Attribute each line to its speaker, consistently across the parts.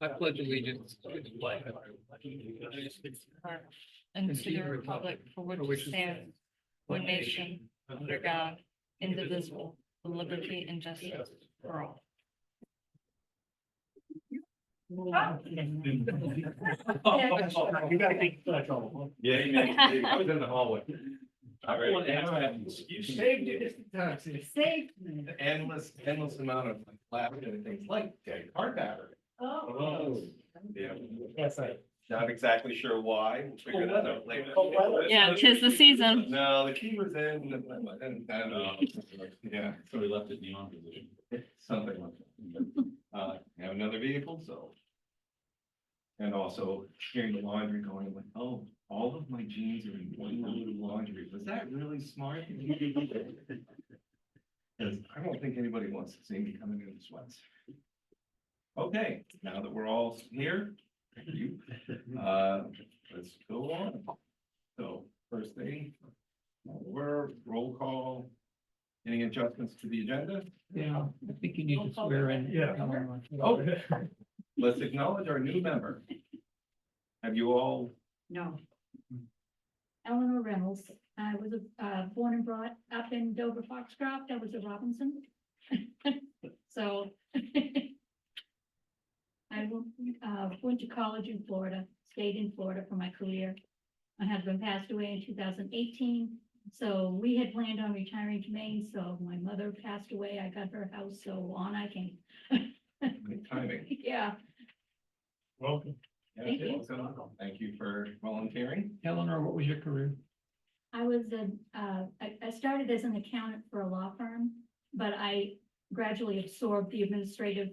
Speaker 1: I pledge allegiance to the flag of
Speaker 2: and to the republic for which it stands, one nation, under God, indivisible, with liberty and justice for all.
Speaker 3: You gotta take the trouble.
Speaker 4: Yeah, I was in the hallway.
Speaker 3: You saved it.
Speaker 2: Saved.
Speaker 4: Endless amount of laughter and things like hard battery.
Speaker 3: Oh.
Speaker 4: Yeah,
Speaker 3: That's right.
Speaker 4: not exactly sure why. We'll figure that out later.
Speaker 2: Yeah, 'tis the season.
Speaker 4: No, the key was in, and, yeah,
Speaker 5: So we left it in the on position.
Speaker 4: something like that. Have another vehicle, so. And also hearing the laundry going like, oh, all of my jeans are in one load of laundry. Was that really smart? Because I don't think anybody wants to see me coming in sweats. Okay, now that we're all here, thank you. Let's go on. So first thing, we're roll call. Any adjustments to the agenda?
Speaker 1: Yeah, I think you need to swear in.
Speaker 3: Yeah.
Speaker 4: Oh, let's acknowledge our new member. Have you all,
Speaker 6: No. Eleanor Reynolds. I was born and brought up in Dover-Foxcroft. I was a Robinson. So I went to college in Florida, stayed in Florida for my career. My husband passed away in 2018. So we had planned on retiring to Maine. So my mother passed away. I got her house, so on I came.
Speaker 4: good timing?
Speaker 6: Yeah.
Speaker 3: Welcome.
Speaker 4: Yeah,
Speaker 6: Thank you.
Speaker 4: welcome. Thank you for volunteering.
Speaker 1: Eleanor, what was your career?
Speaker 6: I was I started as an accountant for a law firm, but I gradually absorbed the administrative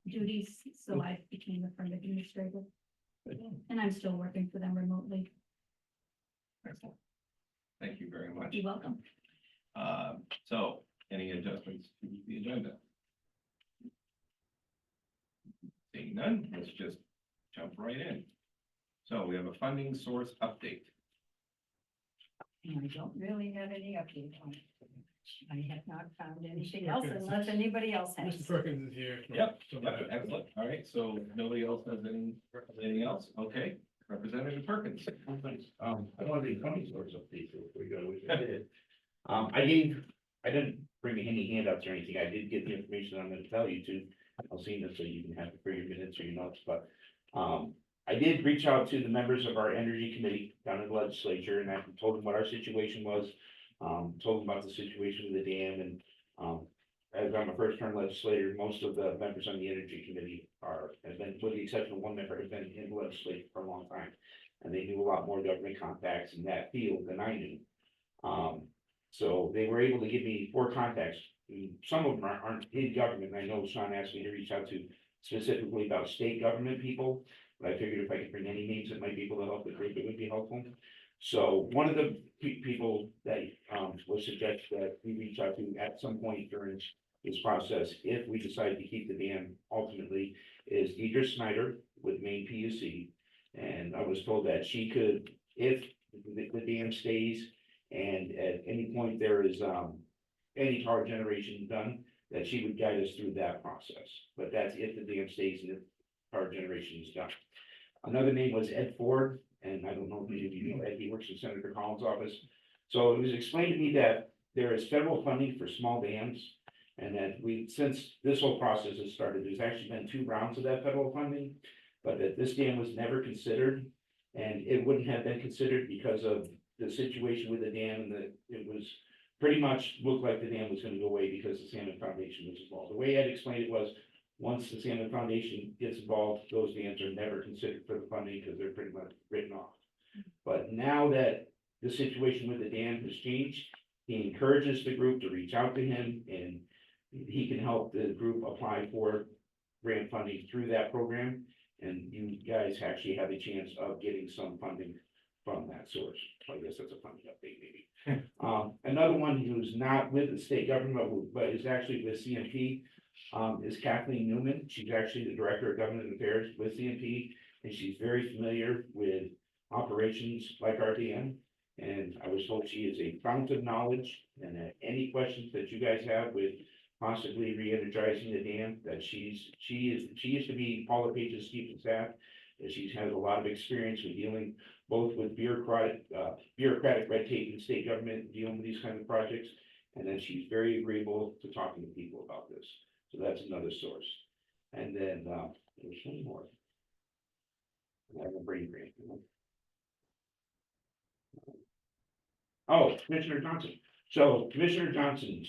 Speaker 6: duties, so I became a firm administrator. And I'm still working for them remotely.
Speaker 4: Excellent. Thank you very much.
Speaker 6: You're welcome.
Speaker 4: So any adjustments to the agenda? Seeing none, let's just jump right in. So we have a funding source update.
Speaker 7: I don't really have any update on it. I have not found anything else unless anybody else has.
Speaker 3: Mr. Perkins is here.
Speaker 4: Yep, excellent. All right, so nobody else has anything else? Okay, Representative Perkins.
Speaker 5: I want to do funding source updates before we go, which I did. I didn't bring any handouts or anything. I did get the information I'm gonna tell you to. I'll see this so you can have it for your minutes or your notes, but, I did reach out to the members of our energy committee down in the legislature, and I told them what our situation was. Told them about the situation with the dam, and, as I'm a first-term legislator, most of the members on the energy committee have been, with the exception of one member, have been in the legislature for a long time. And they knew a lot more government contacts in that field than I knew. So they were able to give me 4 contacts. Some of them aren't in government. I know Sean asked me to reach out to specifically about state government people, but I figured if I could bring any names that might be able to help the group, it would be helpful. So one of the people that was suggested that we reach out to at some point during this process, if we decide to keep the dam ultimately, is Deidre Snyder with Maine PUC. And I was told that she could, if the dam stays and at any point there is any power generation done, that she would guide us through that process. But that's if the dam stays and if power generation is done. Another name was Ed Ford, and I don't know if many of you know Ed, he works in Senator Collins' office. So it was explained to me that there is federal funding for small dams, and that since this whole process has started, there's actually been 2 rounds of that federal funding, but that this dam was never considered, and it wouldn't have been considered because of the situation with the dam, and that it was pretty much looked like the dam was going to go away because the Salmon Foundation was involved. The way Ed explained it was, once the Salmon Foundation gets involved, those dams are never considered for the funding because they're pretty much written off. But now that the situation with the dam has changed, he encourages the group to reach out to him, and he can help the group apply for grant funding through that program. And you guys actually have a chance of getting some funding from that source. So I guess that's a funding update maybe. Another one who's not with the state government, but is actually with CMP, is Kathleen Newman. She's actually the Director of Government Affairs with CMP, and she's very familiar with operations like our dam. And I was told she is a fount of knowledge, and any questions that you guys have with possibly re-energizing the dam, that she used to be Paula Page's chief of staff. That she has a lot of experience with dealing both with bureaucratic red tape in state government, dealing with these kinds of projects. And then she's very agreeable to talking to people about this. So that's another source. And then, there's one more. I have a brain drain. Oh, Commissioner Johnson. So Commissioner Johnson's,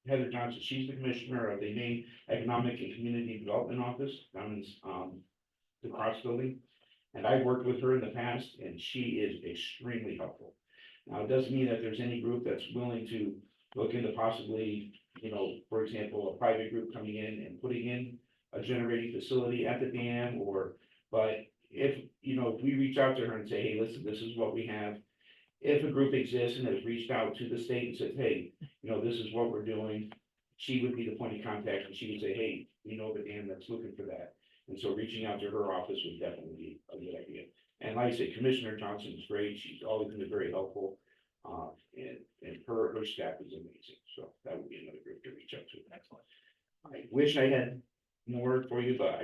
Speaker 5: Heather Johnson, she's the commissioner of the Maine Economic and Community Development Office, down in, the Cross Building. And I've worked with her in the past, and she is extremely helpful. Now, it doesn't mean that there's any group that's willing to look into possibly, for example, a private group coming in and putting in a generating facility at the dam, but if we reach out to her and say, hey, listen, this is what we have. If a group exists and has reached out to the state and said, hey, this is what we're doing, she would be the point of contact, and she would say, hey, we know the dam that's looking for that. And so reaching out to her office would definitely be a good idea. And like I say, Commissioner Johnson is great. She's always been very helpful. And her staff is amazing. So that would be another group to reach out to.
Speaker 4: Excellent.
Speaker 5: I wish I had more for you, but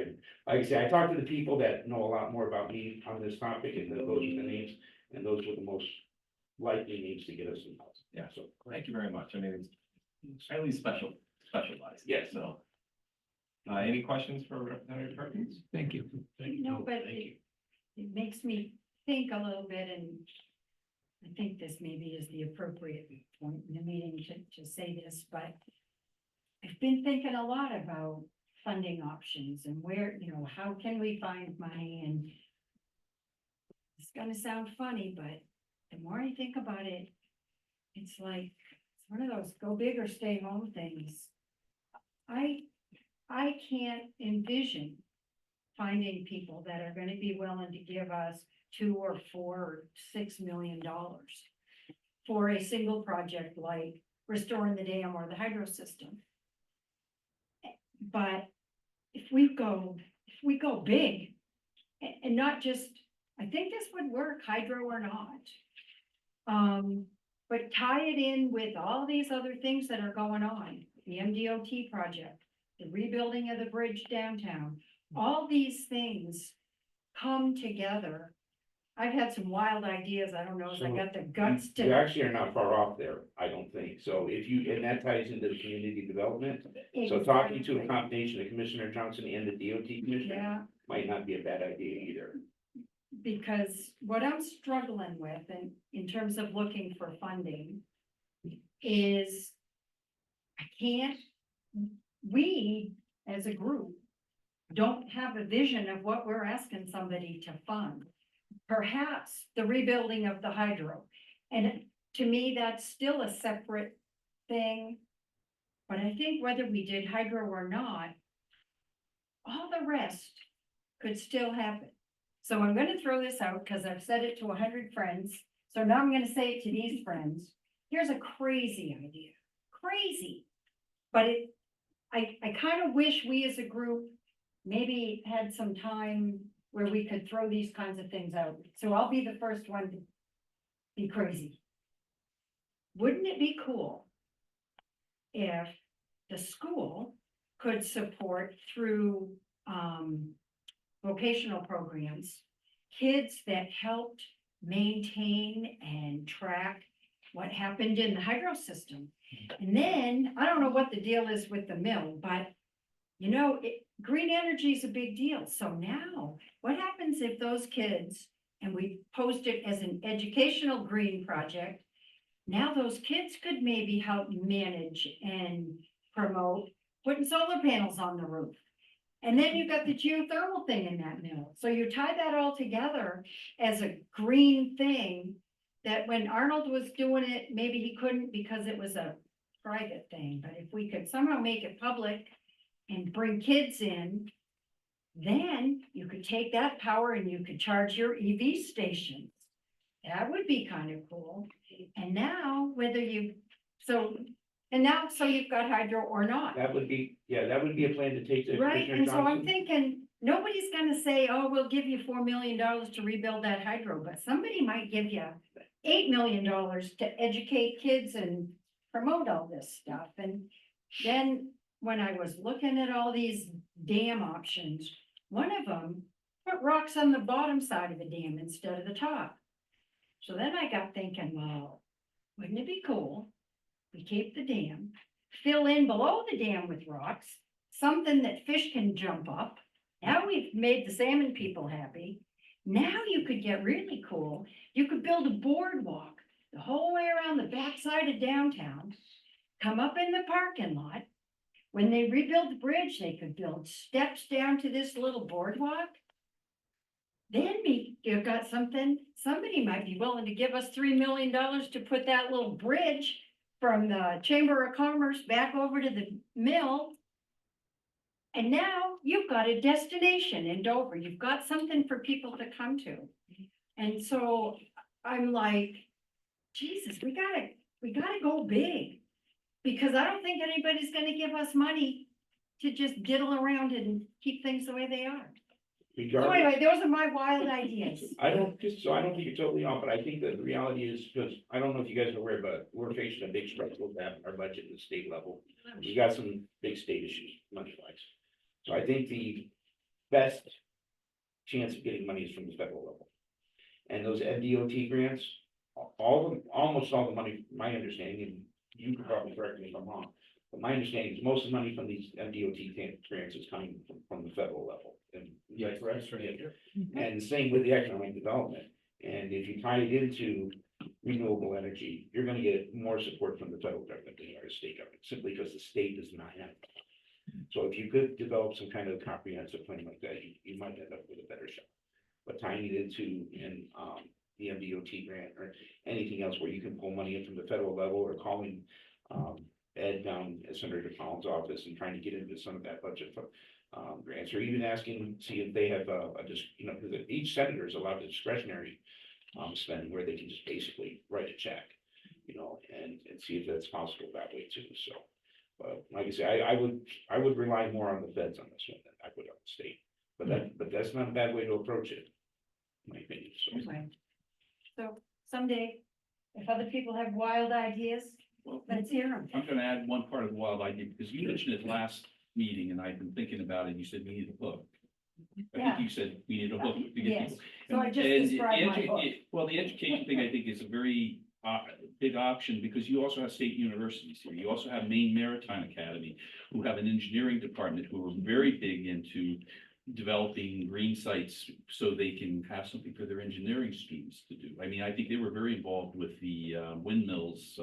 Speaker 5: like I say, I talked to the people that know a lot more about me on this topic, and those are the names, and those were the most likely names to get us involved.
Speaker 4: Yeah, so thank you very much. I mean, it's highly specialized.
Speaker 5: Yes.
Speaker 4: So, any questions for Representative Perkins?
Speaker 1: Thank you.
Speaker 7: No, but it makes me think a little bit, and I think this maybe is the appropriate point in the meeting to say this, but I've been thinking a lot about funding options and where, how can we find money? And it's gonna sound funny, but the more I think about it, it's like, it's one of those go big or stay home things. I can't envision finding people that are gonna be willing to give us $2 or $4 or $6 million for a single project like restoring the dam or the hydro system. But if we go big and not just, I think this would work, hydro or not. But tie it in with all these other things that are going on, the MDOT project, the rebuilding of the bridge downtown, all these things come together. I've had some wild ideas. I don't know if I got the guts
Speaker 5: You
Speaker 7: to.
Speaker 5: actually are not far off there, I don't think. So and that ties into the community development. So talking to a combination of Commissioner Johnson and the DOT commissioner
Speaker 7: Yeah,
Speaker 5: might not be a bad idea either.
Speaker 7: because what I'm struggling with and in terms of looking for funding is we as a group don't have a vision of what we're asking somebody to fund. Perhaps the rebuilding of the hydro. And to me, that's still a separate thing. But I think whether we did hydro or not, all the rest could still happen. So I'm gonna throw this out because I've said it to 100 friends. So now I'm gonna say it to these friends. Here's a crazy idea, crazy. But I kind of wish we as a group maybe had some time where we could throw these kinds of things out. So I'll be the first one to be crazy. Wouldn't it be cool if the school could support through vocational programs, kids that helped maintain and track what happened in the hydro system? And then, I don't know what the deal is with the mill, but green energy is a big deal. So now, what happens if those kids, and we post it as an educational green project, now those kids could maybe help manage and promote putting solar panels on the roof. And then you've got the geothermal thing in that mill. So you tie that all together as a green thing that when Arnold was doing it, maybe he couldn't because it was a private thing. But if we could somehow make it public and bring kids in, then you could take that power and you could charge your EV stations. That would be kind of cool. And now so you've got hydro or not.
Speaker 5: That would be a plan to take to
Speaker 7: Right,
Speaker 5: Commissioner
Speaker 7: and so I'm
Speaker 5: Johnson.
Speaker 7: thinking, nobody's gonna say, oh, we'll give you $4 million to rebuild that hydro, but somebody might give you $8 million to educate kids and promote all this stuff. And Then when I was looking at all these dam options, one of them put rocks on the bottom side of the dam instead of the top. So then I got thinking, well, wouldn't it be cool? We keep the dam, fill in below the dam with rocks, something that fish can jump up. Now we've made the salmon people happy. Now you could get really cool. You could build a boardwalk the whole way around the backside of downtown, come up in the parking lot. When they rebuild the bridge, they could build steps down to this little boardwalk. Then you've got something, somebody might be willing to give us $3 million to put that little bridge from the Chamber of Commerce back over to the mill. And now you've got a destination in Dover. You've got something for people to come to. And so I'm like, Jesus, we gotta go big. Because I don't think anybody's gonna give us money to just diddle around and keep things the way they are. So
Speaker 5: Regardless,
Speaker 7: anyway, those are my wild ideas.
Speaker 5: I don't think you're totally off, but I think that the reality is, because I don't know if you guys are aware, but we're facing a big structural gap in our budget at the state level. We got some big state issues, money wise. So I think the best chance of getting money is from the federal level. And those MDOT grants, almost all the money, my understanding, and you can probably correct me if I'm wrong, but my understanding is most of the money from these MDOT grants is coming from the federal level. And
Speaker 3: Yes, that's right.
Speaker 5: yeah. And same with the economic development. And if you tie it into renewable energy, you're gonna get more support from the federal government than you are the state government, simply because the state does not have it. So if you could develop some kind of comprehensive plan like that, you might end up with a better shot. But tying it into the MDOT grant or anything else where you can pull money in from the federal level, or calling Ed down at Senator Collins' office and trying to get into some of that budget for grants, or even asking, see if they have just, because each senator is allowed the discretionary spending where they can just basically write a check, and see if that's possible that way too. So, but like I say, I would rely more on the feds on this one than I would on the state. But that's not a bad way to approach it, in my opinion. So.
Speaker 7: Anyway, so someday, if other people have wild ideas,
Speaker 4: Well,
Speaker 7: let's hear them.
Speaker 8: I'm gonna add one part of the wild idea, because you mentioned it last meeting, and I've been thinking about it, you said we need a book. I
Speaker 7: Yeah.
Speaker 8: think you said we need a book to get
Speaker 7: Yes,
Speaker 8: people.
Speaker 7: so I just
Speaker 8: And
Speaker 7: described my book.
Speaker 8: Well, the education thing, I think, is a very big option, because you also have state universities here. You also have Maine Maritime Academy, who have an engineering department, who are very big into developing green sites so they can have something for their engineering students to do. I mean, I think they were very involved with the windmills,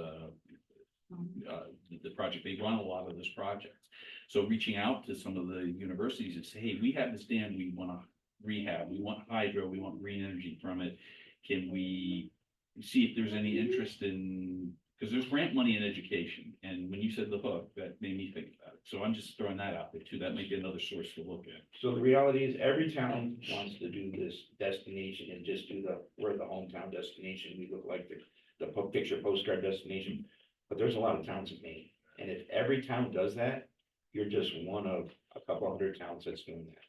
Speaker 8: the project. They run a lot of those projects. So reaching out to some of the universities and say, hey, we have this dam we want to rehab, we want hydro, we want green energy from it. Can we see if there's any interest in, because there's grant money in education, and when you said the hook, that made me think about it. So I'm just throwing that out there too. That might be another source to look at.
Speaker 5: So the reality is, every town wants to do this destination and just do we're the hometown destination. We look like the picture postcard destination. But there's a lot of towns in Maine. And if every town does that, you're just one of a couple hundred towns that's doing that.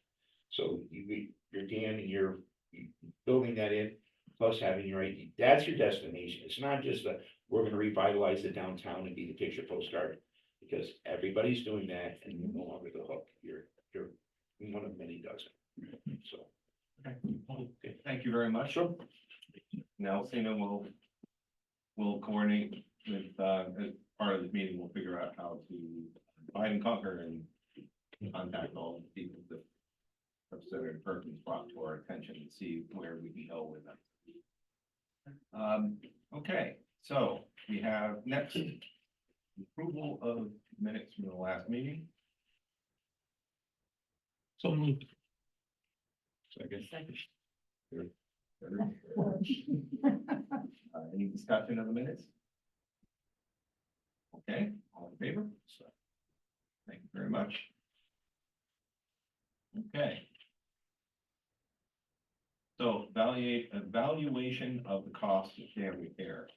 Speaker 5: So you're Dan, and you're building that in, plus having your ID. That's your destination. It's not just we're gonna revitalize the downtown and be the picture postcard. Because everybody's doing that, and you're no longer the hook. You're one of many dozen. So.
Speaker 4: Okay, thank you very much. Now, Sina will coordinate with, as part of this meeting, we'll figure out how to divide and conquer and contact all the people that Senator Perkins brought to our attention and see where we can go with them. Okay, so we have next approval of minutes from the last meeting.
Speaker 1: So moved.
Speaker 8: Second.
Speaker 4: Any discussion of the minutes? Okay, all in favor? So, thank you very much. Okay. So evaluation of the cost of dam repair.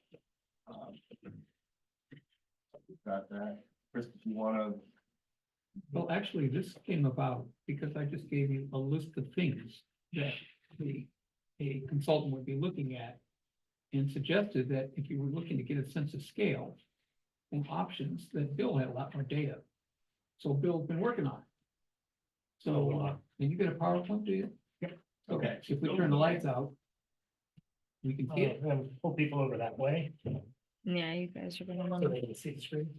Speaker 4: We've got that. Chris, if you wanna,
Speaker 1: Well, actually, this came about because I just gave you a list of things that a consultant would be looking at, and suggested that if you were looking to get a sense of scale and options, that Bill had a lot more data So Bill's been working on it. So, and you get a PowerPoint, do you?
Speaker 3: Yep.
Speaker 1: Okay, so if we turn the lights out, we can see it.
Speaker 3: And pull people over that way, so
Speaker 2: Yeah, you guys are gonna.
Speaker 3: they can see the screen.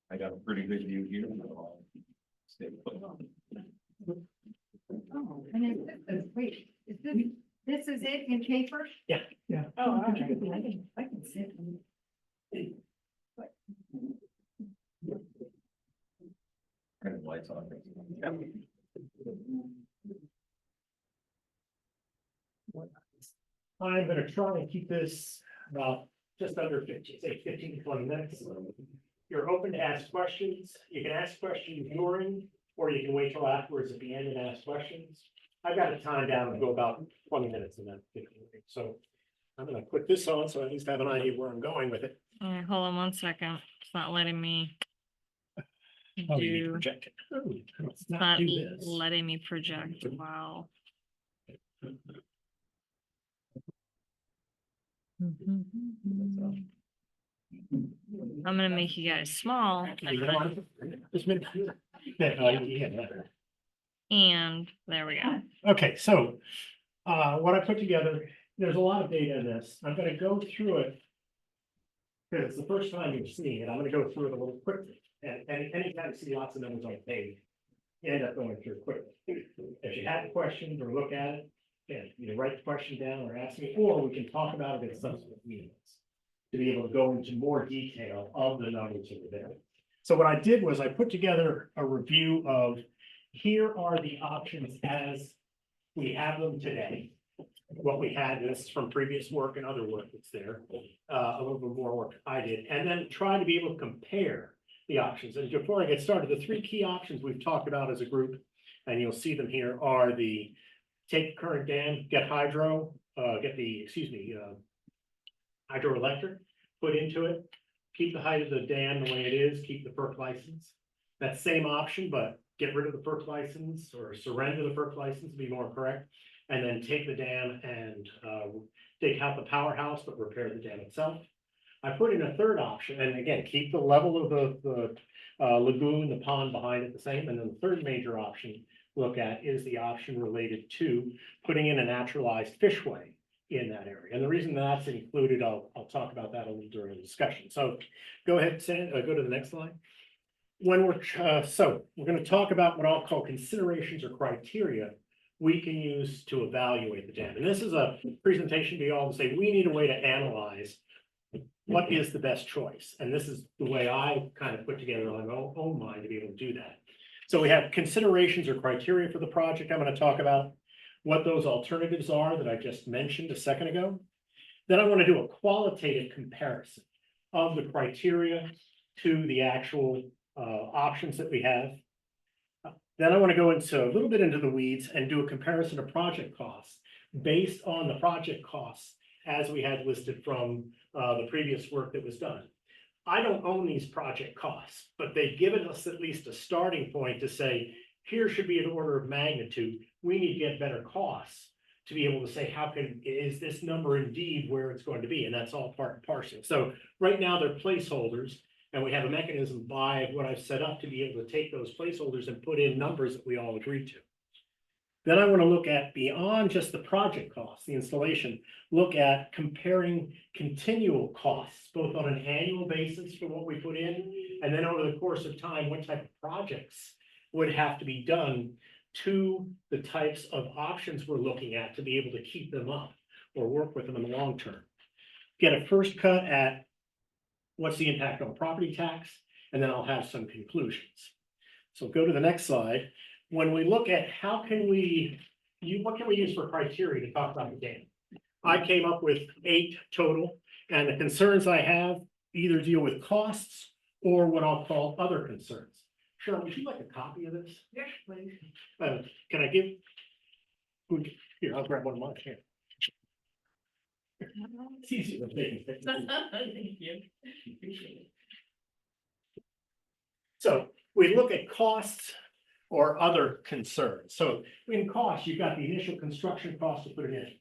Speaker 4: I got a pretty good view here. Stay put.
Speaker 7: Oh, and wait, this is it in paper?
Speaker 3: Yeah.
Speaker 7: Oh, all right. I can sit.
Speaker 4: Turn the lights on.
Speaker 3: I'm gonna try and keep this about just under 15 to 20 minutes. You're open to ask questions. You can ask questions during, or you can wait till afterwards at the end and ask questions. I've got a time down and go about 20 minutes and then 15 minutes. So I'm gonna put this on, so I at least have an idea where I'm going with it.
Speaker 2: Hold on 1 second. It's not letting me.
Speaker 3: Oh, you need to
Speaker 2: Do,
Speaker 3: project it. Oh, let's
Speaker 2: it's
Speaker 3: not
Speaker 2: not
Speaker 3: do this.
Speaker 2: letting me project. Wow. I'm gonna make you guys small.
Speaker 3: You know what? Just a minute. Yeah.
Speaker 2: And there we go.
Speaker 3: Okay, so, what I put together, there's a lot of data in this. I'm gonna go through it. Because it's the first time you're seeing it, I'm gonna go through it a little quickly, and anytime you see lots of numbers on a page, you end up going through it quickly. If you have questions or look at it, yeah, either write the question down or ask me, or we can talk about it at subsequent meetings. To be able to go into more detail of the numbers that are there. So what I did was I put together a review of, here are the options as we have them today. What we had, this is from previous work and other work that's there, a little bit more work I did, and then try to be able to compare the options. And before I get started, the three key options we've talked about as a group, and you'll see them here, are the take the current dam, get hydro, hydroelectric put into it, keep the height of the dam the way it is, keep the FERC license. That same option, but get rid of the FERC license or surrender the FERC license to be more correct. And then take the dam and take out the powerhouse, but repair the dam itself. I put in a third option, and again, keep the level of the lagoon, the pond behind it the same. And then the third major option look at is the option related to putting in a naturalized fishway in that area. And the reason that's included, I'll talk about that a little during the discussion. So go ahead, Sam, go to the next slide. When we're going to talk about what I'll call considerations or criteria we can use to evaluate the dam. And this is a presentation to you all to say we need a way to analyze what is the best choice. And this is the way I kind of put together on my own mind to be able to do that. So we have considerations or criteria for the project. I'm going to talk about what those alternatives are that I just mentioned a second ago. Then I want to do a qualitative comparison of the criteria to the actual options that we have. Then I want to go into a little bit into the weeds and do a comparison of project costs based on the project costs as we had listed from the previous work that was done. I don't own these project costs, but they've given us at least a starting point to say, here should be an order of magnitude. We need to get better costs to be able to say, is this number indeed where it's going to be? And that's all part and parcel. So right now they're placeholders, and we have a mechanism by what I've set up to be able to take those placeholders and put in numbers that we all agreed to. Then I want to look at beyond just the project costs, the installation, look at comparing continual costs, both on an annual basis for what we put in, and then over the course of time, what type of projects would have to be done to the types of options we're looking at to be able to keep them up or work with them in the long term. Get a first cut at what's the impact on property tax, and then I'll have some conclusions. So go to the next slide. When we look at what can we use for criteria to talk about the dam? I came up with 8 total, and the concerns I have either deal with costs or what I'll call other concerns. Cheryl, would you like a copy of this?
Speaker 7: Yes, please.
Speaker 3: Can I give? Here, I'll grab one of mine here. It's easier than taking pictures.
Speaker 7: Thank you. Appreciate it.
Speaker 3: So we look at costs or other concerns. So in cost, you've got the initial construction cost to put it in.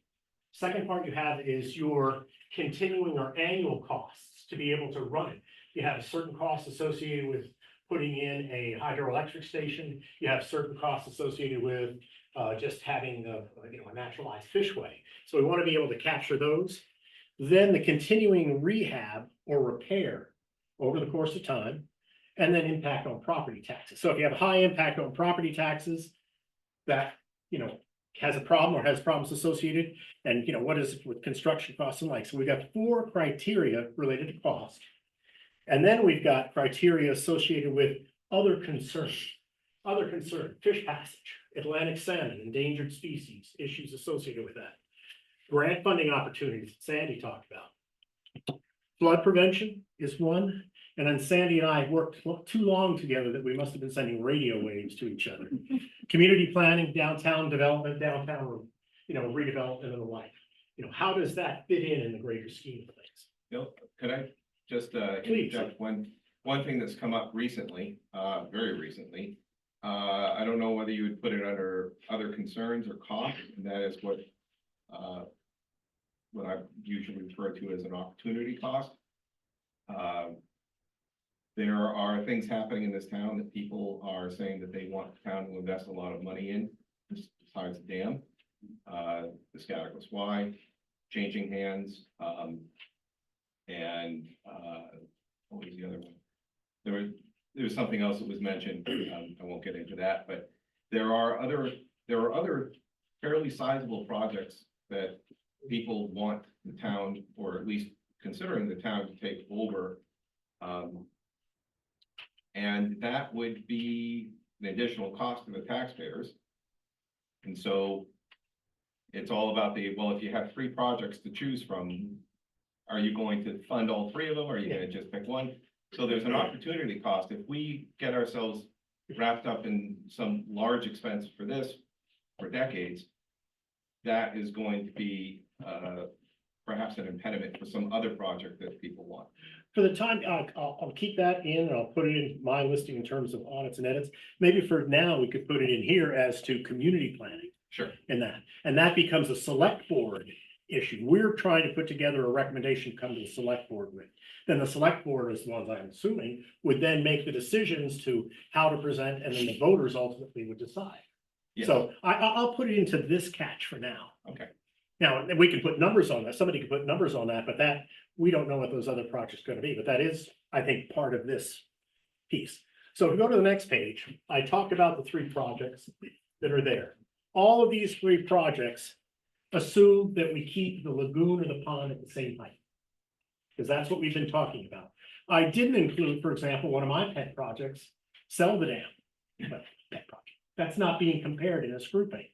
Speaker 3: Second part you have is your continuing or annual costs to be able to run it. You have certain costs associated with putting in a hydroelectric station. You have certain costs associated with just having a naturalized fishway. So we want to be able to capture those. Then the continuing rehab or repair over the course of time, and then impact on property taxes. So if you have a high impact on property taxes, that, has a problem or has problems associated, and, what is it with construction costs and like, so we've got 4 criteria related to cost. And then we've got criteria associated with other concerns, fish passage, Atlantic salmon, endangered species, issues associated with that. Grant funding opportunities that Sandy talked about. Flood prevention is one, and then Sandy and I worked too long together that we must have been sending radio waves to each other. Community planning, downtown development, redevelopment and the like. How does that fit in the greater scheme of things?
Speaker 4: Bill, could I just
Speaker 3: Please.
Speaker 4: interject one thing that's come up recently, very recently? I don't know whether you would put it under other concerns or costs, and that is what I usually refer to as an opportunity cost. There are things happening in this town that people are saying that they want the town to invest a lot of money in, besides the dam. The Scattergoss Y, changing hands, and what was the other one? There was something else that was mentioned. I won't get into that, but there are other fairly sizable projects that people want the town, or at least considering the town, to take over. And that would be an additional cost to the taxpayers. And so it's all about if you have 3 projects to choose from, are you going to fund all 3 of them? Or are you going to just pick one? So there's an opportunity cost. If we get ourselves wrapped up in some large expense for this for decades, that is going to be perhaps an impediment for some other project that people want.
Speaker 3: For the time, I'll keep that in, and I'll put it in my listing in terms of audits and edits. Maybe for now, we could put it in here as to community planning.
Speaker 4: Sure.
Speaker 3: And that becomes a select board issue. We're trying to put together a recommendation to come to the select board with. Then the select board, as the ones I'm assuming, would then make the decisions to how to present, and then the voters ultimately would decide.
Speaker 4: Yes.
Speaker 3: So I'll put it into this catch for now.
Speaker 4: Okay.
Speaker 3: Now, we can put numbers on that. Somebody can put numbers on that, but we don't know what those other projects are going to be. But that is, I think, part of this piece. So if we go to the next page, I talked about the 3 projects that are there. All of these 3 projects assume that we keep the lagoon or the pond at the same height, because that's what we've been talking about. I didn't include, for example, one of my pet projects, sell the dam. But pet project. That's not being compared in this grouping.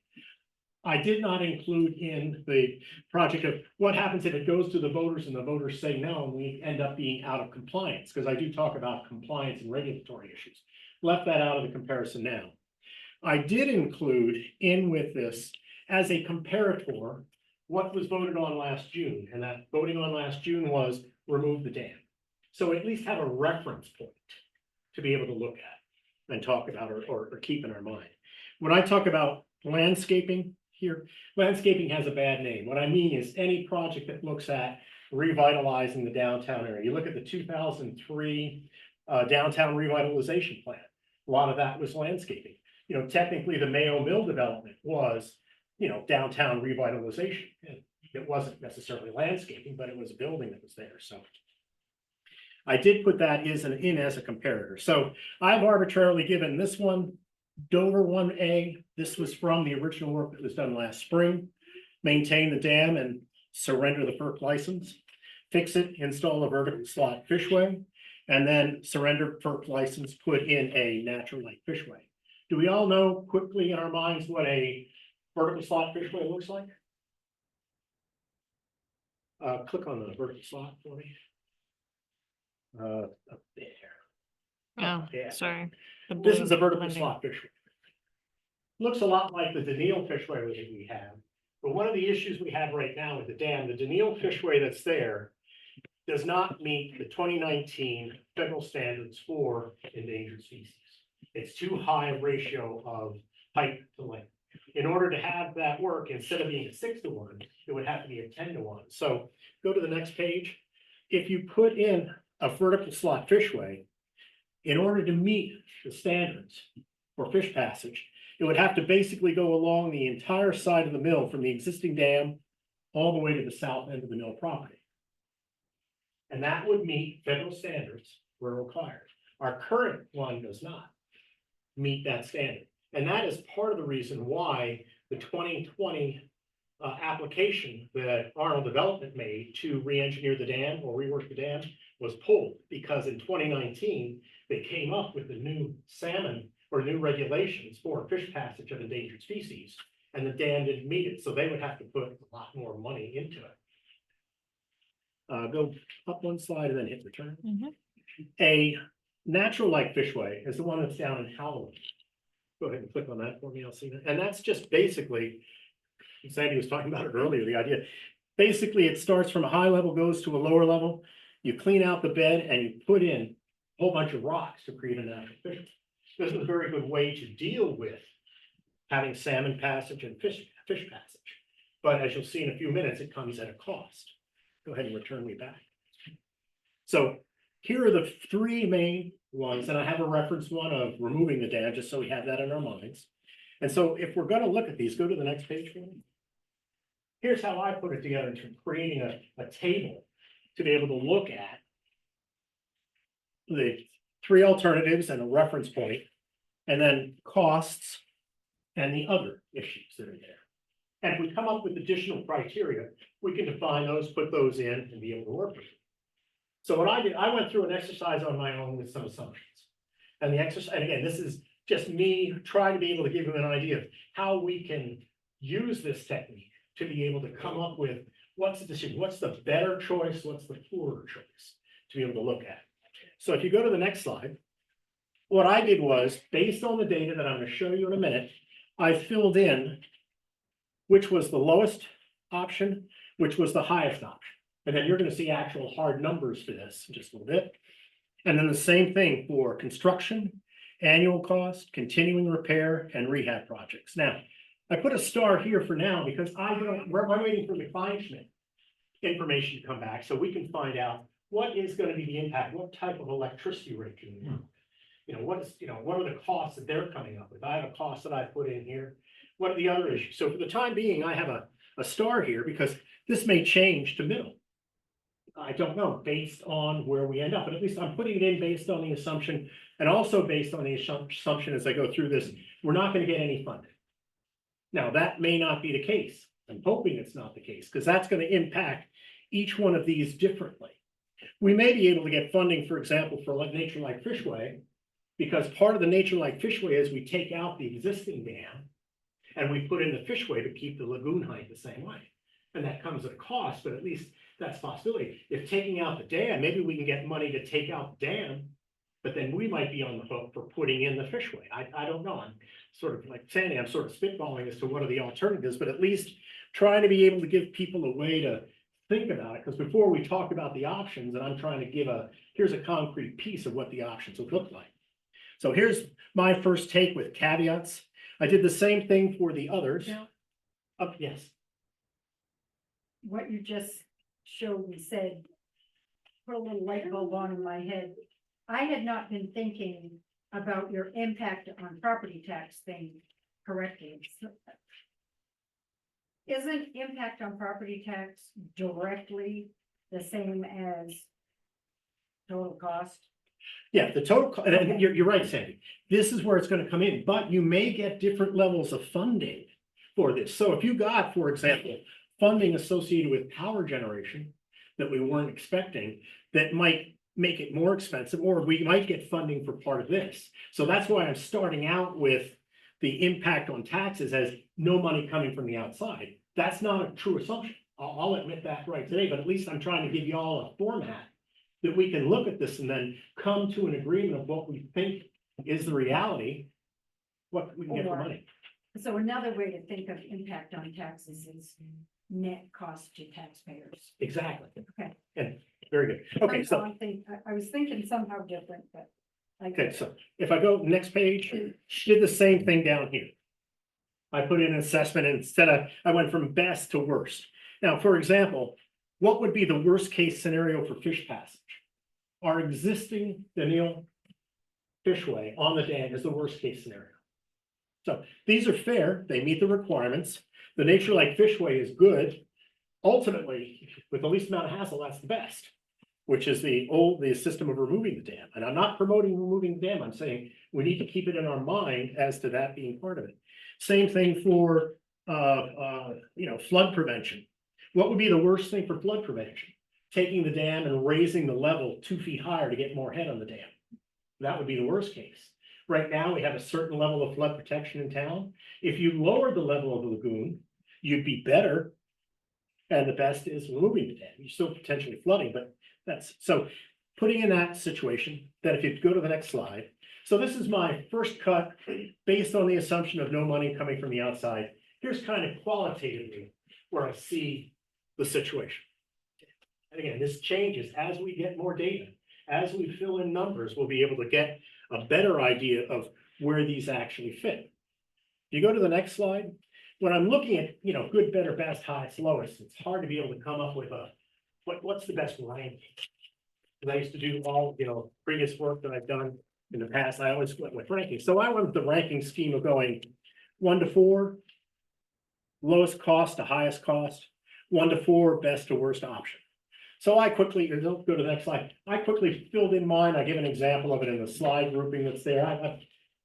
Speaker 3: I did not include in the project of what happens if it goes to the voters and the voters say no, and we end up being out of compliance, because I do talk about compliance and regulatory issues. Left that out of the comparison now. I did include in with this as a comparator what was voted on last June, and that voting on last June was remove the dam. So at least have a reference point to be able to look at and talk about or keep in our mind. When I talk about landscaping here, landscaping has a bad name. What I mean is any project that looks at revitalizing the downtown area. You look at the 2003 downtown revitalization plan. A lot of that was landscaping. Technically the Mayo Mill development was, downtown revitalization. It wasn't necessarily landscaping, but it was a building that was there. So I did put that in as a comparator. So I've arbitrarily given this one Dover 1A. This was from the original work that was done last spring. Maintain the dam and surrender the FERC license. Fix it, install a vertical slot fishway, and then surrender FERC license, put in a natural light fishway. Do we all know quickly in our minds what a vertical slot fishway looks like? Click on the vertical slot for me. Up there.
Speaker 2: Oh,
Speaker 3: Yeah.
Speaker 2: sorry. The
Speaker 3: This
Speaker 2: blue
Speaker 3: is a vertical
Speaker 2: blending.
Speaker 3: slot fishway. Looks a lot like the Daniil fishway that we have, but one of the issues we have right now with the dam, the Daniil fishway that's there does not meet the 2019 federal standards for endangered species. It's too high a ratio of height to length. In order to have that work, instead of being a 6-to-1, it would have to be a 10-to-1. So go to the next page. if you put in a vertical slot fishway, in order to meet the standards for fish passage, it would have to basically go along the entire side of the mill from the existing dam all the way to the south end of the mill property. And that would meet federal standards where required. Our current one does not meet that standard. And that is part of the reason why the 2020 application that Arnold Development made to re-engineer the dam or rework the dam was pulled, because in 2019, they came up with the new salmon or new regulations for fish passage of endangered species, and the dam didn't meet it, so they would have to put a lot more money into it. Go up one slide and then hit return. A natural light fishway is the one that's down in Howland. Go ahead and click on that for me, I'll see that. And that's just basically, Sandy was talking about it earlier, the idea. Basically, it starts from a high level, goes to a lower level. You clean out the bed and you put in a whole bunch of rocks to create a natural fish. This is a very good way to deal with having salmon passage and fish passage. But as you'll see in a few minutes, it comes at a cost. Go ahead and return me back. So here are the three main ones, and I have a reference one of removing the dam, just so we have that in our minds. And so if we're going to look at these, go to the next page for me. Here's how I put it together in terms of creating a table to be able to look at the three alternatives and a reference point, and then costs and the other issues that are there. And if we come up with additional criteria, we can define those, put those in, and be able to work with them. So what I did, I went through an exercise on my own with some assumptions. And the exercise, and again, this is just me trying to be able to give them an idea of how we can use this technique to be able to come up with what's the decision, what's the better choice, what's the poorer choice to be able to look at. So if you go to the next slide, what I did was, based on the data that I'm going to show you in a minute, I filled in which was the lowest option, which was the highest option. And then you're going to see actual hard numbers for this in just a little bit. And then the same thing for construction, annual cost, continuing repair, and rehab projects. Now, I put a star here for now because I'm waiting for the Kleinschmidt information to come back so we can find out what is going to be the impact, what type of electricity rate can we work. What are the costs that they're coming up with? I have a cost that I put in here. What are the other issues? So for the time being, I have a star here because this may change to middle. I don't know, based on where we end up, but at least I'm putting it in based on the assumption, and also based on the assumption as I go through this, we're not going to get any funding. Now, that may not be the case. I'm hoping it's not the case, because that's going to impact each one of these differently. We may be able to get funding, for example, for like Nature Like Fishway, because part of the Nature Like Fishway is we take out the existing dam and we put in the fishway to keep the lagoon height the same way. And that comes at a cost, but at least that's a possibility. If taking out the dam, maybe we can get money to take out the dam, but then we might be on the hook for putting in the fishway. I don't know. I'm sort of like Sandy, I'm sort of spitballing as to what are the alternatives, but at least trying to be able to give people a way to think about it. Because before we talk about the options, and I'm trying to give here's a concrete piece of what the options would look like. So here's my first take with caveats. I did the same thing for the others.
Speaker 7: Yeah.
Speaker 3: Yes.
Speaker 7: What you just showed me said, put a little light bulb on in my head. I had not been thinking about your impact on property tax thing correctly. Isn't impact on property tax directly the same as total cost?
Speaker 3: Yeah, the total, and you're right, Sandy. This is where it's going to come in, but you may get different levels of funding for this. So if you got, for example, funding associated with power generation that we weren't expecting, that might make it more expensive, or we might get funding for part of this. So that's why I'm starting out with the impact on taxes as no money coming from the outside. That's not a true assumption. I'll admit that right today, but at least I'm trying to give you all a format that we can look at this and then come to an agreement of what we think is the reality, what we can get for money.
Speaker 7: So another way to think of impact on taxes is net cost to taxpayers.
Speaker 3: Exactly.
Speaker 7: Okay.
Speaker 3: And very good. Okay, so.
Speaker 7: I was thinking somehow different, but.
Speaker 3: Okay, so if I go next page, did the same thing down here. I put in an assessment and I went from best to worst. Now, for example, What would be the worst case scenario for fish passage? Our existing Daniel Fishway on the dam is the worst case scenario. So these are fair, they meet the requirements. The Nature Lake Fishway is good. Ultimately, with the least amount of hassle, that's the best, which is the system of removing the dam. And I'm not promoting removing the dam, I'm saying we need to keep it in our mind as to that being part of it. Same thing for, flood prevention. What would be the worst thing for flood prevention? Taking the dam and raising the level 2 feet higher to get more head on the dam. That would be the worst case. Right now, we have a certain level of flood protection in town. If you lowered the level of the lagoon, you'd be better. And the best is removing the dam. You're still potentially flooding, but that's, so putting in that situation, then if you go to the next slide. So this is my first cut based on the assumption of no money coming from the outside. Here's kind of qualitatively where I see the situation. And again, this changes as we get more data. As we fill in numbers, we'll be able to get a better idea of where these actually fit. You go to the next slide. When I'm looking at, good, better, best, highest, lowest, it's hard to be able to come up with what's the best ranking. Because I used to do all, previous work that I've done in the past, I always went with rankings. So I went with the ranking scheme of going 1 to 4, lowest cost to highest cost, 1 to 4, best to worst option. So I quickly, go to the next slide. I quickly filled in mine. I give an example of it in the slide grouping that's there. I'm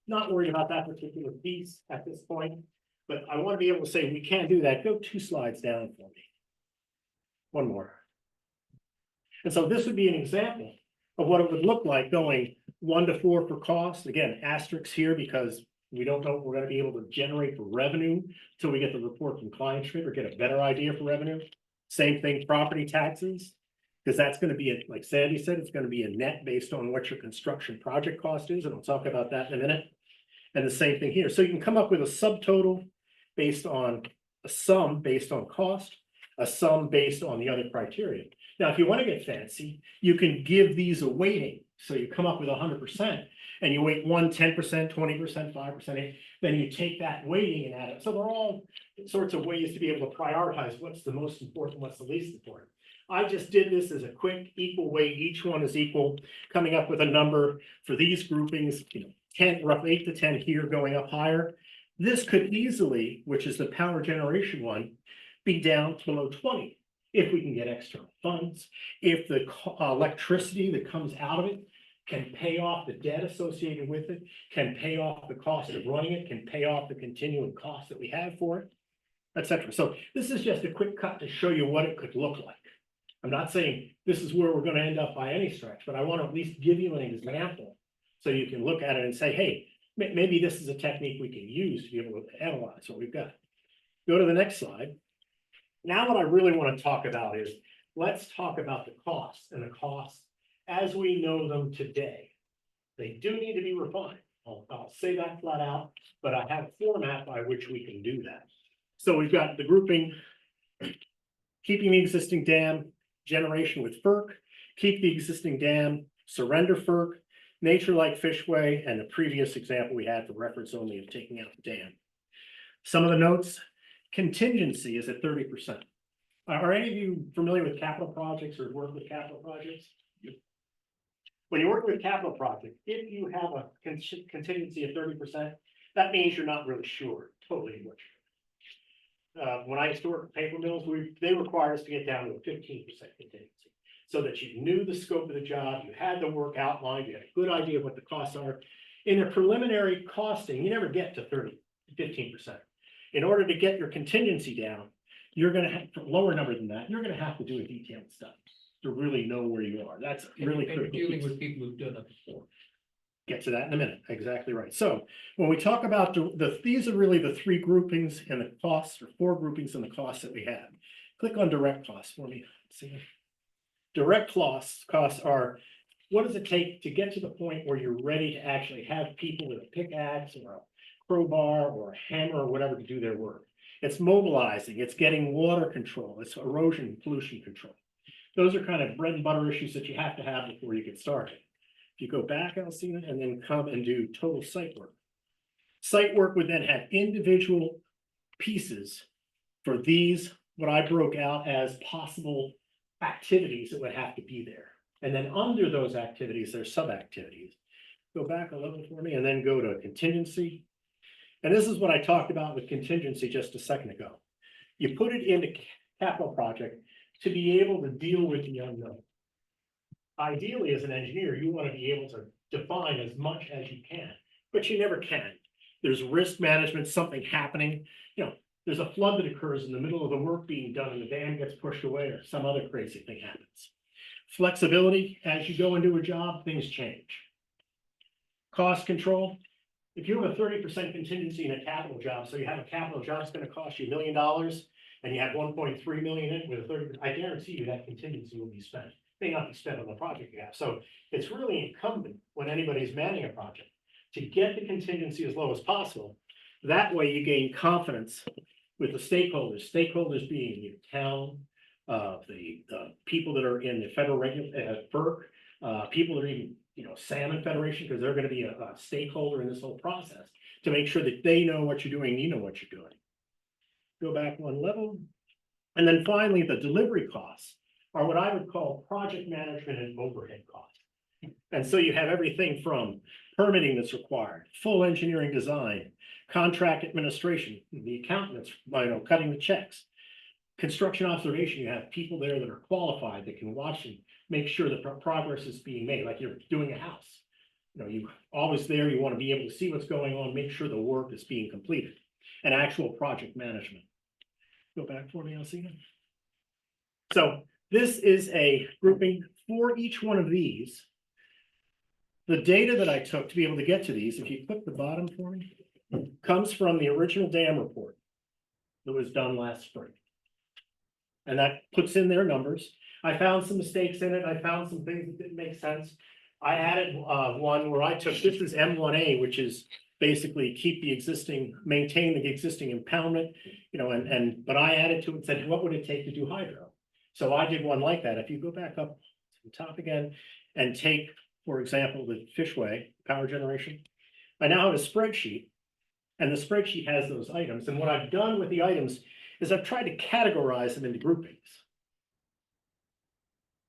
Speaker 3: not worried about that particular piece at this point, but I want to be able to say we can't do that. Go 2 slides down for me. One more. And so this would be an example of what it would look like going 1 to 4 for cost. Again, asterisks here because we don't know what we're going to be able to generate for revenue until we get the report from Client Street or get a better idea for revenue. Same thing, property taxes, because that's going to be, like Sandy said, it's going to be a net based on what your construction project cost is, and I'll talk about that in a minute. And the same thing here. So you can come up with a subtotal based on a sum based on cost, a sum based on the other criteria. Now, if you want to get fancy, you can give these a weighting. So you come up with 100% and you weight 1, 10%, 20%, 5%, then you take that weighting and add it. So they're all sorts of ways to be able to prioritize what's the most important, what's the least important. I just did this as a quick equal weight. Each one is equal, coming up with a number for these groupings, 10, roughly 8 to 10 here going up higher. This could easily, which is the power generation one, be down below 20 if we can get external funds, if the electricity that comes out of it can pay off the debt associated with it, can pay off the cost of running it, can pay off the continuing costs that we have for it, etc. So this is just a quick cut to show you what it could look like. I'm not saying this is where we're going to end up by any stretch, but I want to at least give you an example so you can look at it and say, hey, maybe this is a technique we can use to be able to analyze what we've got. Go to the next slide. Now what I really want to talk about is, let's talk about the costs and the costs as we know them today. They do need to be refined. I'll say that flat out, but I have a format by which we can do that. So we've got the grouping, keeping the existing dam, generation with FERC, keep the existing dam, surrender FERC, Nature Lake Fishway, and the previous example we had for reference only of taking out the dam. Some of the notes, contingency is at 30%. Are any of you familiar with capital projects or work with capital projects? When you work with capital project, if you have a contingency of 30%, that means you're not really sure totally what you're doing. When I used to work at paper mills, they required us to get down to a 15% contingency so that you knew the scope of the job, you had the work outlined, you had a good idea of what the costs are. In a preliminary costing, you never get to 15%. In order to get your contingency down, you're going to have to lower number than that. You're going to have to do a detailed study to really know where you are. That's really critical.
Speaker 1: Dealing with people who've done it before.
Speaker 3: Get to that in a minute. Exactly right. So when we talk about these are really the 3 groupings and the costs, or 4 groupings and the costs that we have. Click on direct costs for me. See, direct costs are, what does it take to get to the point where you're ready to actually have people with a pickaxe or a crowbar or a hammer or whatever to do their work? It's mobilizing, it's getting water control, it's erosion and pollution control. Those are kind of bread and butter issues that you have to have before you get started. If you go back, Alcina, and then come and do total site work. Site work would then have individual pieces for these, what I broke out as possible activities that would have to be there. And then under those activities, there's sub-activities. Go back a level for me and then go to contingency. And this is what I talked about with contingency just a second ago. You put it into capital project to be able to deal with the unknown. Ideally, as an engineer, you want to be able to define as much as you can, but you never can. There's risk management, something happening, there's a flood that occurs in the middle of the work being done and the dam gets pushed away or some other crazy thing happens. Flexibility, as you go into a job, things change. Cost control, if you have a 30% contingency in a capital job, so you have a capital job that's gonna cost you $1 million and you have 1.3 million in it with a 30, I guarantee you that contingency will be spent. May not be spent on the project you have. So it's really incumbent when anybody's manning a project to get the contingency as low as possible. That way you gain confidence with the stakeholders being your town, the people that are in the federal FERC, people that are even, Salmon Federation, because they're gonna be a stakeholder in this whole process to make sure that they know what you're doing, and you know what you're doing. Go back one level. And then finally, the delivery costs are what I would call project management and overhead costs. And so you have everything from permitting that's required, full engineering design, contract administration, the accountants, cutting the checks. Construction observation, you have people there that are qualified that can watch and make sure that progress is being made, like you're doing a house. You always there, you want to be able to see what's going on, make sure the work is being completed, and actual project management. Go back for me, Alcina. So this is a grouping for each one of these. The data that I took to be able to get to these, if you click the bottom for me, comes from the original dam report that was done last spring. And that puts in their numbers. I found some mistakes in it. I found some things that didn't make sense. I added one where I took, this is M1A, which is basically maintain the existing impoundment, but I added to it and said, what would it take to do hydro? So I did one like that. If you go back up to the top again and take, for example, the Fishway power generation, I now have a spreadsheet, and the spreadsheet has those items. And what I've done with the items is I've tried to categorize them into groupings.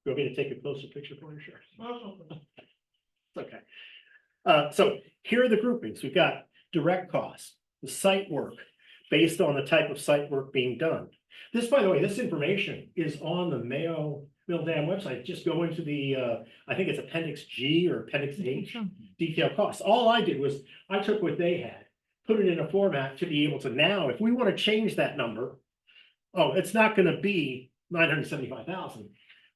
Speaker 3: You want me to take a closer picture for you? Sure. Okay. So here are the groupings. We've got direct costs, the site work based on the type of site work being done. This, by the way, this information is on the Mayo Mill Dam website. Just go into the, I think it's Appendix G or Appendix H, detailed costs. All I did was I took what they had, put it in a format to be able to now, if we want to change that number, it's not going to be 975,000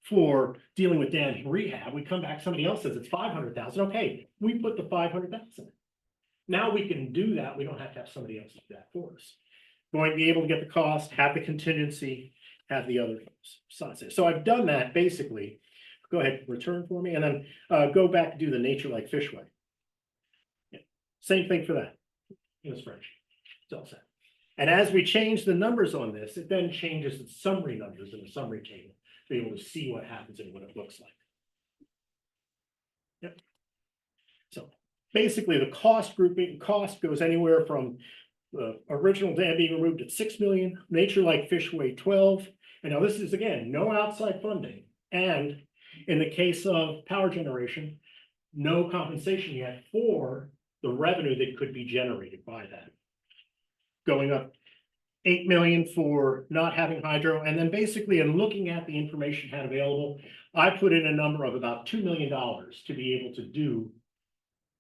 Speaker 3: for dealing with dam rehab. We come back, somebody else says it's 500,000. Okay, we put the 500,000. Now we can do that. We don't have to have somebody else do that for us. Going to be able to get the cost, have the contingency, have the other sides. So I've done that basically. Go ahead, return for me, and then go back and do the nature like Fishway. Yeah. Same thing for that in the spreadsheet. It's all set. And as we change the numbers on this, it then changes the summary numbers in the summary table to be able to see what happens and what it looks like. Yep. So basically the cost grouping, cost goes anywhere from the original dam being removed at 6 million, nature like Fishway 12. And now this is again, no outside funding. And in the case of power generation, no compensation yet for the revenue that could be generated by that. Going up 8 million for not having hydro. And then basically in looking at the information had available, I put in a number of about $2 million to be able to do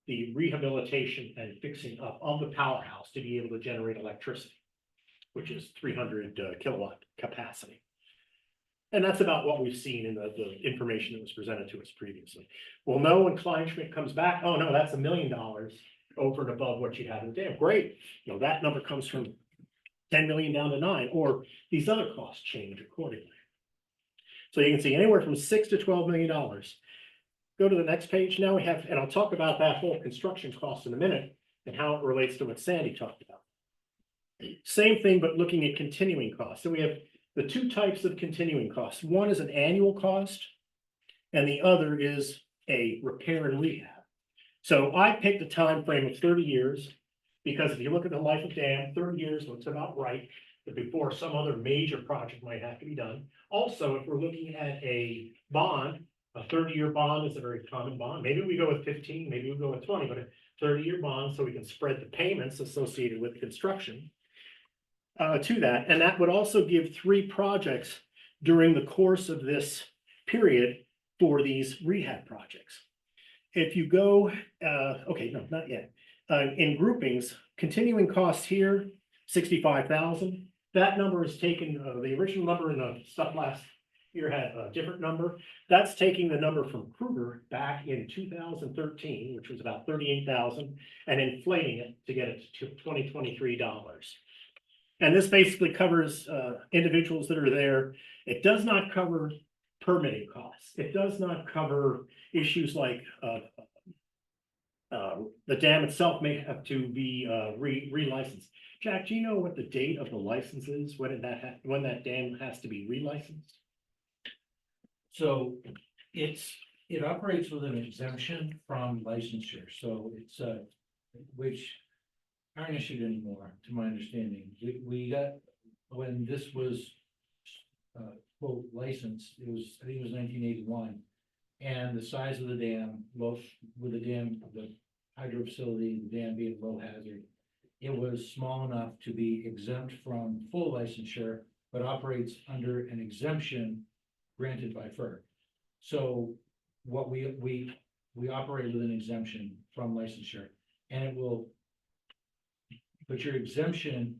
Speaker 3: the rehabilitation and fixing up of the powerhouse to be able to generate electricity, which is 300 kilowatt capacity. And that's about what we've seen in the information that was presented to us previously. We'll know when Kleinschmidt comes back, oh no, that's $1 million over and above what you have in the dam. Great, that number comes from 10 million down to 9, or these other costs change accordingly. So you can see anywhere from $6 to $12 million. Go to the next page. Now we have, and I'll talk about that whole construction cost in a minute and how it relates to what Sandy talked about. Same thing, but looking at continuing costs. So we have the two types of continuing costs. One is an annual cost, and the other is a repair and rehab. So I picked a time frame of 30 years, because if you look at the life of dam, 30 years looks about right. before some other major project might have to be done. Also, if we're looking at a bond, a 30-year bond is a very common bond. Maybe we go with 15, maybe we go with 20, but a 30-year bond, so we can spread the payments associated with construction to that. And that would also give 3 projects during the course of this period for these rehab projects. If you go, okay, no, not yet. In groupings, continuing costs here, 65,000. That number is taken, the original number in the stuff last year had a different number. That's taking the number from Kruger back in 2013, which was about 38,000, and inflating it to get it to 2023 dollars. And this basically covers individuals that are there. It does not cover permitting costs. It does not cover issues like the dam itself may have to be re-licensed. Jack, do you know what the date of the license is? When that dam has to be re-licensed?
Speaker 9: So it operates with an exemption from licensure, so it's which aren't issued anymore, to my understanding. We got, when this was quote licensed, I think it was 1981. And the size of the dam, both with the dam, the hydro facility, the dam being low hazard, it was small enough to be exempt from full licensure, but operates under an exemption granted by FERC. So what we operate with an exemption from licensure, and it will, but your exemption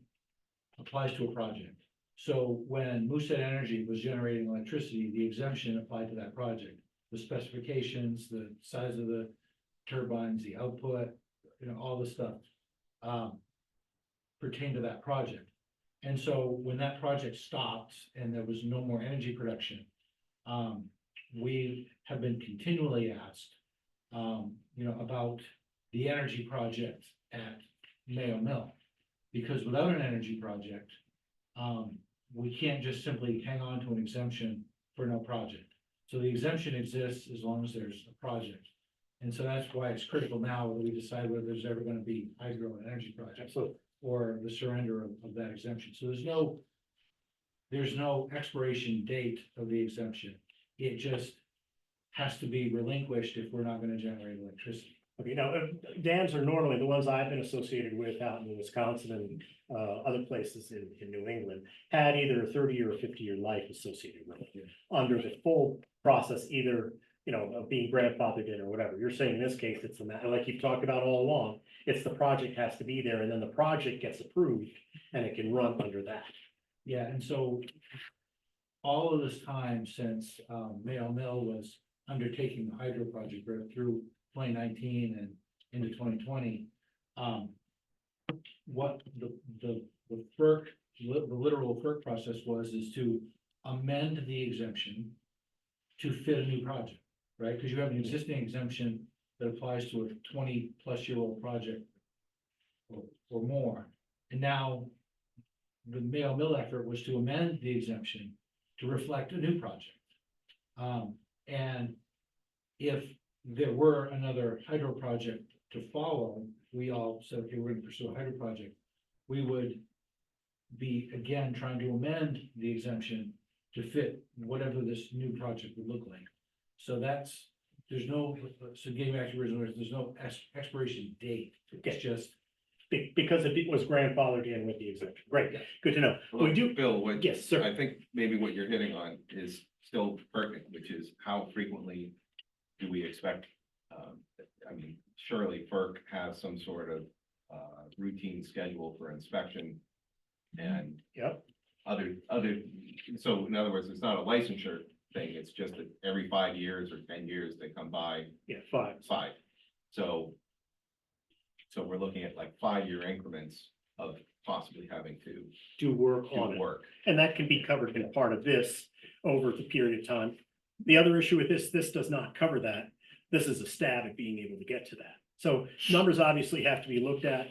Speaker 9: applies to a project. So when Moosehead Energy was generating electricity, the exemption applied to that project. The specifications, the size of the turbines, the output, all the stuff pertain to that project. And so when that project stopped and there was no more energy production, we have been continually asked, about the energy project at Mayo Mill. Because without an energy project, we can't just simply hang on to an exemption for no project. So the exemption exists as long as there's a project. And so that's why it's critical now that we decide whether there's ever going to be hydro and energy projects or the surrender of that exemption. So there's no expiration date of the exemption. It just has to be relinquished if we're not going to generate electricity.
Speaker 3: Okay, now, dams are normally the ones I've been associated with out in Wisconsin and other places in New England, had either a 30-year or 50-year life associated with it. Under the full process, either, of being grandfathered in or whatever. You're saying in this case, it's the matter, like you've talked about all along, it's the project has to be there, and then the project gets approved, and it can run under that.
Speaker 9: Yeah, and so all of this time since Mayo Mill was undertaking the hydro project right through 2019 and into 2020, what the FERC, the literal FERC process is to amend the exemption to fit a new project, right? Because you have an existing exemption that applies to a 20-plus-year-old project or more. And now the Mayo Mill effort was to amend the exemption to reflect a new project. And if there were another hydro project to follow, we all said, okay, we're going to pursue a hydro project. We would be, again, trying to amend the exemption to fit whatever this new project would look like. So there's no, so getting back to your original, there's no expiration date. It's just.
Speaker 3: Because it was grandfathered in with the exemption. Great, good to know. We do,
Speaker 4: Bill,
Speaker 3: yes, sir.
Speaker 4: I think maybe what you're hitting on is still pertinent, which is how frequently do we expect? Surely FERC has some sort of routine schedule for inspection and
Speaker 3: Yep.
Speaker 4: other. So in other words, it's not a licensure thing. It's just that every 5 years or 10 years they come by.
Speaker 3: Yeah, 5.
Speaker 4: So we're looking at like 5-year increments of possibly having to
Speaker 3: Do work
Speaker 4: do
Speaker 3: on it.
Speaker 4: work.
Speaker 3: And that can be covered in part of this over the period of time. The other issue with this does not cover that. This is a stab at being able to get to that. So numbers obviously have to be looked at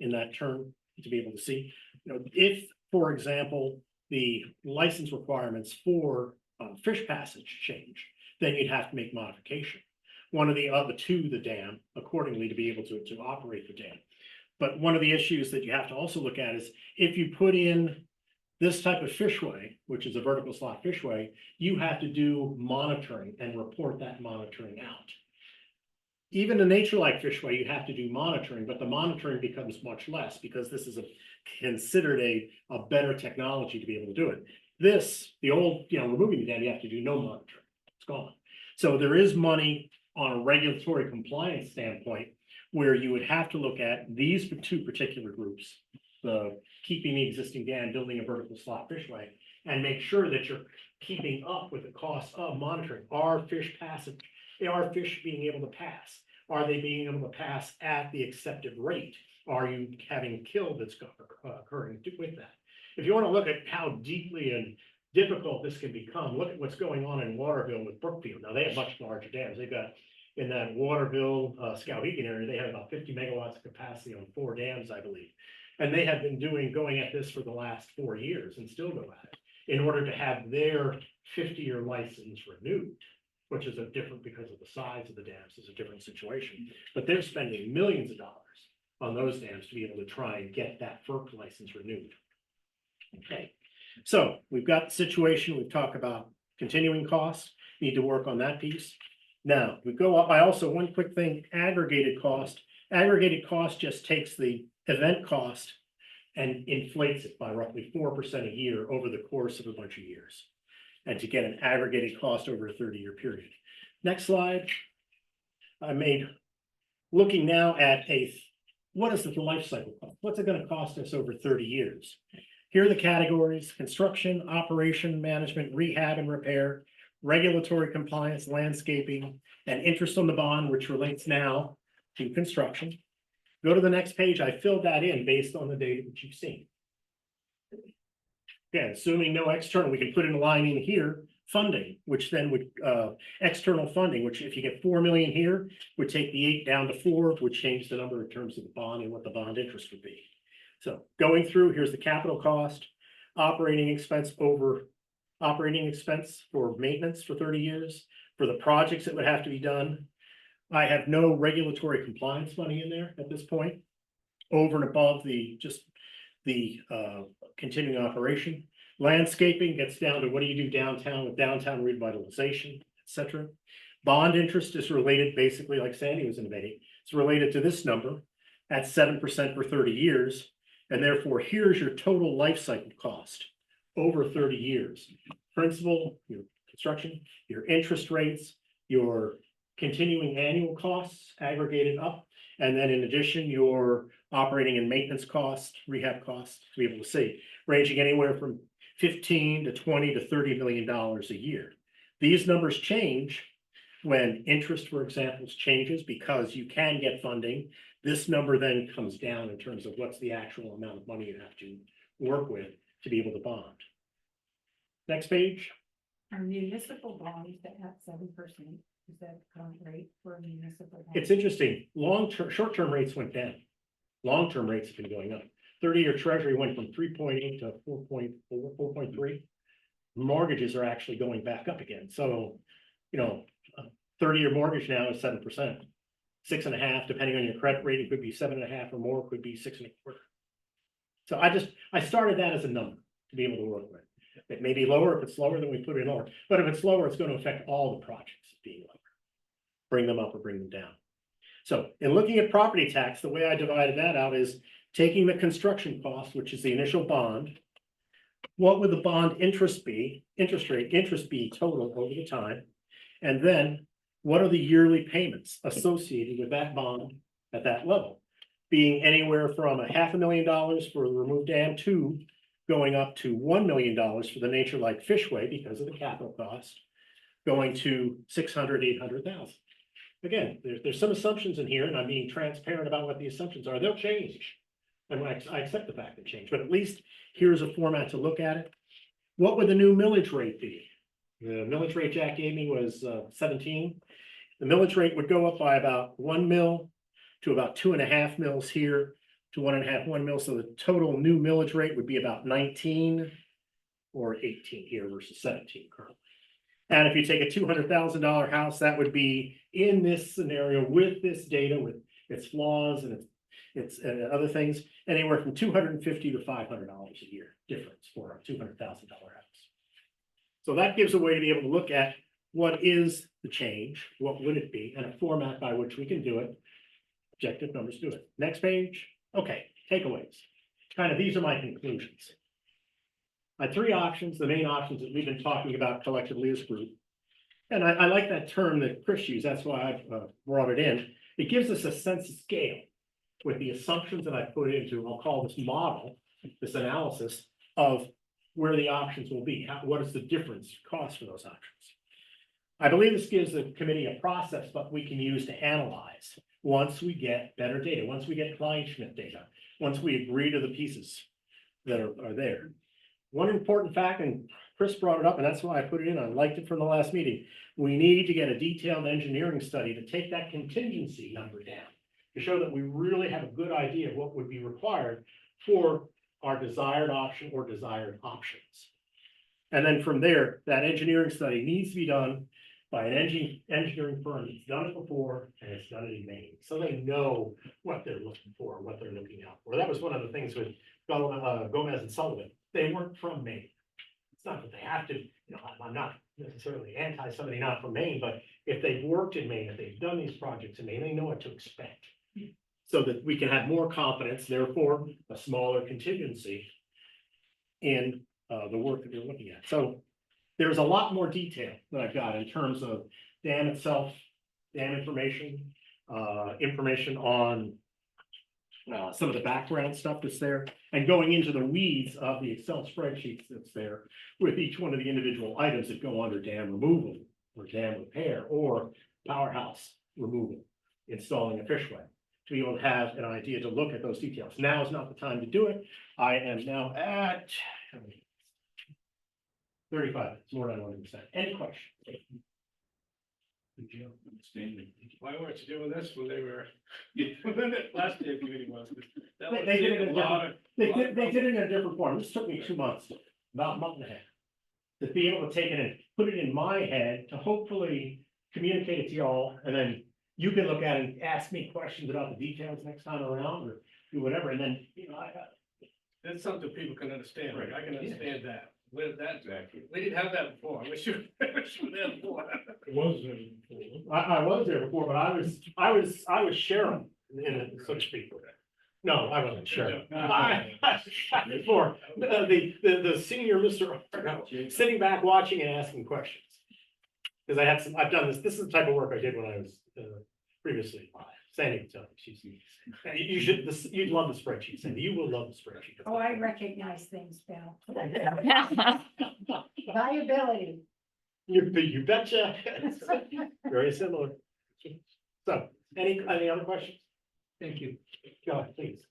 Speaker 3: in that term to be able to see. If, for example, the license requirements for fish passage change, then you'd have to make modification. One of the other to the dam accordingly to be able to operate the dam. But one of the issues that you have to also look at is if you put in This type of fishway, which is a vertical slot fishway, you have to do monitoring and report that monitoring out. Even a nature-like fishway, you have to do monitoring, but the monitoring becomes much less because this is considered a better technology to be able to do it. This, the old, removing the dam, you have to do no monitoring. It's gone. So there is money on a regulatory compliance standpoint where you would have to look at these two particular groups, the keeping the existing dam, building a vertical slot fishway, and make sure that you're keeping up with the cost of monitoring. Are fish passing? Are fish being able to pass? Are they being able to pass at the accepted rate? Are you having kill that's occurring with that? If you want to look at how deeply and difficult this can become, look at what's going on in Waterville with Brookfield. Now, they have much larger dams. They've got, in that Waterville, Skowhegan area, they have about 50 megawatts of capacity on 4 dams, I believe. And they have been going at this for the last 4 years and still go at it in order to have their 50-year license renewed, which is a different, because of the size of the dams, is a different situation. But they're spending millions of dollars on those dams to be able to try and get that FERC license renewed. Okay, so we've got the situation. We've talked about continuing costs, need to work on that piece. Now, we go up. I also, one quick thing, aggregated cost. Aggregated cost just takes the event cost and inflates it by roughly 4% a year over the course of a bunch of years, and to get an aggregated cost over a 30-year period. Next slide. Looking now at what is the life cycle cost? What's it going to cost us over 30 years? Here are the categories: construction, operation, management, rehab and repair, regulatory compliance, landscaping, and interest on the bond, which relates now to construction. Go to the next page. I filled that in based on the data that you've seen. Again, assuming no external, we can put in a line in here, funding, which then would, external funding, which if you get 4 million here, would take the 8 down to 4, would change the number in terms of the bond and what the bond interest would be. So going through, here's the capital cost, operating expense for maintenance for 30 years, for the projects that would have to be done. I have no regulatory compliance money in there at this point, over and above the continuing operation. Landscaping gets down to what do you do downtown with downtown revitalization, etc. Bond interest is related, basically, like Sandy was innovating, it's related to this number at 7% for 30 years. And therefore, here's your total life cycle cost over 30 years. Principal, your construction, your interest rates, your continuing annual costs aggregated up, and then in addition, your operating and maintenance costs, rehab costs, to be able to see, ranging anywhere from 15 to 20 to $30 million a year. These numbers change when interest, for example, changes because you can get funding. This number then comes down in terms of what's the actual amount of money you have to work with to be able to bond. Next page.
Speaker 7: Are municipal bonds that have 7%, is that current rate for a municipal bond?
Speaker 3: It's interesting. Short-term rates went down. Long-term rates have been going up. 30-year treasury went from 3.8 to 4.4, 4.3. Mortgages are actually going back up again. So, 30-year mortgage now is 7%, 6.5, depending on your credit rating, could be 7.5 or more, could be 6.25. So I started that as a number to be able to work with. It may be lower. If it's lower, then we put it lower. But if it's lower, it's going to affect all the projects being lower. Bring them up or bring them down. So in looking at property tax, the way I divided that out is taking the construction cost, which is the initial bond. What would the bond interest be total over the time? And then what are the yearly payments associated with that bond at that level? Being anywhere from $500,000 for the removed dam to going up to $1 million for the nature-like fishway because of the capital cost, going to 600, 800,000. Again, there's some assumptions in here, and I'm being transparent about what the assumptions are. They'll change. And I accept the fact they change, but at least here's a format to look at it. What would the new millage rate be? The millage rate Jack gave me was 17. The millage rate would go up by about 1 mil to about 2.5 mils here to 1.5 mil. So the total new millage rate would be about 19 or 18 here versus 17 currently. And if you take a $200,000 house, that would be in this scenario with this data, with its flaws and It's other things, anywhere from $250 to $500 a year difference for a $200,000 house. So that gives a way to be able to look at what is the change, what would it be, and a format by which we can do it. Objective numbers do it. Next page. Okay, takeaways. Kind of, these are my conclusions. My three options, the main options that we've been talking about collectively as a group. And I like that term that Chris used, that's why I've brought it in. It gives us a sense of scale with the assumptions that I put into, I'll call this model, this analysis of where the options will be. What is the difference cost for those options? I believe this gives the committee a process that we can use to analyze once we get better data, once we get Kleinschmidt data, once we agree to the pieces that are there. One important fact, and Chris brought it up, and that's why I put it in, I liked it from the last meeting. We need to get a detailed engineering study to take that contingency number down, to show that we really have a good idea of what would be required for our desired option or desired options. And then from there, that engineering study needs to be done by an engineering firm that's done it before and has done it in Maine. So they know what they're looking for, what they're looking out for. That was one of the things with Gomez and Sullivan. They weren't from Maine. It's not that they have to, I'm not necessarily anti somebody not from Maine, but if they've worked in Maine, if they've done these projects in Maine, they know what to expect. So that we can have more confidence, therefore a smaller contingency in the work that we're looking at. So there's a lot more detail that I've got in terms of dam itself, dam information, information on some of the background stuff that's there, and going into the weeds of the Excel spreadsheets that's there with each one of the individual items that go under dam removal or dam repair or powerhouse removal, installing a fishway, to be able to have an idea to look at those details. Now is not the time to do it. I am now at 35, it's more than 100%. Any questions?
Speaker 10: Why weren't you doing this when they were, when that last day committee was? That was
Speaker 3: They did it in
Speaker 10: a
Speaker 3: a
Speaker 10: lot
Speaker 3: different,
Speaker 10: of-
Speaker 3: they did it in a different form. This took me 2 months, about a month and a half. To be able to take it and put it in my head to hopefully communicate it to y'all, and then you can look at it and ask me questions about the details next time around, or do whatever, and then,
Speaker 10: That's something people can understand, like, I can
Speaker 3: Yeah.
Speaker 10: understand that. Where that, exactly. We didn't have that before, I wish you, I wish you were there before.
Speaker 3: I was there before, but I was Sharon, so to speak. No, I wasn't Sharon. Before, the senior Mr. Arno, sitting back, watching and asking questions. Because I've done this is the type of work I did when I was previously. Sandy would tell me, you'd love the spreadsheet, Sandy, you will love the spreadsheet.
Speaker 7: Oh, I recognize things, Bill. Viability.
Speaker 3: You betcha. Very similar. So, any other questions?
Speaker 1: Thank you.
Speaker 3: Go ahead, please.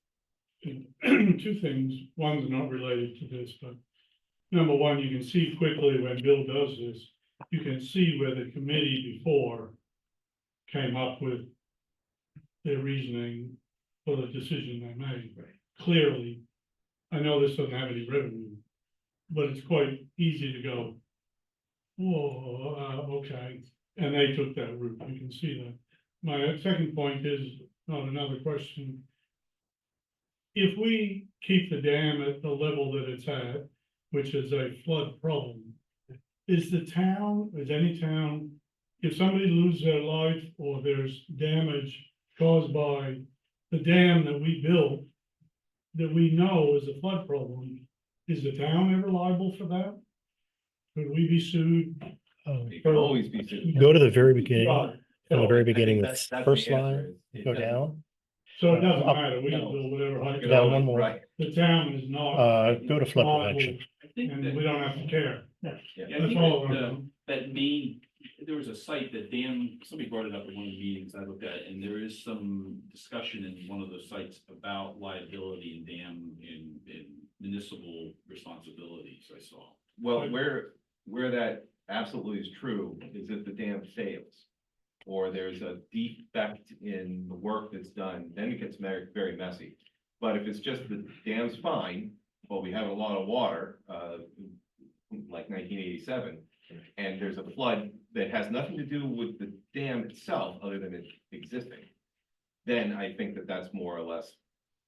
Speaker 11: Two things, one's not related to this, but number one, you can see quickly when Bill does this, you can see where the committee before came up with their reasoning for the decision they made. Clearly, I know this doesn't have any revenue, but it's quite easy to go, whoa, okay, and they took that route, you can see that. My second point is not another question. If we keep the dam at the level that it's at, which is a flood problem, is any town, if somebody loses their life or there's damage caused by the dam that we built, that we know is a flood problem, is the town ever liable for that? Could we be sued?
Speaker 4: You can always be sued.
Speaker 12: Go to the very beginning,
Speaker 11: Right.
Speaker 12: from the very
Speaker 4: I think
Speaker 12: beginning, the
Speaker 4: that's the
Speaker 12: first
Speaker 4: answer
Speaker 12: line,
Speaker 4: is it
Speaker 12: go
Speaker 4: doesn't-
Speaker 12: down,
Speaker 11: So it doesn't
Speaker 12: Up-
Speaker 11: matter, we can
Speaker 4: no.
Speaker 11: build whatever height.
Speaker 4: You can
Speaker 12: Down
Speaker 4: always-
Speaker 12: one more.
Speaker 4: Right.
Speaker 11: The town is not.
Speaker 12: go to flood
Speaker 11: liable,
Speaker 12: prevention.
Speaker 8: I think
Speaker 11: And
Speaker 8: that,
Speaker 11: we don't have to care.
Speaker 8: yeah, I
Speaker 11: That's
Speaker 8: think
Speaker 11: all.
Speaker 8: that main, there was a site that Dan, somebody brought it up at one of the meetings I looked at, and there is some discussion in one of those sites about liability and dam and municipal responsibilities I saw.
Speaker 4: Well, where that absolutely is true is if the dam fails, or there's a defect in the work that's done, then it gets very, very messy. But if it's just the dam's fine, but we have a lot of water, like 1987, and there's a flood that has nothing to do with the dam itself, other than it existing, then I think that that's more or less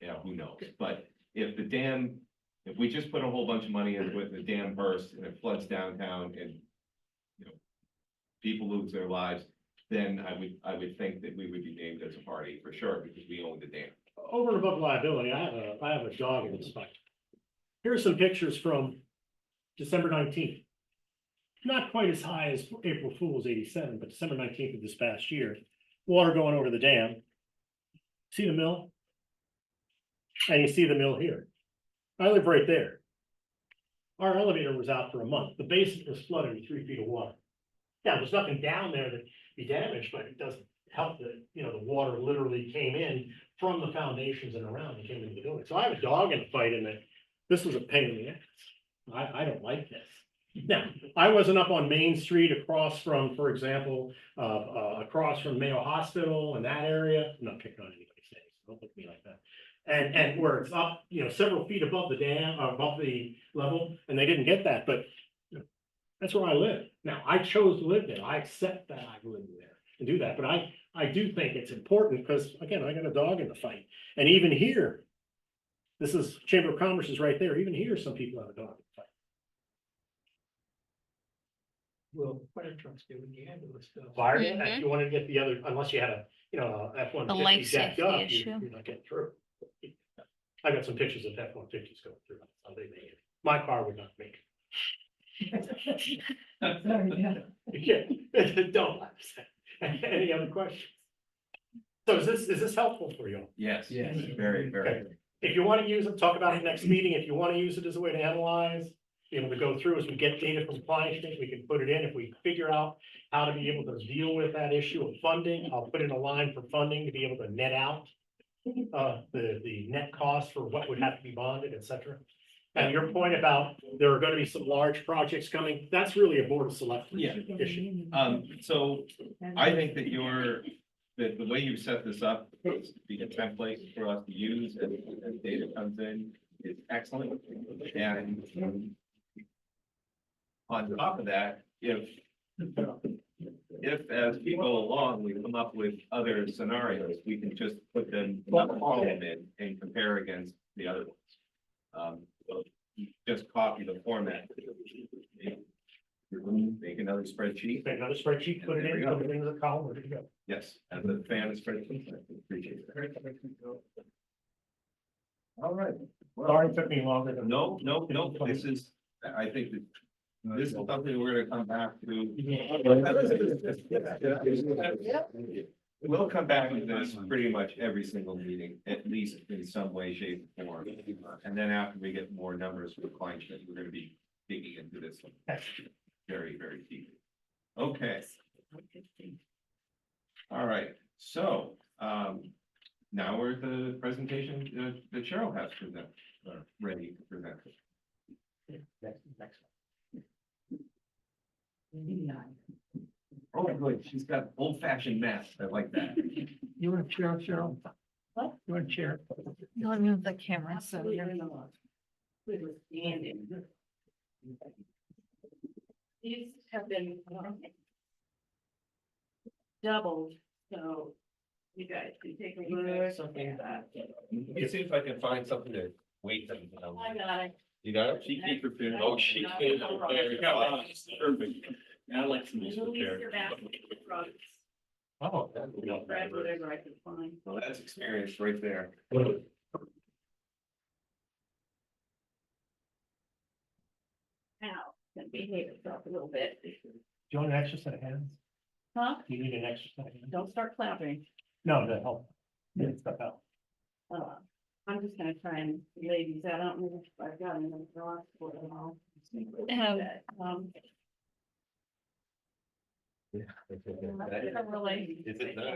Speaker 4: who knows, but if the dam, if we just put a whole bunch of money into it, the dam bursts and it floods downtown and, you know, people lose their lives, then I would think that we would be named as a party for sure, because we own the dam.
Speaker 3: Over and above liability, I have a dog in this fight. Here's some pictures from December 19th. Not quite as high as April Fool's '87, but December 19th of this past year. Water going over the dam. See the mill? And you see the mill here. I live right there. Our elevator was out for a month. The basement was flooded with 3 feet of water. Now, there's nothing down there that be damaged, but it doesn't help that, you know, the water literally came in from the foundations and around and came into the building. So I have a dog in the fight in that this was a pain in the ass. I don't like this. Now, I wasn't up on Main Street across from, for example, across from Mayo Hospital and that area. I'm not picking on anybody's names. Don't look at me like that. And where it's up, you know, several feet above the dam, above the level, and they didn't get that, but you know, that's where I live. Now, I chose to live there. I accept that I live there and do that, but I do think it's important because, again, I got a dog in the fight. And even here, this is Chamber of Commerce is right there. Even here, some people have a dog in the fight.
Speaker 1: Well, fire trucks do when you handle this stuff.
Speaker 3: Fire,
Speaker 2: Mhm.
Speaker 3: if you want to get the other, unless you had a, you know,
Speaker 2: The
Speaker 3: F-150
Speaker 2: life
Speaker 3: jacked
Speaker 2: safety
Speaker 3: up,
Speaker 2: issue.
Speaker 3: you're not getting through. I got some pictures of F-150s going through, how they made it. My car would not make it. Yeah, don't laugh. Any other questions? So is this helpful for you?
Speaker 4: Yes.
Speaker 9: Yes.
Speaker 4: Very, very.
Speaker 3: Okay. If you want to use it, talk about it next meeting. If you want to use it as a way to analyze, be able to go through as we get data from clients, we can put it in. If we figure out how to be able to deal with that issue of funding, I'll put in a line for funding to be able to net out the net cost for what would have to be bonded, et cetera. And your point about there are going to be some large projects coming, that's really a board of selectmen
Speaker 4: Yeah.
Speaker 3: issue.
Speaker 4: So I think that the way you set this up, is to be a template for us to use as data comes in is excellent. And on top of that, if as we go along, we come up with other scenarios, we can just put them all in and compare against the other ones. So just copy the format. Make another spreadsheet.
Speaker 3: Make another spreadsheet, put it in, put it into the column, ready to go.
Speaker 4: Yes, as a fan of spreadsheets, I appreciate that. All right.
Speaker 3: Sorry, it took me longer than.
Speaker 4: No, this is, I think that this is something we're gonna come back to. We'll come back to this pretty much every single meeting, at least in some way, shape, or form. And then after we get more numbers for clients, we're gonna be digging into this one very, very deep. Okay. All right, so, now we're at the presentation that Cheryl has present, ready to present.
Speaker 3: Next.
Speaker 4: Oh, good, she's got old fashioned math, I like that.
Speaker 1: You want to chair, Cheryl? What? You want to chair?
Speaker 2: Let me move the camera, so you're.
Speaker 12: These have been doubled, so you guys can take a look at that.
Speaker 10: Let me see if I can find something to weight them down.
Speaker 12: I got it.
Speaker 10: You got it?
Speaker 8: She keep prepared.
Speaker 10: Oh, she can.
Speaker 8: Perfect. I like some.
Speaker 12: Release your basket of products.
Speaker 10: Oh.
Speaker 12: Grab whatever I can find.
Speaker 4: Well, that's experience right there.
Speaker 12: Now, can behave yourself a little bit.
Speaker 3: Do you want an extra set of hands?
Speaker 12: Huh?
Speaker 3: Do you need an extra set of hands?
Speaker 12: Don't start clapping.
Speaker 3: No, that help. Yeah, it's not help.
Speaker 12: I'm just gonna try and lay these out. I don't know if I've got enough draws for them all. Really.
Speaker 10: Is it not?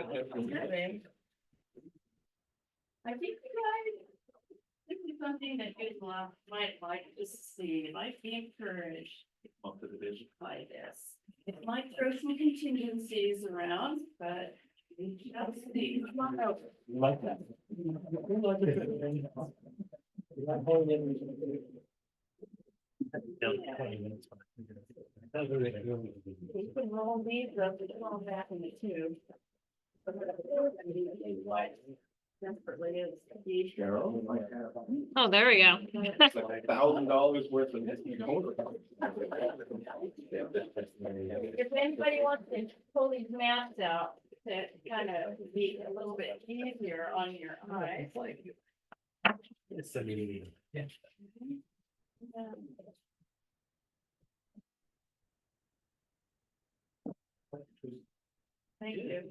Speaker 12: I think you guys, this is something that you might like to see. It might be encouraged by this. It might throw some contingencies around, but we shall see. Come on over.
Speaker 3: You like that?
Speaker 12: You can roll these up, and roll back in the tube. desperately is.
Speaker 2: Oh, there we go.
Speaker 4: It's like $1,000 worth of.
Speaker 12: If anybody wants to pull these maps out, to kind of be a little bit easier on your eyes.
Speaker 3: It's a meeting.
Speaker 12: Yeah. Thank you.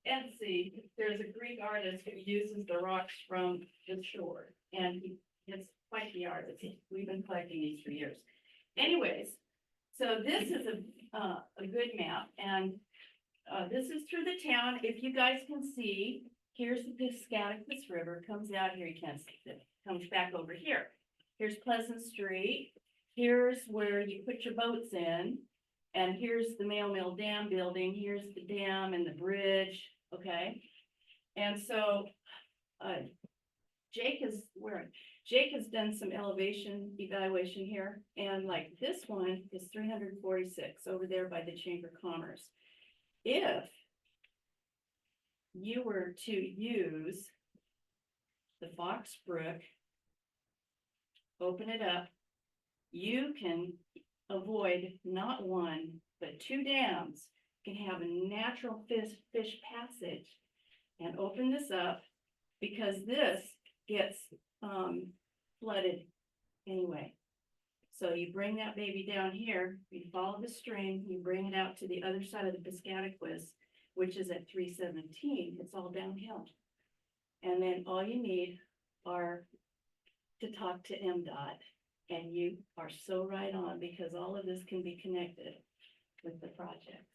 Speaker 12: And see, there's a Greek artist who uses the rocks from the shore, and it's quite the artist. We've been collecting these for years. Anyways, so this is a good map, and this is through the town. If you guys can see, here's the Piscataquis River, comes out here, you can't see it, comes back over here. Here's Pleasant Street. Here's where you put your boats in. And here's the Mail Mill Dam building, here's the dam and the bridge, okay? And so, Jake has done some elevation evaluation here, and like this one is 346 over there by the Chamber of Commerce. If you were to use the Fox Brook, open it up, you can avoid not one, but 2 dams, can have a natural fish passage and open this up because this gets flooded anyway. So you bring that baby down here, you follow the stream, you bring it out to the other side of the Piscataquis, which is at 317, it's all downhill. And then all you need are to talk to MDOT. And you are so right on, because all of this can be connected with the projects.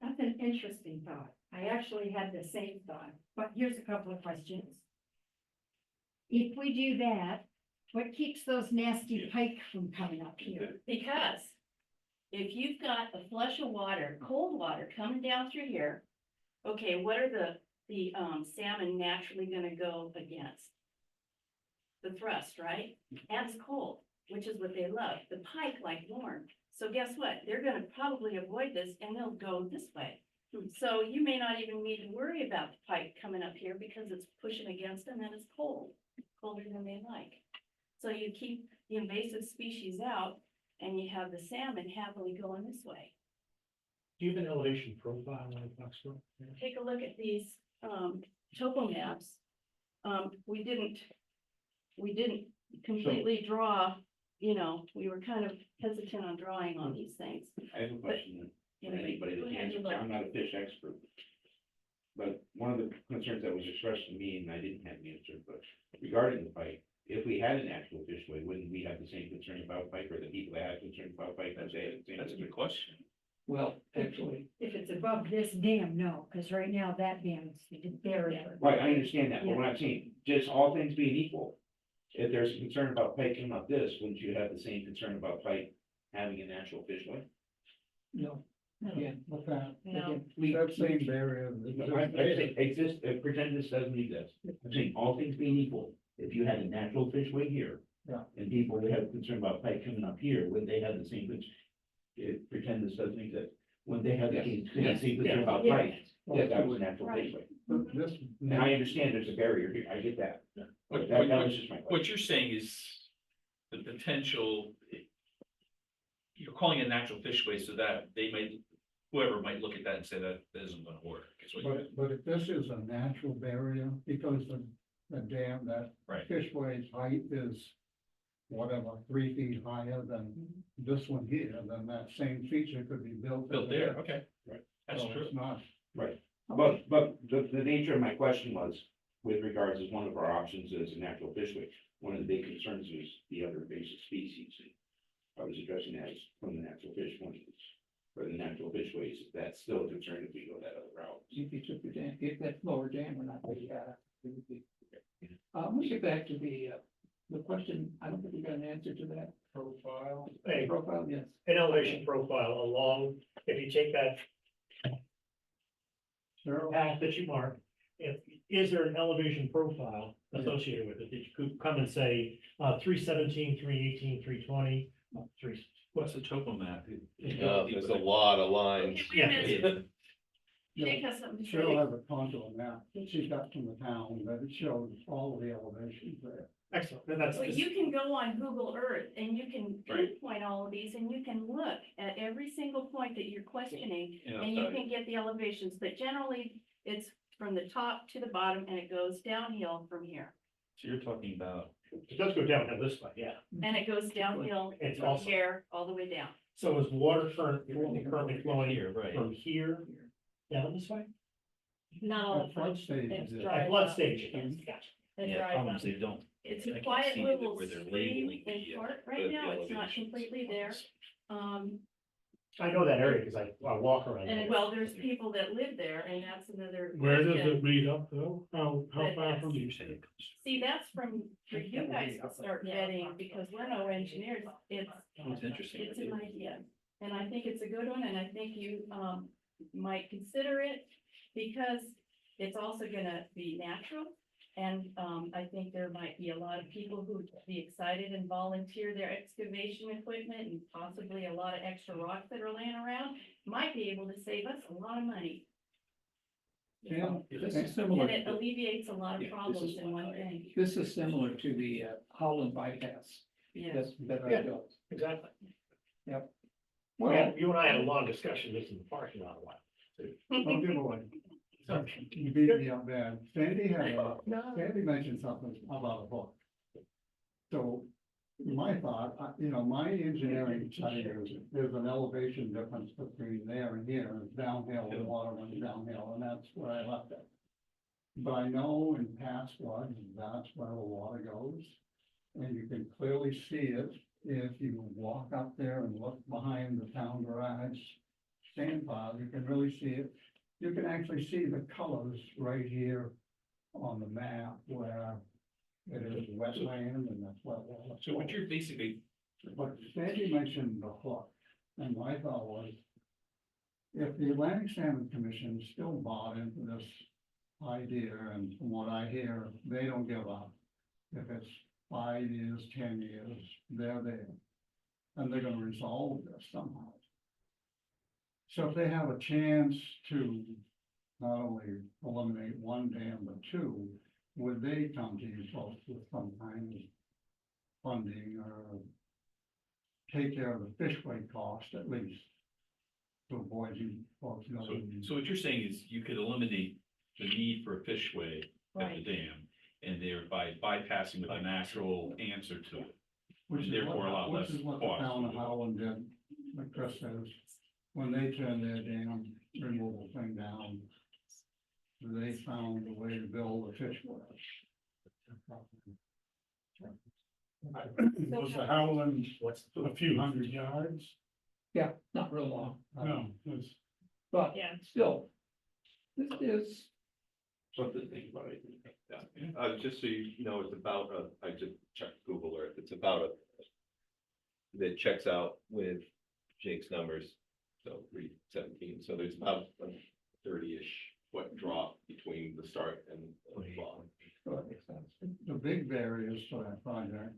Speaker 7: That's an interesting thought. I actually had the same thought, but here's a couple of questions. If we do that, what keeps those nasty pike from coming up here?
Speaker 12: Because if you've got a flush of water, cold water coming down through here, okay, what are the salmon naturally gonna go against? The thrust, right? And it's cold, which is what they love. The pike like warm. So guess what? They're gonna probably avoid this and they'll go this way. So you may not even need to worry about the pike coming up here because it's pushing against them and it's cold, colder than they like. So you keep the invasive species out and you have the salmon happily going this way.
Speaker 3: Do you have an elevation profile on Foxborough?
Speaker 12: Take a look at these topo maps. We didn't completely draw, you know, we were kind of hesitant on drawing on these things.
Speaker 5: I have a question for
Speaker 12: Anyway,
Speaker 5: anybody
Speaker 12: go
Speaker 5: that
Speaker 12: ahead,
Speaker 5: can
Speaker 12: you
Speaker 5: answer.
Speaker 12: look.
Speaker 5: I'm not a fish expert. But one of the concerns that was expressed to me, and I didn't have the answer, but regarding the pike, if we had an actual fishway, wouldn't we have the same concern about pike, or the people that have concern about pike? That's
Speaker 8: That's a good question.
Speaker 1: Well, actually,
Speaker 7: If it's above this dam, no, because right now that dam is buried.
Speaker 5: Right, I understand that, but what I'm saying, just all things being equal, if there's a concern about pike coming up this, wouldn't you have the same concern about pike having a natural fishway?
Speaker 1: no, again,
Speaker 9: What's that?
Speaker 12: No.
Speaker 9: That same barrier.
Speaker 5: Pretend this doesn't exist. I'm saying all things being equal, if you had a natural fishway here.
Speaker 9: Yeah.
Speaker 5: And people would have concern about pike coming up here, would they have the same, pretend this doesn't exist? When they have the same concern about
Speaker 7: Yes.
Speaker 5: pike, if that was a natural
Speaker 12: Right.
Speaker 5: fishway.
Speaker 9: This.
Speaker 5: And I understand there's a barrier here, I get that.
Speaker 8: What,
Speaker 5: That
Speaker 8: what-
Speaker 5: was just my question.
Speaker 8: what you're saying is the potential, you're calling it a natural fishway so that they might, whoever might look at that and say that isn't gonna work. Is what you-
Speaker 9: But if this is a natural barrier, because the dam, that
Speaker 8: Right.
Speaker 9: fishway's height is whatever, 3 feet higher than this one here, then that same feature could be built.
Speaker 8: Built there, okay.
Speaker 5: Right.
Speaker 8: That's
Speaker 9: So
Speaker 8: true.
Speaker 9: it's not.
Speaker 5: Right, but the nature of my question was, with regards to one of our options is a natural fishway. One of the big concerns is the other invasive species. I was addressing that as from the natural fish point, for the natural fishways, that's still a concern if we go that other route.
Speaker 1: if you took the dam, if that lower dam or not, it would be. Let's get back to the question, I don't think we got an answer to that.
Speaker 9: Profile.
Speaker 3: Hey,
Speaker 1: Profile, yes.
Speaker 3: an elevation profile along, if you take that path that you mark, is there an elevation profile associated with it? That you could come and say, 317, 318, 320, 3.
Speaker 8: What's the topo map?
Speaker 10: There's a lot of lines.
Speaker 12: Okay, wait a minute. Jake has something to
Speaker 13: Cheryl
Speaker 12: say.
Speaker 13: has a contour map that she got from the town, that it shows all of the elevations there.
Speaker 3: Excellent, and that's,
Speaker 12: Well, you can go on Google Earth and you can
Speaker 8: Right.
Speaker 12: pinpoint all of these and you can look at every single point that you're questioning.
Speaker 8: Yeah,
Speaker 12: And you can get the elevations, but generally it's from the top to the bottom and it goes downhill from here.
Speaker 8: So you're talking about,
Speaker 3: it does go downhill this way, yeah.
Speaker 12: And it goes downhill
Speaker 3: It's
Speaker 12: from
Speaker 3: also,
Speaker 12: here all the way down.
Speaker 3: so is water currently flowing
Speaker 8: here, right?
Speaker 3: from here down this way?
Speaker 2: Not all
Speaker 13: At
Speaker 2: the
Speaker 13: flood
Speaker 2: time.
Speaker 13: stage,
Speaker 2: It's
Speaker 13: it is.
Speaker 2: dry.
Speaker 3: At flood stage, it is. Gotcha.
Speaker 2: It
Speaker 8: Yeah,
Speaker 2: dries
Speaker 8: problem
Speaker 2: up.
Speaker 8: is they don't.
Speaker 12: It's
Speaker 8: I
Speaker 12: a
Speaker 8: can
Speaker 12: quiet
Speaker 8: see
Speaker 12: little
Speaker 8: where they're
Speaker 12: stream
Speaker 8: labeling
Speaker 12: in
Speaker 8: the,
Speaker 12: part
Speaker 8: the
Speaker 12: right now. It's not
Speaker 8: elevations.
Speaker 12: completely there.
Speaker 3: I know that area because I walk around.
Speaker 12: And
Speaker 3: there.
Speaker 12: well, there's people that live there and that's another.
Speaker 11: Where does
Speaker 12: question.
Speaker 11: it meet up though? How
Speaker 12: But
Speaker 11: far from
Speaker 8: You
Speaker 11: you?
Speaker 8: say it goes.
Speaker 12: See, that's from, for you guys to start vetting, because we're no engineers, it's,
Speaker 8: Oh, it's interesting.
Speaker 12: it's an idea. And I think it's a good one, and I think you, might consider it, because it's also gonna be natural. And, I think there might be a lot of people who'd be excited and volunteer their excavation equipment, and possibly a lot of extra rocks that are laying around, might be able to save us a lot of money.
Speaker 1: Yeah, this is
Speaker 12: And
Speaker 1: similar,
Speaker 12: it alleviates a lot
Speaker 8: Yeah,
Speaker 12: of
Speaker 8: this
Speaker 12: problems
Speaker 8: is
Speaker 12: in one thing,
Speaker 1: this is similar to the Holland bypass
Speaker 12: yes.
Speaker 1: that I
Speaker 3: Yeah.
Speaker 1: built.
Speaker 3: Exactly.
Speaker 1: Well,
Speaker 3: Yeah, you and I had a long discussion just in the parking lot a while.
Speaker 13: Don't give away. You beat me up bad. Sandy mentioned something about a book. So my thought, my engineering study is there's an elevation difference between there and here, and it's downhill, the water runs downhill, and that's where I left it. But I know in past floods, that's where the water goes. And you can clearly see it if you walk up there and look behind the town garage sand pile, you can really see it. You can actually see the colors right here on the map where it is wetland and that's wet water.
Speaker 8: So what you're basically,
Speaker 13: But Sandy mentioned the hook, and my thought was, if the Atlantic Salmon Commission still bought into this idea, and from what I hear, they don't give up. If it's 5 years, 10 years, they're there. And they're gonna resolve this somehow. So if they have a chance to not only eliminate one dam, but two, would they come to you folks with some kind of funding or take care of the fishway cost at least? To avoid you folks
Speaker 8: so,
Speaker 13: knowing.
Speaker 8: so what you're saying is you could eliminate the need for a fishway at the
Speaker 12: Right.
Speaker 8: dam, and thereby bypassing with a natural answer to it.
Speaker 13: Which is
Speaker 8: therefore
Speaker 13: what-
Speaker 8: a lot less
Speaker 13: Which is what the
Speaker 8: cost.
Speaker 13: town of Howland did, like Chris says, when they turned their dam removal thing down. They found a way to build a fish well. Was the Howland a few hundred yards?
Speaker 1: yeah, not real long,
Speaker 11: No, it's,
Speaker 1: but
Speaker 2: Yeah.
Speaker 1: still, this is,
Speaker 10: Something to think about. Just so you know, it's about I just checked Google Earth, it's about that checks out with Jake's numbers. So 317, so there's about a 30-ish foot drop between the start and the bottom.
Speaker 13: So that makes sense. The big barriers for that project.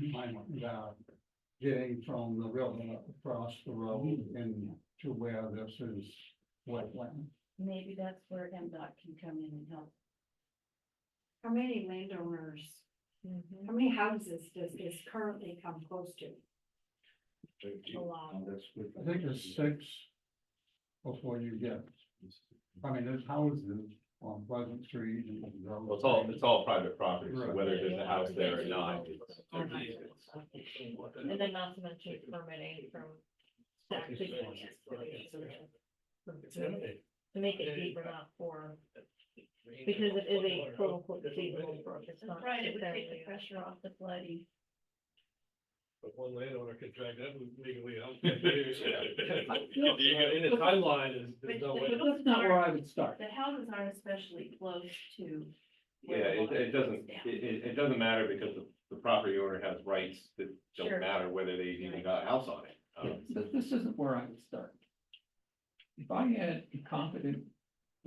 Speaker 13: In my mind, getting from the river across the road and to where this is wetland.
Speaker 12: Maybe that's where MDOT can come in and help. How many landowners, how many houses does this currently come close to?
Speaker 2: A lot.
Speaker 13: I think it's 6 before you get, I mean, there's houses on Pleasant Street and.
Speaker 10: Well, it's all private property, so
Speaker 13: Right.
Speaker 10: whether there's a house there or not, it's.
Speaker 2: And then not to mention permitting from. actually doing it. To make it deeper, not for, because it is a quote unquote seasonal brook, it's not.
Speaker 12: Right, it would take the
Speaker 2: necessarily-
Speaker 12: pressure off the flooding.
Speaker 10: But one landowner could drag that legally out.
Speaker 1: feel-
Speaker 10: In the timeline is, there's no way.
Speaker 1: but that's not where I would start.
Speaker 12: The houses aren't especially close to.
Speaker 10: Yeah,
Speaker 12: where the water
Speaker 10: it doesn't,
Speaker 12: goes down.
Speaker 10: it doesn't matter because the property owner has rights that
Speaker 12: Sure.
Speaker 10: don't matter whether they've even got a house on it.
Speaker 1: But this isn't where I would start. If I had a competent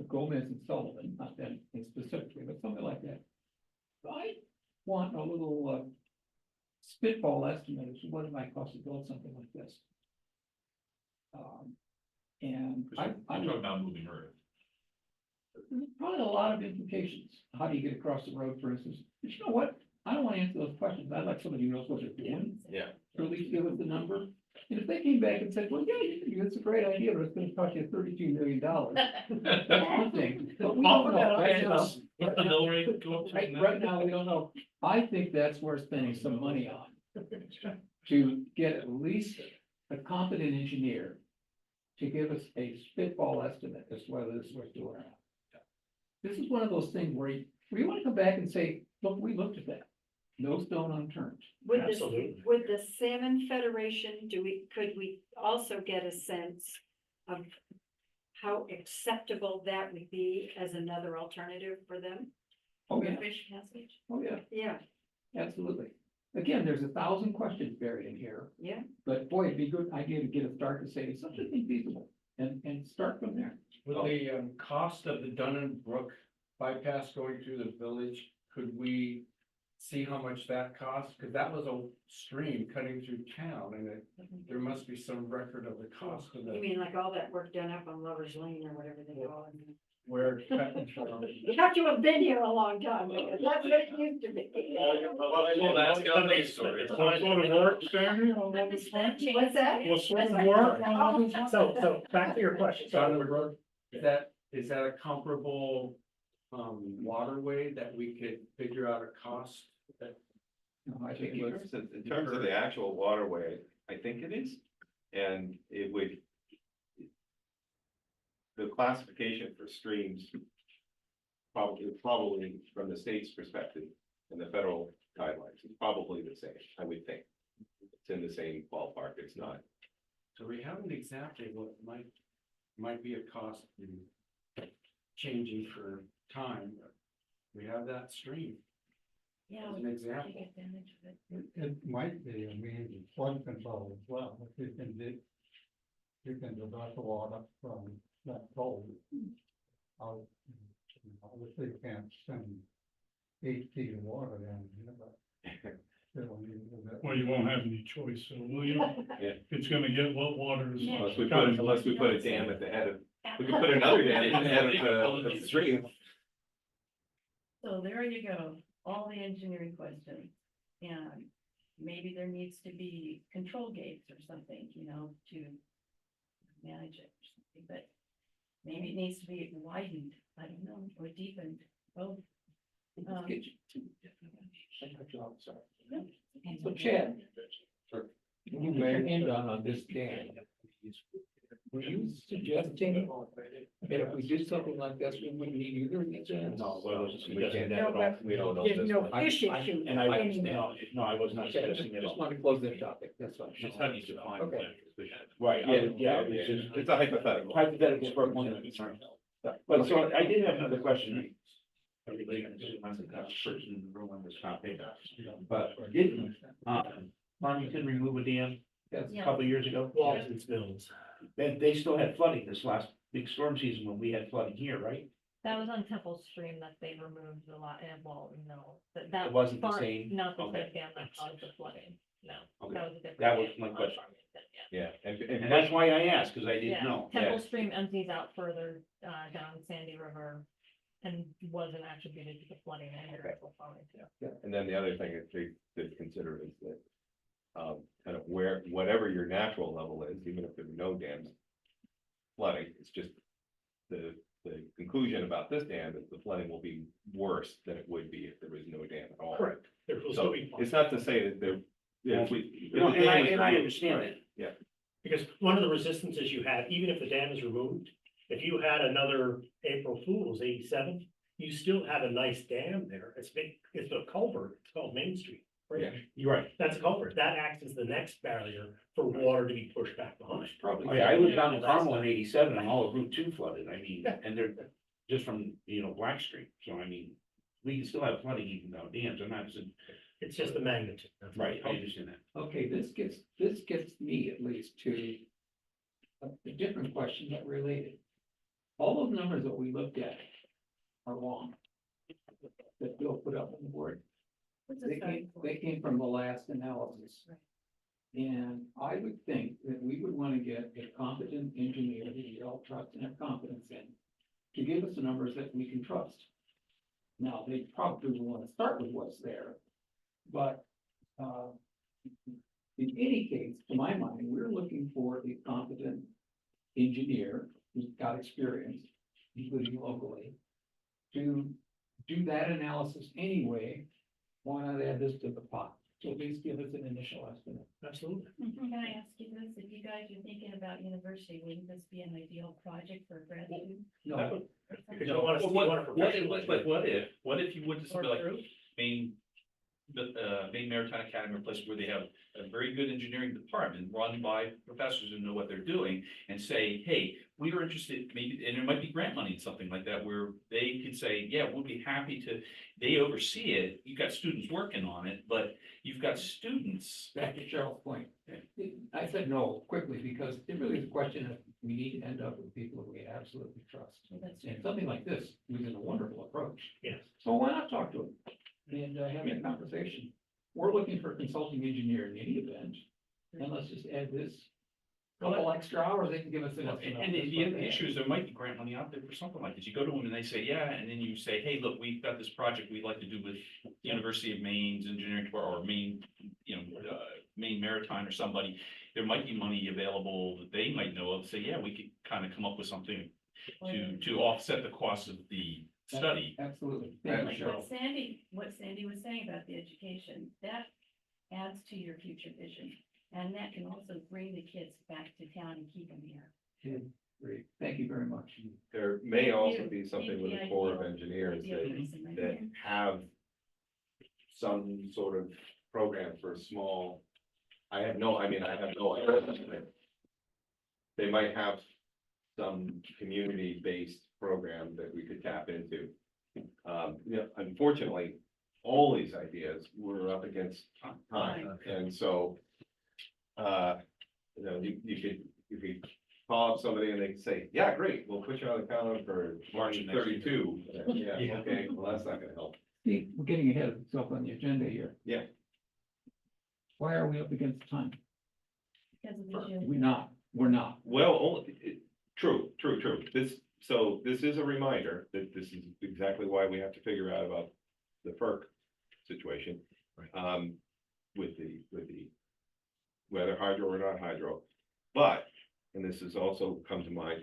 Speaker 1: Gomez and Sullivan, not them specifically, but something like that. I want a little spitball estimate as to what it might cost to build something like this. And
Speaker 8: I'm talking about moving earth.
Speaker 1: there's probably a lot of implications. How do you get across the road, for instance? But you know what? I don't want to answer those questions. I'd like somebody who knows what they're doing,
Speaker 10: Yeah.
Speaker 1: or at least give us the number. And if they came back and said, well, yeah, you can do it, it's a great idea, but it's gonna cost you $32 million. That's one thing, but we don't know. Right now,
Speaker 8: What's the mill rate go up to?
Speaker 1: right now, we don't know. I think that's worth spending some money on. To get at least a competent engineer to give us a spitball estimate as to whether this is worth doing or not. This is one of those things where you want to come back and say, look, we looked at that. No stone unturned.
Speaker 7: With the,
Speaker 3: Absolutely.
Speaker 7: with the Salmon Federation, could we also get a sense of how acceptable that would be as another alternative for them?
Speaker 1: Oh, yeah.
Speaker 12: Fish passage.
Speaker 1: Oh, yeah,
Speaker 7: Yeah,
Speaker 1: absolutely. Again, there's 1,000 questions buried in here,
Speaker 7: yeah.
Speaker 1: but boy, it'd be a good idea to get a start to say, is such a thing feasible? And start from there.
Speaker 14: With the cost of the Brook bypass going through the village, could we see how much that costs? Because that was a stream cutting through town, and there must be some record of the cost of
Speaker 7: You
Speaker 14: the,
Speaker 7: mean like all that work done up on Lover's Lane or whatever they call it?
Speaker 14: where it's cut from.
Speaker 7: You have to have been here a long time, because that's what it used to be.
Speaker 8: Well, that's the other story.
Speaker 11: What sort of work, Sandy, on this one?
Speaker 7: What's that?
Speaker 11: What sort of work on this one?
Speaker 3: So back to your question.
Speaker 14: Down the road, is that a comparable waterway that we could figure out a cost?
Speaker 1: No, I
Speaker 10: I
Speaker 1: think
Speaker 10: think it's, in terms of the actual waterway, I think it is, and it would. The classification for streams. Probably from the state's perspective and the federal guidelines, it's probably the same, I would think. It's in the same ballpark, it's not.
Speaker 14: So we haven't exactly what might be a cost in changing for time, but we have that stream
Speaker 12: Yeah.
Speaker 14: as an example.
Speaker 12: Take advantage of it.
Speaker 13: It might be a means of flood control as well, if you can divert the water from that goal. Out, obviously you can't send 8 feet of water down here, but. Still need a little bit.
Speaker 11: Well, you won't have any choice, so will you?
Speaker 10: Yeah.
Speaker 11: It's gonna get what water is.
Speaker 10: Unless we put a dam at the head of, we could put another dam at the head of the stream.
Speaker 12: So there you go, all the engineering questions, and maybe there needs to be control gates or something, you know, to manage it or something, but maybe it needs to be widened, I don't know, or deepened, both.
Speaker 1: So Chad, you may end on this dam. Were you suggesting that if we did something like this, we wouldn't need either of these dams?
Speaker 5: No, well, I wasn't suggesting that
Speaker 7: No,
Speaker 5: at all.
Speaker 7: but
Speaker 10: We don't know.
Speaker 7: there's
Speaker 10: this
Speaker 7: no
Speaker 10: one.
Speaker 7: fish issue.
Speaker 5: And I,
Speaker 7: anymore.
Speaker 5: no, I was not
Speaker 1: Okay,
Speaker 5: suggesting that at
Speaker 1: just
Speaker 5: all.
Speaker 1: want to close that topic, that's fine.
Speaker 8: Just how do you define
Speaker 1: Okay.
Speaker 8: land?
Speaker 5: Right, yeah, it was just
Speaker 10: It's a hypothetical.
Speaker 5: hypothetical for a point of concern. But so I did have another question. Everybody, I'm the person in the room on this topic, but didn't, Farmington remove a dam a couple of years ago?
Speaker 3: Walls and spills.
Speaker 5: And they still had flooding this last big storm season when we had flooding here, right?
Speaker 2: That was on Temple Stream that they removed a lot, and well, no, that.
Speaker 5: It wasn't the
Speaker 2: far-
Speaker 5: same?
Speaker 2: Not the
Speaker 5: Okay.
Speaker 2: same dam that caused the flooding, no.
Speaker 5: Okay.
Speaker 2: That was a different.
Speaker 5: That was
Speaker 2: dam
Speaker 5: my
Speaker 2: on
Speaker 5: question.
Speaker 2: Farmington, yeah.
Speaker 10: Yeah,
Speaker 5: And that's why I asked, because I didn't
Speaker 2: Yeah,
Speaker 5: know.
Speaker 2: Temple Stream empties out further, down Sandy River and wasn't attributed to the flooding that hit
Speaker 10: Okay.
Speaker 2: Farmington.
Speaker 10: and then the other thing that they to consider is that. Kind of whatever your natural level is, even if there were no dams. Flooding, it's just the conclusion about this dam is the flooding will be worse than it would be if there was no dam at all.
Speaker 3: Correct. There will
Speaker 10: So
Speaker 3: still be.
Speaker 10: it's not to say that there, if we. if
Speaker 5: You know,
Speaker 10: the
Speaker 5: and
Speaker 10: dam is
Speaker 5: I
Speaker 10: removed,
Speaker 5: understand
Speaker 10: right,
Speaker 5: that.
Speaker 10: Yeah,
Speaker 3: Because one of the resistances you have, even if the dam is removed, if you had another April Fool's 87th, you still have a nice dam there. It's big, it's a culvert, it's called Main Street.
Speaker 10: Yeah.
Speaker 5: You're right.
Speaker 3: That's a culvert. That acts as the next barrier for water to be pushed back behind.
Speaker 10: probably.
Speaker 5: Oh, yeah, I lived down in Carmel in 87 and all of Route 2 flooded, I mean, and they're just from, Black Street, so I mean, we can still have flooding even without dams, I'm not,
Speaker 3: It's just the magnitude. That's all.
Speaker 5: right, I understand that.
Speaker 1: Okay, this gets me at least to a different question that related. All those numbers that we looked at are wrong. That Bill put up on the board.
Speaker 12: What's
Speaker 1: They
Speaker 12: the starting
Speaker 1: came from the last analysis. And I would think that we would want to get a competent engineer that we all trust and have confidence in to give us the numbers that we can trust. Now, they probably will want to start with what's there, but, in any case, to my mind, we're looking for a competent engineer who's got experience, including locally, to do that analysis anyway. Why not add this to the pot? So at least give us an initial estimate.
Speaker 3: Absolutely.
Speaker 12: Can I ask you this, if you guys are thinking about university, wouldn't this be an ideal project for a grad student?
Speaker 1: No,
Speaker 3: Because you want to,
Speaker 8: What,
Speaker 3: you want to
Speaker 8: what if you would just be like, Maine, Maine Maritime Academy, a place where they have a very good engineering department run by professors who know what they're doing, and say, hey, we are interested, maybe, and there might be grant money and something like that, where they could say, yeah, we'll be happy to, they oversee it, you've got students working on it, but you've got students.
Speaker 1: back to Cheryl's point. I said no quickly because it really is a question of we need to end up with people that we absolutely trust. And something like this is a wonderful approach.
Speaker 3: Yes.
Speaker 1: So why not talk to them and have a conversation? We're looking for a consulting engineer in any event, and let's just add this. Couple extra hours, they can give us an estimate.
Speaker 8: And the issue is there might be grant money out there for something like this. You go to them and they say, yeah, and then you say, hey, look, we've got this project we'd like to do with University of Maine's engineering department, or Maine, Maine Maritime or somebody. There might be money available that they might know of, say, yeah, we could kind of come up with something to offset the cost of the study.
Speaker 1: Absolutely.
Speaker 12: And
Speaker 1: Thank you,
Speaker 12: like
Speaker 1: Cheryl.
Speaker 12: what Sandy was saying about the education, that adds to your future vision. And that can also bring the kids back to town and keep them here.
Speaker 1: Great, thank you very much.
Speaker 10: There may
Speaker 12: Thank
Speaker 10: also
Speaker 12: you.
Speaker 10: be something
Speaker 12: Thank
Speaker 10: with
Speaker 12: you,
Speaker 10: the Corps of
Speaker 12: ideal-
Speaker 10: Engineers
Speaker 12: ideal
Speaker 10: that,
Speaker 12: person right
Speaker 10: that
Speaker 12: there.
Speaker 10: have some sort of program for a small, I have no idea. They might have some community-based program that we could tap into. Unfortunately, all these ideas were up against time, and so, you could call up somebody and they could say, yeah, great, we'll put you on the calendar for March
Speaker 8: Next year.
Speaker 10: 32. Yeah,
Speaker 3: Yeah.
Speaker 10: okay, well, that's not gonna help.
Speaker 1: See, we're getting ahead of itself on the agenda here.
Speaker 10: Yeah.
Speaker 1: Why are we up against time?
Speaker 12: Because of the June.
Speaker 1: We're not.
Speaker 10: Well, true. This is a reminder that this is exactly why we have to figure out about the FERC situation. With the whether hydro or not hydro. But, and this has also come to mind,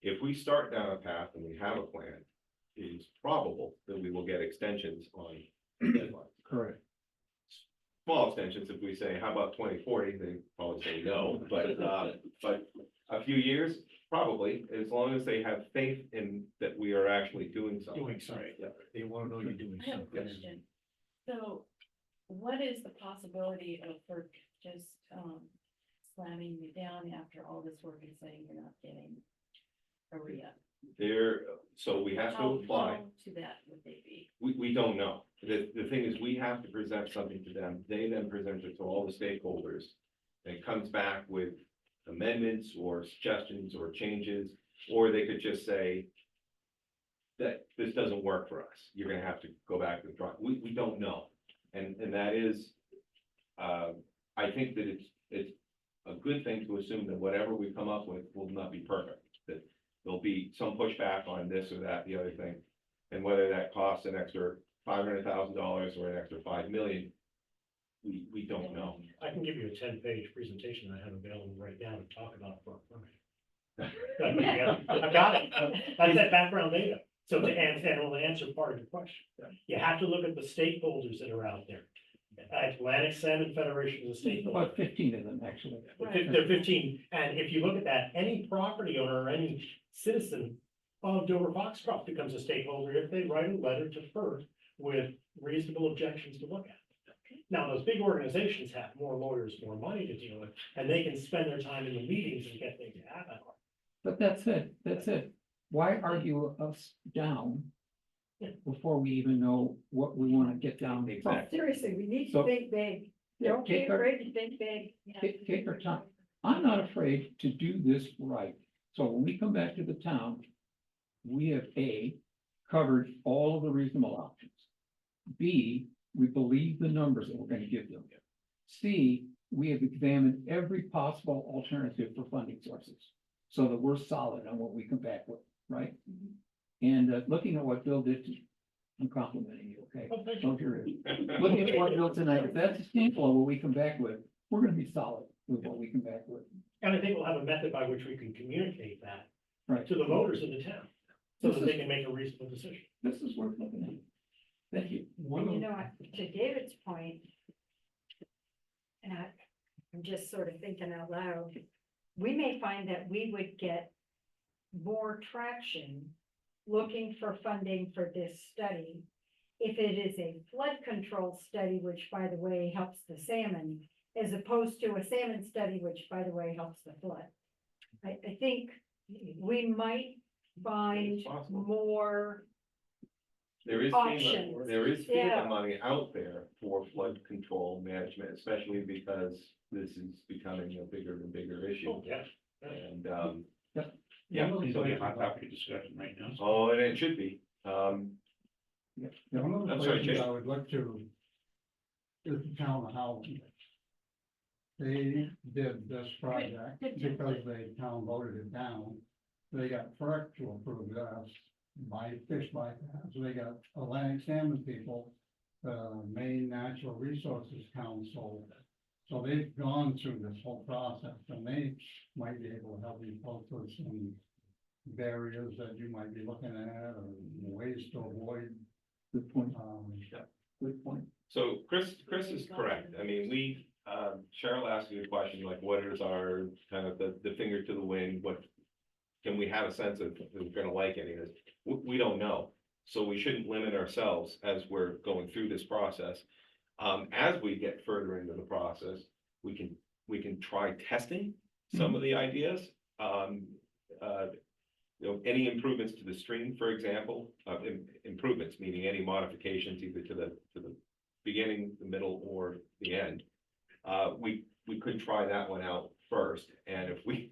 Speaker 10: if we start down a path and we have a plan, it is probable that we will get extensions on deadlines.
Speaker 1: Correct.
Speaker 10: Small extensions, if we say, how about 2040, they probably say no, but a few years, probably, as long as they have faith in that we are actually doing something.
Speaker 3: Doing something.
Speaker 10: Yeah.
Speaker 3: They want to know you're doing
Speaker 12: I have a
Speaker 3: something.
Speaker 12: question. So what is the possibility of for just, slamming you down after all this work and saying you're not getting a re-up?
Speaker 10: So we have to
Speaker 12: How
Speaker 10: apply.
Speaker 12: close to that would they be?
Speaker 10: We don't know. The thing is, we have to present something to them. They then present it to all the stakeholders. And it comes back with amendments or suggestions or changes, or they could just say that this doesn't work for us. You're gonna have to go back to the drawing. We don't know. And that is, I think that it's a good thing to assume that whatever we come up with will not be perfect. That there'll be some pushback on this or that, the other thing. And whether that costs an extra $500,000 or an extra 5 million, we don't know.
Speaker 3: I can give you a 10-page presentation I have available right now to talk about. I've got it. That's that background data. So to answer, and will answer part of your question. You have to look at the stakeholders that are out there. Atlantic Salmon Federation is a stakeholder.
Speaker 1: About 15 of them, actually.
Speaker 3: They're 15, and if you look at that, any property owner or any citizen of Dover-Foxcroft becomes a stakeholder if they write a letter to FERC with reasonable objections to look at. Now, those big organizations have more lawyers, more money to deal with, and they can spend their time in the meetings and get things to happen.
Speaker 1: But that's it. Why argue us down before we even know what we want to get down?
Speaker 8: Exactly.
Speaker 7: Seriously, we need
Speaker 1: So-
Speaker 7: to think big.
Speaker 1: Yeah,
Speaker 7: Don't be
Speaker 1: take our-
Speaker 7: afraid to think big.
Speaker 1: Take our time. I'm not afraid to do this right. So when we come back to the town, we have A, covered all of the reasonable options. B, we believe the numbers that we're gonna give them. C, we have examined every possible alternative for funding sources, so that we're solid on what we come back with, right? And, looking at what Bill did, I'm complimenting you, okay? Don't hear it. Looking at what Bill tonight, if that's sustainable, what we come back with, we're gonna be solid with what we come back with.
Speaker 3: And I think we'll have a method by which we can communicate that
Speaker 1: Right.
Speaker 3: to the voters of the town, so that they can make a reasonable decision.
Speaker 1: This is worth looking at. Thank you.
Speaker 7: And you know, to David's point, and I'm just sort of thinking out loud, we may find that we would get more traction looking for funding for this study if it is a flood control study, which by the way helps the salmon, as opposed to a salmon study, which by the way helps the flood. I think we might find more
Speaker 10: There is
Speaker 7: options.
Speaker 10: there is
Speaker 7: Yeah.
Speaker 10: FEMA money out there for flood control management, especially because this is becoming a bigger and bigger issue.
Speaker 3: Yeah.
Speaker 10: And,
Speaker 5: Yeah, it's only a hot topic of discussion right now.
Speaker 10: oh, and it should be,
Speaker 13: One of the
Speaker 10: I'm sorry,
Speaker 13: places
Speaker 10: Jay.
Speaker 13: I would look to is the town of Howland. They did this project because the town voted it down. They got FERC to approve this by fish bypass. They got Atlantic Salmon people, Maine Natural Resources Council. So they've gone through this whole process and they might be able to help you folks with some barriers that you might be looking at or ways to avoid.
Speaker 1: Good point.
Speaker 13: Good point.
Speaker 10: so Chris is correct. I mean, Cheryl asked you a question, like, what is our kind of the finger to the wind? What can we have a sense of if we're gonna like any of this? We don't know. So we shouldn't limit ourselves as we're going through this process. As we get further into the process, we can try testing some of the ideas. Any improvements to the stream, for example, improvements, meaning any modifications either to the beginning, the middle, or the end. We could try that one out first, and if we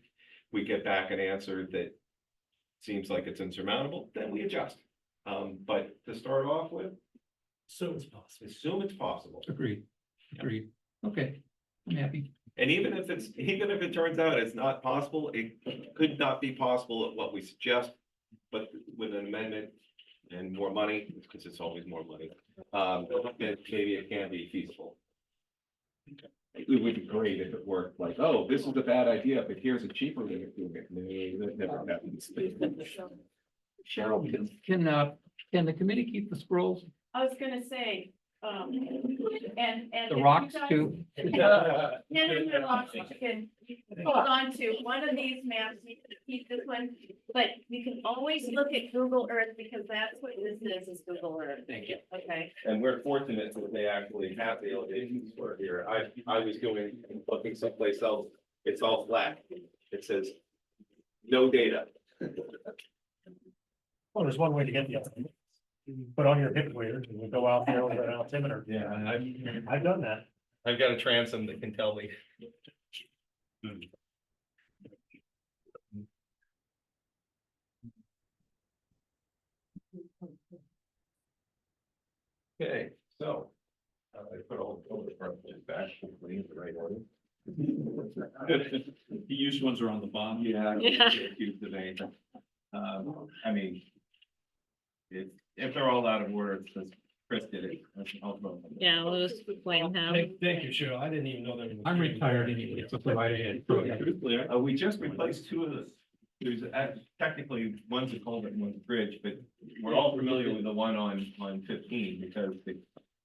Speaker 10: get back an answer that seems like it's insurmountable, then we adjust. But to start off with, assume it's possible.
Speaker 1: Agreed. Agreed. Okay, I'm happy.
Speaker 10: And even if it turns out it's not possible, it could not be possible at what we suggest, but with an amendment and more money, because it's always more money, then maybe it can be feasible. It would be great if it worked like, oh, this is a bad idea, but here's a cheaper way of doing it. No, that never happens.
Speaker 1: Cheryl, can the committee keep the scrolls,
Speaker 12: I was gonna say, and.
Speaker 1: the rocks too?
Speaker 12: No, you can hold on to one of these maps, you can keep this one, but you can always look at Google Earth, because that's what this is Google Earth.
Speaker 1: Thank you.
Speaker 12: Okay.
Speaker 10: And we're fortunate that they actually have the elevations for here. I was looking someplace else, it's all flat. It says, no data.
Speaker 3: Well, there's one way to get the estimate. Put on your hip waders and we go out there with an altimeter.
Speaker 10: Yeah,
Speaker 3: I've done that.
Speaker 10: I've got a transom that can tell me. Okay, so. I put all the front back, hopefully in the right order.
Speaker 8: The used ones are on the bottom.
Speaker 10: Yeah.
Speaker 2: Yeah.
Speaker 10: Accused of anything. I mean. If they're all out of order, it's because Chris did it. I'll throw them.
Speaker 2: Yeah, we'll just blame him.
Speaker 3: Thank you, Cheryl. I didn't even know that.
Speaker 1: I'm retired anyway, so go right ahead.
Speaker 10: We just replaced two of the, there's technically one's a culvert and one's a bridge, but we're all familiar with the one on 15 because they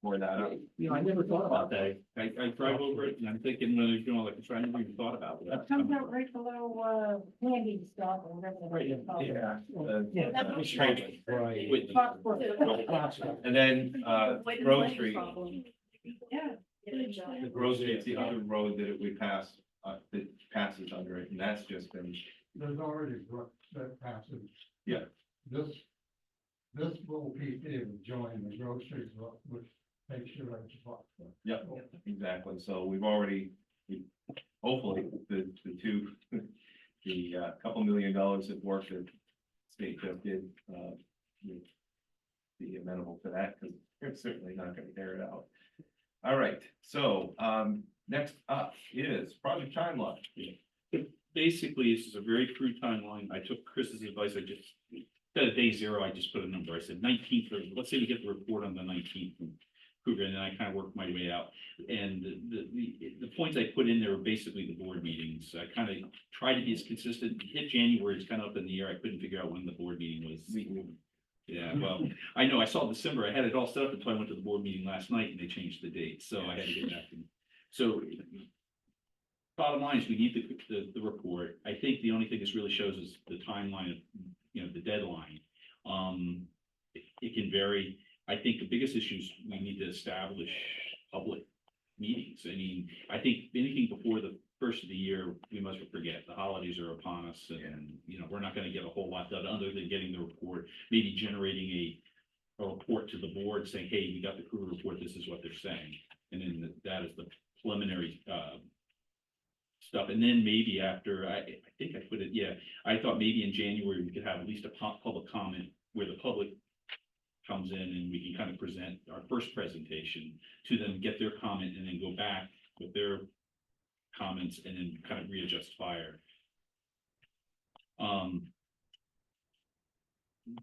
Speaker 10: tore that up.
Speaker 1: You know, I never thought about that.
Speaker 8: I drive over it and I'm thinking, like, I never even thought about it.
Speaker 7: Comes out right below, handy stuff or whatever.
Speaker 10: Yeah.
Speaker 3: That's strange.
Speaker 1: Right.
Speaker 10: With-
Speaker 7: Talk
Speaker 10: And then,
Speaker 12: With the
Speaker 10: Grove
Speaker 12: light
Speaker 10: Street,
Speaker 12: problem.
Speaker 7: Yeah.
Speaker 10: the Grove Street's the other road that we pass, that passes under it, and that's just been,
Speaker 13: There's already brook that passes.
Speaker 10: Yeah.
Speaker 13: This little piece here would join the groceries, which takes you right to Foxcroft.
Speaker 10: yep, exactly. So we've already, hopefully, the two, the couple $1 million of work that state just did, would be amenable to that, because they're certainly not gonna tear it out. All right, so,
Speaker 4: next up is project timeline.
Speaker 8: Basically, this is a very crude timeline. I took Chris's advice. I just, instead of day zero, I just put a number. I said 19th, or let's say we get the report on the 19th from Kruger, and then I kind of worked my way out. And the points I put in there were basically the board meetings. I kind of tried to be as consistent. Hit January, it's kind of up in the air. I couldn't figure out when the board meeting was. Yeah, well, I know, I saw December. I had it all set up until I went to the board meeting last night and they changed the date, so I had to get back to. So bottom line is we need the report. I think the only thing this really shows is the timeline of, the deadline. It can vary. I think the biggest issue is we need to establish public meetings. I mean, I think anything before the first of the year, we must forget. The holidays are upon us and, we're not gonna get a whole lot done other than getting the report, maybe generating a report to the board saying, hey, we got the crew report, this is what they're saying. And then that is the preliminary, stuff. And then maybe after, I think I put it, I thought maybe in January, we could have at least a public comment where the public comes in and we can kind of present our first presentation to them, get their comment, and then go back with their comments and then kind of readjust fire.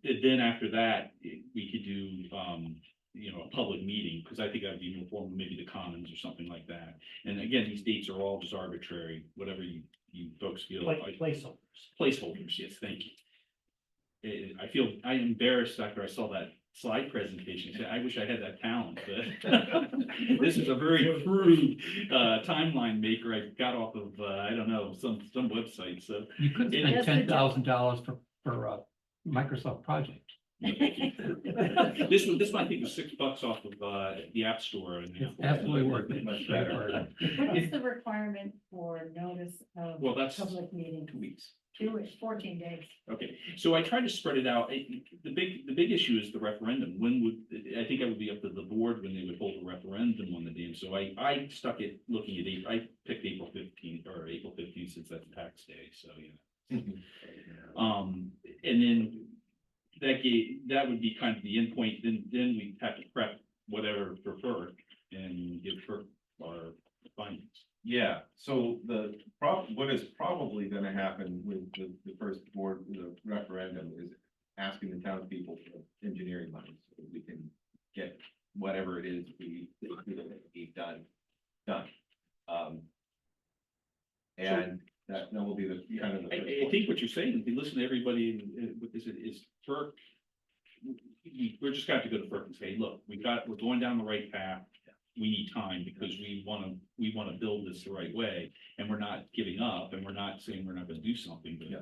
Speaker 8: Then after that, we could do, a public meeting, because I think that would be more formal, maybe the commons or something like that. And again, these dates are all just arbitrary, whatever you folks feel.
Speaker 3: Like placeholders.
Speaker 8: Placeholders, yes, thank you. I'm embarrassed after I saw that slide presentation. I wish I had that talent, but this is a very crude timeline maker I got off of, I don't know, some website, so.
Speaker 1: You could
Speaker 8: Yes,
Speaker 1: spend $10,000 for a Microsoft project.
Speaker 8: This one I think was $6 off of the App Store. And,
Speaker 1: It's absolutely worth it.
Speaker 4: Much better.
Speaker 7: What is the requirement for notice of
Speaker 8: Well, that's
Speaker 7: public meeting?
Speaker 8: 2 weeks.
Speaker 7: 14 days.
Speaker 8: Okay, so I tried to spread it out. The big issue is the referendum. I think it would be up to the board when they would hold a referendum on the dam. So I stuck it looking at I picked April 15th since that's tax day, so and then that would be kind of the endpoint. Then we have to prep whatever for FERC and give FERC our findings.
Speaker 4: Yeah, so what is probably gonna happen with the first board, the referendum, is asking the townspeople for engineering money, so that we can get whatever it is we need done. And that will be the kind of the.
Speaker 8: I think what you're saying, if you listen to everybody, is FERC, we're just gonna have to go to FERC and say, look, we're going down the right path. We need time because we wanna build this the right way, and we're not giving up, and we're not saying we're not gonna do something, but.
Speaker 4: Yeah.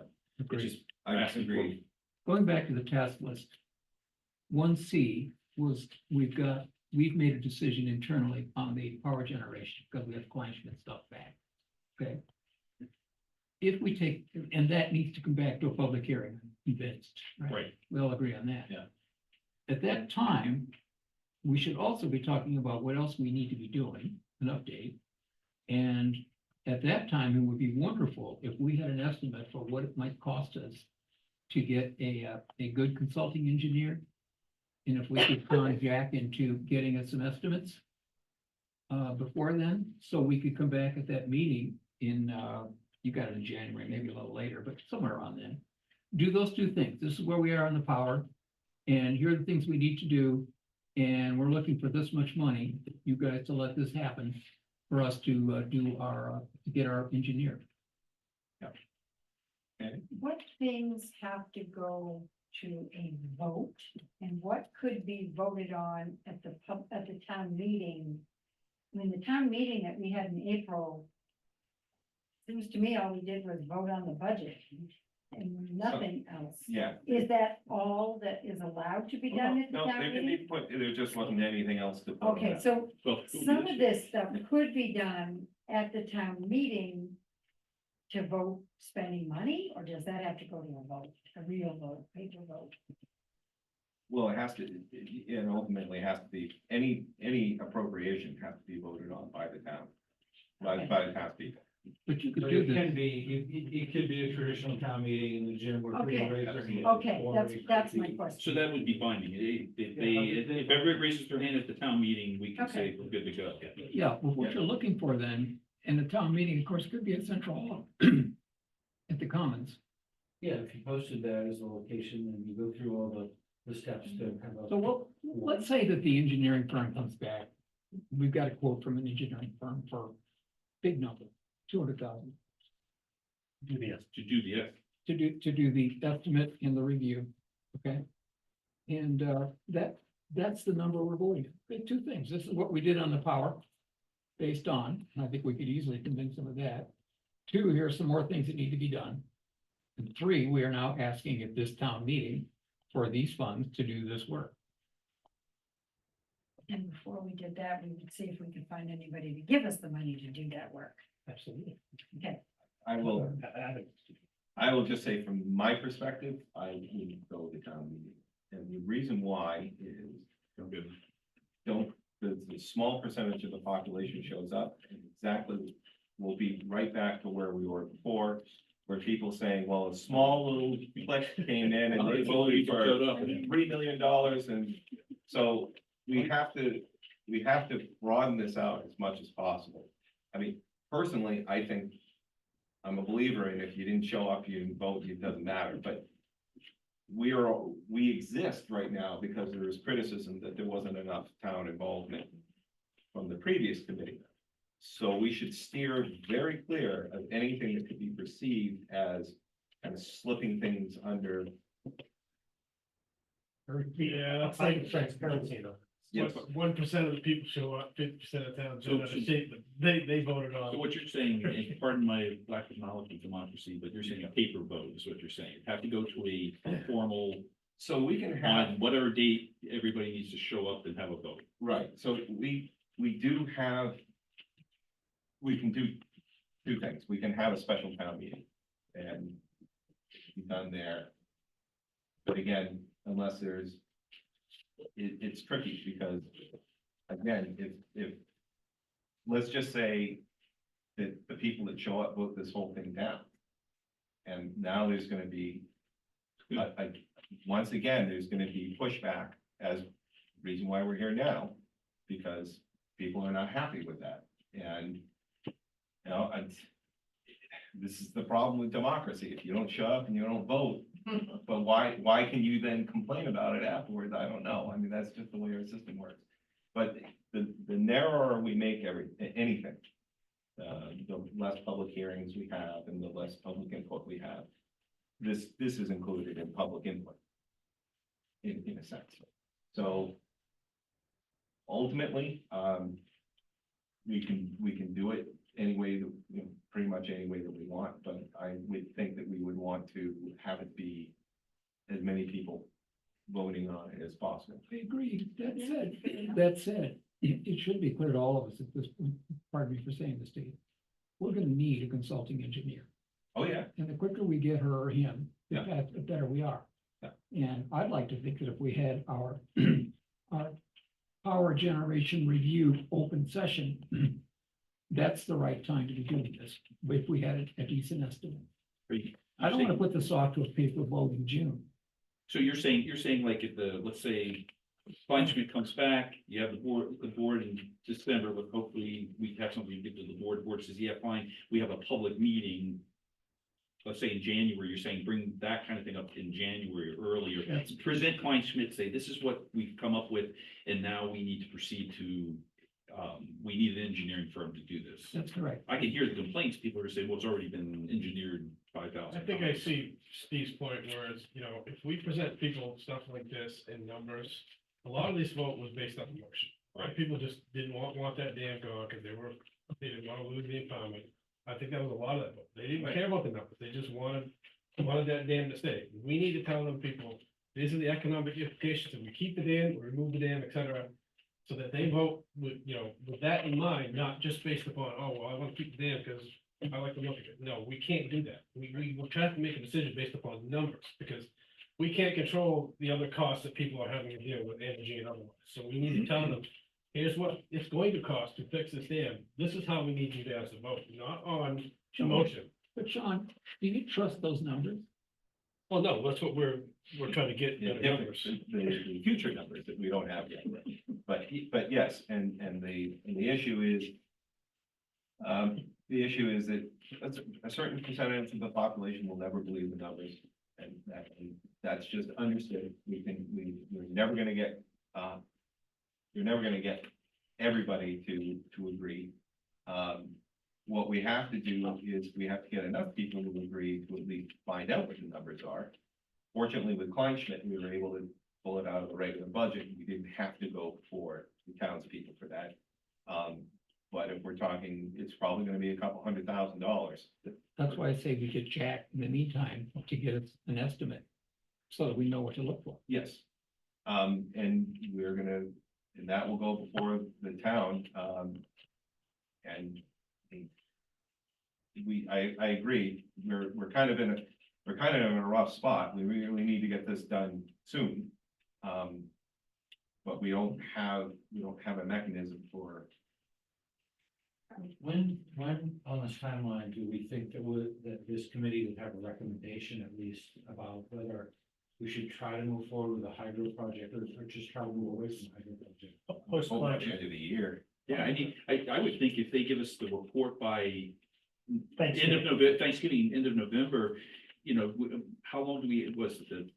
Speaker 8: It's just
Speaker 4: I
Speaker 8: asking for-
Speaker 4: agree.
Speaker 1: Going back to the task list. 1C was, we've made a decision internally on the power generation, because we have Kleinschmidt stuff back. Okay. If we take, and that needs to come back to a public hearing, I'm convinced, right?
Speaker 8: Right.
Speaker 1: We all agree on that.
Speaker 8: Yeah.
Speaker 1: At that time, we should also be talking about what else we need to be doing, an update. And at that time, it would be wonderful if we had an estimate for what it might cost us to get a good consulting engineer. And if we could con Jack into getting us some estimates before then, so we could come back at that meeting in, you got it in January, maybe a little later, but somewhere around then. Do those two things. This is where we are on the power, and here are the things we need to do. And we're looking for this much money, you guys to let this happen for us to to get our engineer.
Speaker 7: What things have to go to a vote and what could be voted on at the town meeting? I mean, the town meeting that we had in April, seems to me all we did was vote on the budget and nothing else.
Speaker 4: Yeah.
Speaker 7: Is that all that is allowed to be done at the
Speaker 4: No,
Speaker 7: town
Speaker 4: there can
Speaker 7: meeting?
Speaker 4: be there just wasn't anything else to put on
Speaker 7: Okay,
Speaker 4: that.
Speaker 7: so
Speaker 8: Well,
Speaker 7: some of this stuff could be done at the town meeting to vote spending money, or does that have to go to a vote, a real vote, paper vote?
Speaker 4: Well, it has to, and ultimately it has to be, any appropriation has to be voted on by the town, by the townspeople.
Speaker 1: But you could
Speaker 9: But
Speaker 1: do
Speaker 9: it
Speaker 1: this.
Speaker 9: can be, it could be a traditional town meeting in the gym where people
Speaker 7: Okay.
Speaker 9: raise their hand.
Speaker 7: Okay,
Speaker 9: or
Speaker 7: that's
Speaker 9: it
Speaker 7: my
Speaker 9: could be-
Speaker 7: question.
Speaker 8: So that would be binding. If if everybody raises their hand at the town meeting, we can say we're good to go.
Speaker 1: Yeah, well, what you're looking for then, in the town meeting, of course, could be at Central Hall. At the Commons.
Speaker 9: Yeah, if you posted that as a location and you go through all the steps to have a.
Speaker 1: So let's say that the engineering firm comes back. We've got a quote from an engineering firm for big number, 200,000.
Speaker 3: Do the,
Speaker 8: To do the,
Speaker 1: To do the estimate and the review, okay? And that's the number we're voting. Okay, two things. This is what we did on the power. Based on, and I think we could easily convince them of that. Two, here are some more things that need to be done. And three, we are now asking at this town meeting for these funds to do this work.
Speaker 7: And before we did that, we would see if we could find anybody to give us the money to do that work.
Speaker 1: Absolutely.
Speaker 7: Okay.
Speaker 4: I will just say from my perspective, I would go to town meeting. And the reason why is the small percentage of the population shows up and exactly we'll be right back to where we were before, where people saying, well, a small little clique came in and they voted for $3 million. And so we have to broaden this out as much as possible. I mean, personally, I think I'm a believer in if you didn't show up, you didn't vote, it doesn't matter, but we exist right now because there is criticism that there wasn't enough town involvement from the previous committee. So we should steer very clear of anything that could be perceived as kind of slipping things under.
Speaker 3: yeah, that's like transparency though.
Speaker 4: Yes.
Speaker 3: 1% of the people show up, 50% of towns,
Speaker 8: So-
Speaker 3: they voted
Speaker 8: so
Speaker 3: on.
Speaker 8: what you're saying, and pardon my lack of knowledge of democracy, but you're saying a paper vote is what you're saying. Have to go to a formal,
Speaker 4: So we can have,
Speaker 8: on whatever date, everybody needs to show up and have a vote.
Speaker 4: right, so we do have, we can do two things. We can have a special town meeting and be done there. But again, unless there's, it's tricky because, again, if, let's just say that the people that show up vote this whole thing down. And now there's gonna be, once again, there's gonna be pushback as reason why we're here now, because people are not happy with that. And, you know, this is the problem with democracy. If you don't show up and you don't vote, but why can you then complain about it afterwards? I don't know. I mean, that's just the way our system works. But the narrower we make anything, the less public hearings we have and the less public input we have. This is included in public input. In a sense. So ultimately, we can do it any way that, you know, pretty much any way that we want, but I would think that we would want to have it be as many people voting on it as possible.
Speaker 1: I agree. That said, it should be clear to all of us at this point, pardon me for saying this, Steve. We're gonna need a consulting engineer.
Speaker 4: Oh, yeah.
Speaker 1: And the quicker we get her or him,
Speaker 4: Yeah.
Speaker 1: the better we are.
Speaker 4: Yeah.
Speaker 1: And I'd like to think that if we had our power generation review open session, that's the right time to be doing this, if we had a decent estimate. I don't wanna put this off to a paper vote in June.
Speaker 8: So you're saying like if let's say Feinschmidt comes back, you have the board in December, but hopefully we have something to give to the board says, yeah, fine, we have a public meeting. Let's say in January, you're saying bring that kind of thing up in January or earlier.
Speaker 1: Yes.
Speaker 8: Present Feinschmidt, say, this is what we've come up with, and now we need to proceed to, we need an engineering firm to do this.
Speaker 1: That's correct.
Speaker 8: I can hear the complaints, people are saying, well, it's already been engineered 5,000
Speaker 3: I think I see Steve's point, whereas, you know, if we present people stuff like this in numbers, a lot of this vote was based on emotion. Right? People just didn't want that dam gone because they didn't want to lose the empowerment. I think that was a lot of that vote. They didn't care about the numbers. They just wanted that dam to stay. We need to tell them people, these are the economic implications. If we keep the dam, or remove the dam, et cetera, so that they vote with, you know, with that in mind, not just based upon, oh, well, I want to keep the dam because I like the look of it. No, we can't do that. We will try to make a decision based upon numbers because we can't control the other costs that people are having to deal with, energy and otherwise. So we need to tell them, here's what it's going to cost to fix this dam. This is how we need you guys to vote, not on emotion.
Speaker 1: But Sean, do you trust those numbers?
Speaker 14: Well, no, that's what we're trying to get.
Speaker 4: the difference, the future numbers that we don't have yet. But yes, and the issue is, that a certain percentage of the population will never believe the numbers. And that's just understood. We're never gonna get, you're never gonna get everybody to agree. What we have to do is we have to get enough people to agree to at least find out what the numbers are. Fortunately, with Kleinschmidt, we were able to pull it out of the regular budget. We didn't have to go for the townspeople for that. But if we're talking, it's probably gonna be a couple $100,000.
Speaker 1: That's why I say we get Jack in the meantime to get us an estimate, so that we know what to look for.
Speaker 4: Yes. And we're gonna, and that will go before the town, and I agree, we're kind of in a rough spot, we really need to get this done soon. But we don't have a mechanism for.
Speaker 9: When on this timeline do we think that this committee would have a recommendation at least about whether we should try to move forward with a hydro project or just try to move away from the hydro project?
Speaker 4: By the end of the year.
Speaker 8: Yeah, I would think if they give us the report by
Speaker 3: Thanksgiving.
Speaker 8: Thanksgiving, end of November, you know, how long do we,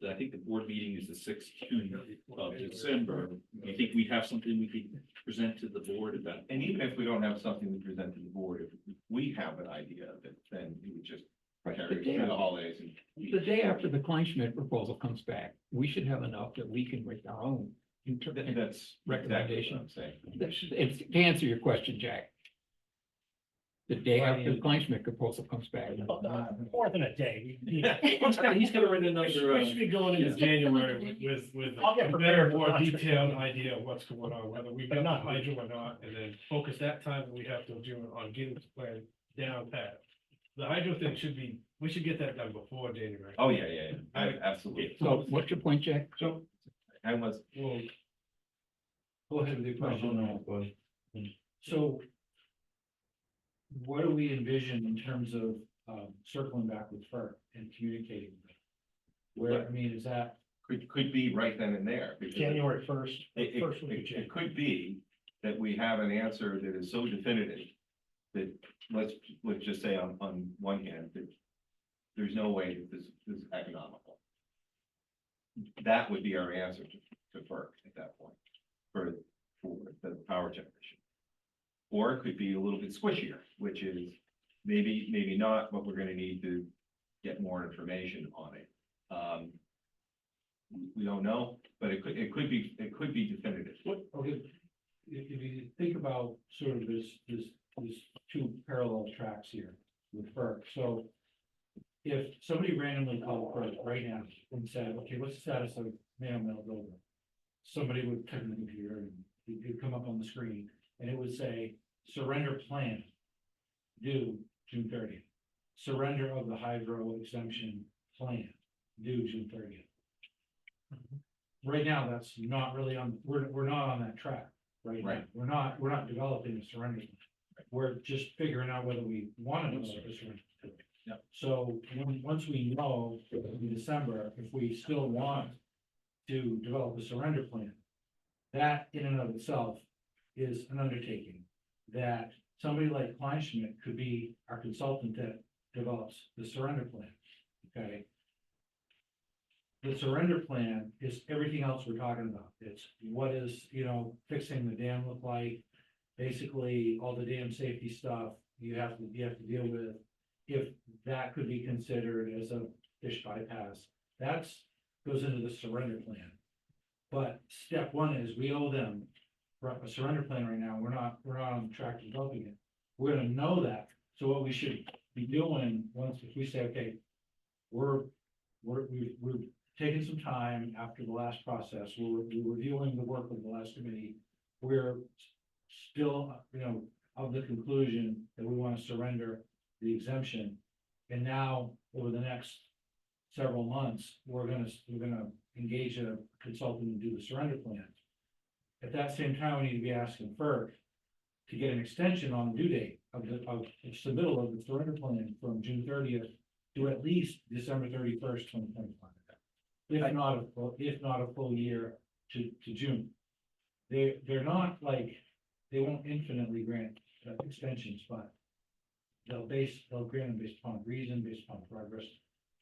Speaker 8: I think the board meeting is the 16th of December. Do you think we'd have something we could present to the board at that?
Speaker 4: And even if we don't have something to present to the board, if we have an idea of it, then it would just carry through the holidays. And
Speaker 1: The day after the Kleinschmidt proposal comes back, we should have enough that we can make our own
Speaker 4: that's
Speaker 1: recommendation.
Speaker 4: exactly what I'm saying.
Speaker 1: It's to answer your question, Jack. The day after the Kleinschmidt proposal comes back.
Speaker 3: More than a day.
Speaker 14: He's gonna write another. We should be going into January with
Speaker 3: I'll get
Speaker 14: a better,
Speaker 3: prepared.
Speaker 14: more detailed idea of what's going on, whether we've got not hydro or not, and then focus that time that we have to do on getting this plan down pat. The hydro thing we should get that done before January.
Speaker 4: Oh, yeah, absolutely.
Speaker 1: So what's your point, Jack?
Speaker 14: So,
Speaker 4: I was,
Speaker 14: well,
Speaker 9: Go ahead with your question. So what do we envision in terms of circling back with FERC and communicating with them? Where, I mean, is that?
Speaker 4: could be right then and there. because
Speaker 3: January first.
Speaker 4: It could be that we have an answer that is so definitive that, let's just say on one hand, that there's no way that this is economical. That would be our answer to FERC at that point, for the power generation. Or it could be a little bit squishier, which is maybe not, but we're gonna need to get more information on it. We don't know, but it could be definitive.
Speaker 9: Okay, if you think about sort of this two parallel tracks here with FERC, so if somebody randomly called FERC right now and said, okay, what's the status of Mail Dover? Somebody would turn the computer and it'd come up on the screen and it would say, surrender plan due June 30th. Surrender of the hydro exemption plan due June 30th. Right now, that's not really on, we're not on that track right now.
Speaker 4: Right.
Speaker 9: We're not developing a surrender plan. We're just figuring out whether we want to develop a surrender plan.
Speaker 4: Yep.
Speaker 9: So once we know in December, if we still want to develop a surrender plan, that in and of itself is an undertaking that somebody like Kleinschmidt could be our consultant that develops the surrender plan. Okay. The surrender plan is everything else we're talking about. It's what is, fixing the dam look like, basically all the dam safety stuff you have to deal with. If that could be considered as a fish bypass, that's goes into the surrender plan. But step one is we owe them a surrender plan right now. We're not on track to developing it. We're gonna know that. So what we should be doing if we say, okay, we're taking some time after the last process, we're reviewing the work of the last committee. We're still, of the conclusion that we want to surrender the exemption. And now over the next several months, we're gonna engage a consultant to do the surrender plan. At that same time, we need to be asking FERC to get an extension on the due date of the submittal of the surrender plan from June 30th to at least December 31st, 2025. If not a full year to June. They're not like, they won't infinitely grant extensions, but they'll grant them based upon reason, based upon progress,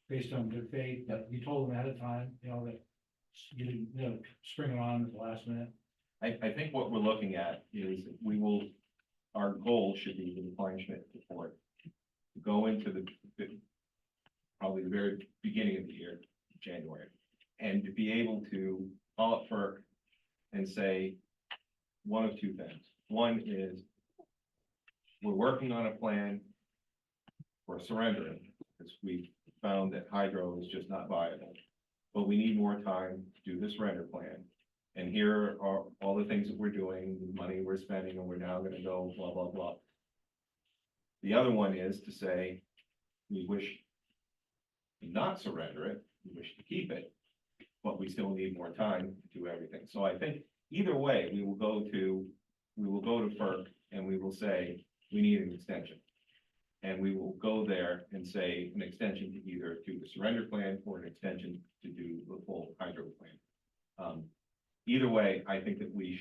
Speaker 9: based on good faith, that you told them ahead of time, you know, that you didn't, you know, spring it on at the last minute.
Speaker 4: I think what we're looking at is our goal should be the replenishment report. To go into probably the very beginning of the year, January, and to be able to call up FERC and say one of two things. One is we're working on a plan for surrendering, because we found that hydro is just not viable. But we need more time to do the surrender plan. And here are all the things that we're doing, the money we're spending, and we're now gonna go blah, blah, blah. The other one is to say, we wish to not surrender it, we wish to keep it, but we still need more time to do everything. So I think either way, we will go to FERC and we will say, we need an extension. And we will go there and say an extension to either do the surrender plan or an extension to do the full hydro plan. Either way, I think that we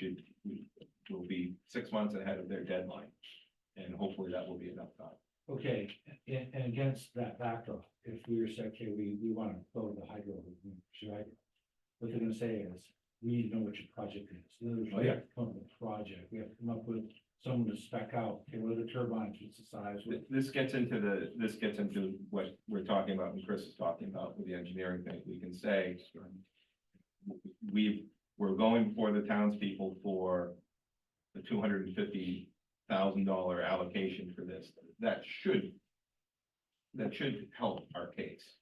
Speaker 4: will be 6 months ahead of their deadline. And hopefully that will be enough time.
Speaker 9: Okay, and against that backdrop, if we were to say, okay, we want to go to the hydro, what they're gonna say is, we need to know what your project is. In other words, we have to come up with a project, we have to come up with someone to spec out, okay, what are the turbines, what's the size?
Speaker 4: This gets into what we're talking about, and Chris is talking about with the engineering thing. We can say, we're going before the townspeople for the $250,000 allocation for this. That should help our case.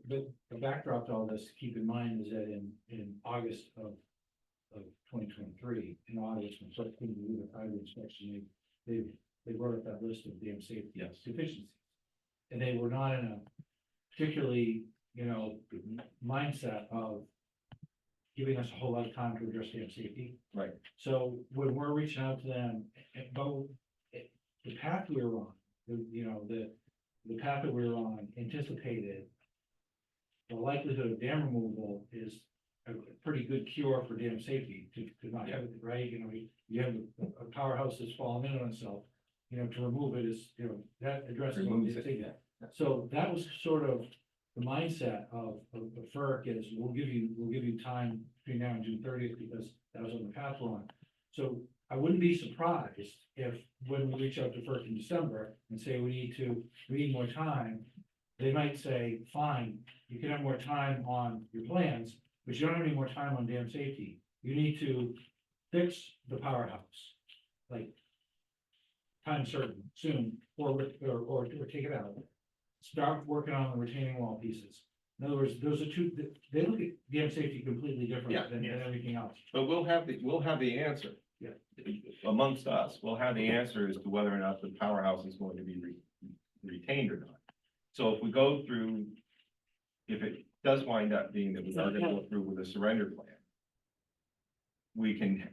Speaker 9: But the backdrop to all this, keep in mind, is that in August of 2023, in August, when FERC came to do the hydro inspection, they wrote up that list of dam safety deficiencies. And they were not in a particularly, you know, mindset of giving us a whole lot of time to address dam safety.
Speaker 4: Right.
Speaker 9: So when we're reaching out to them, the path we were on, the path that we were on anticipated the likelihood of dam removal is a pretty good cure for dam safety to not have it, right? You know, you have a powerhouse that's fallen in on itself, you know, to remove it is, you know, that addresses.
Speaker 4: Removes it, yeah.
Speaker 9: So that was sort of the mindset of FERC is we'll give you time between now and June 30th because that was on the path we're on. So I wouldn't be surprised if when we reach out to FERC in December and say we need more time, they might say, fine, you can have more time on your plans, but you don't have any more time on dam safety. You need to fix the powerhouse, like time certain, soon, or take it out. Start working on the retaining wall pieces. In other words, those are two, they look at dam safety completely different than everything else.
Speaker 4: But we'll have the answer.
Speaker 9: Yeah.
Speaker 4: Amongst us, we'll have the answer as to whether or not the powerhouse is going to be retained or not. So if we go through, if it does wind up being that we are going to go through with a surrender plan, we can,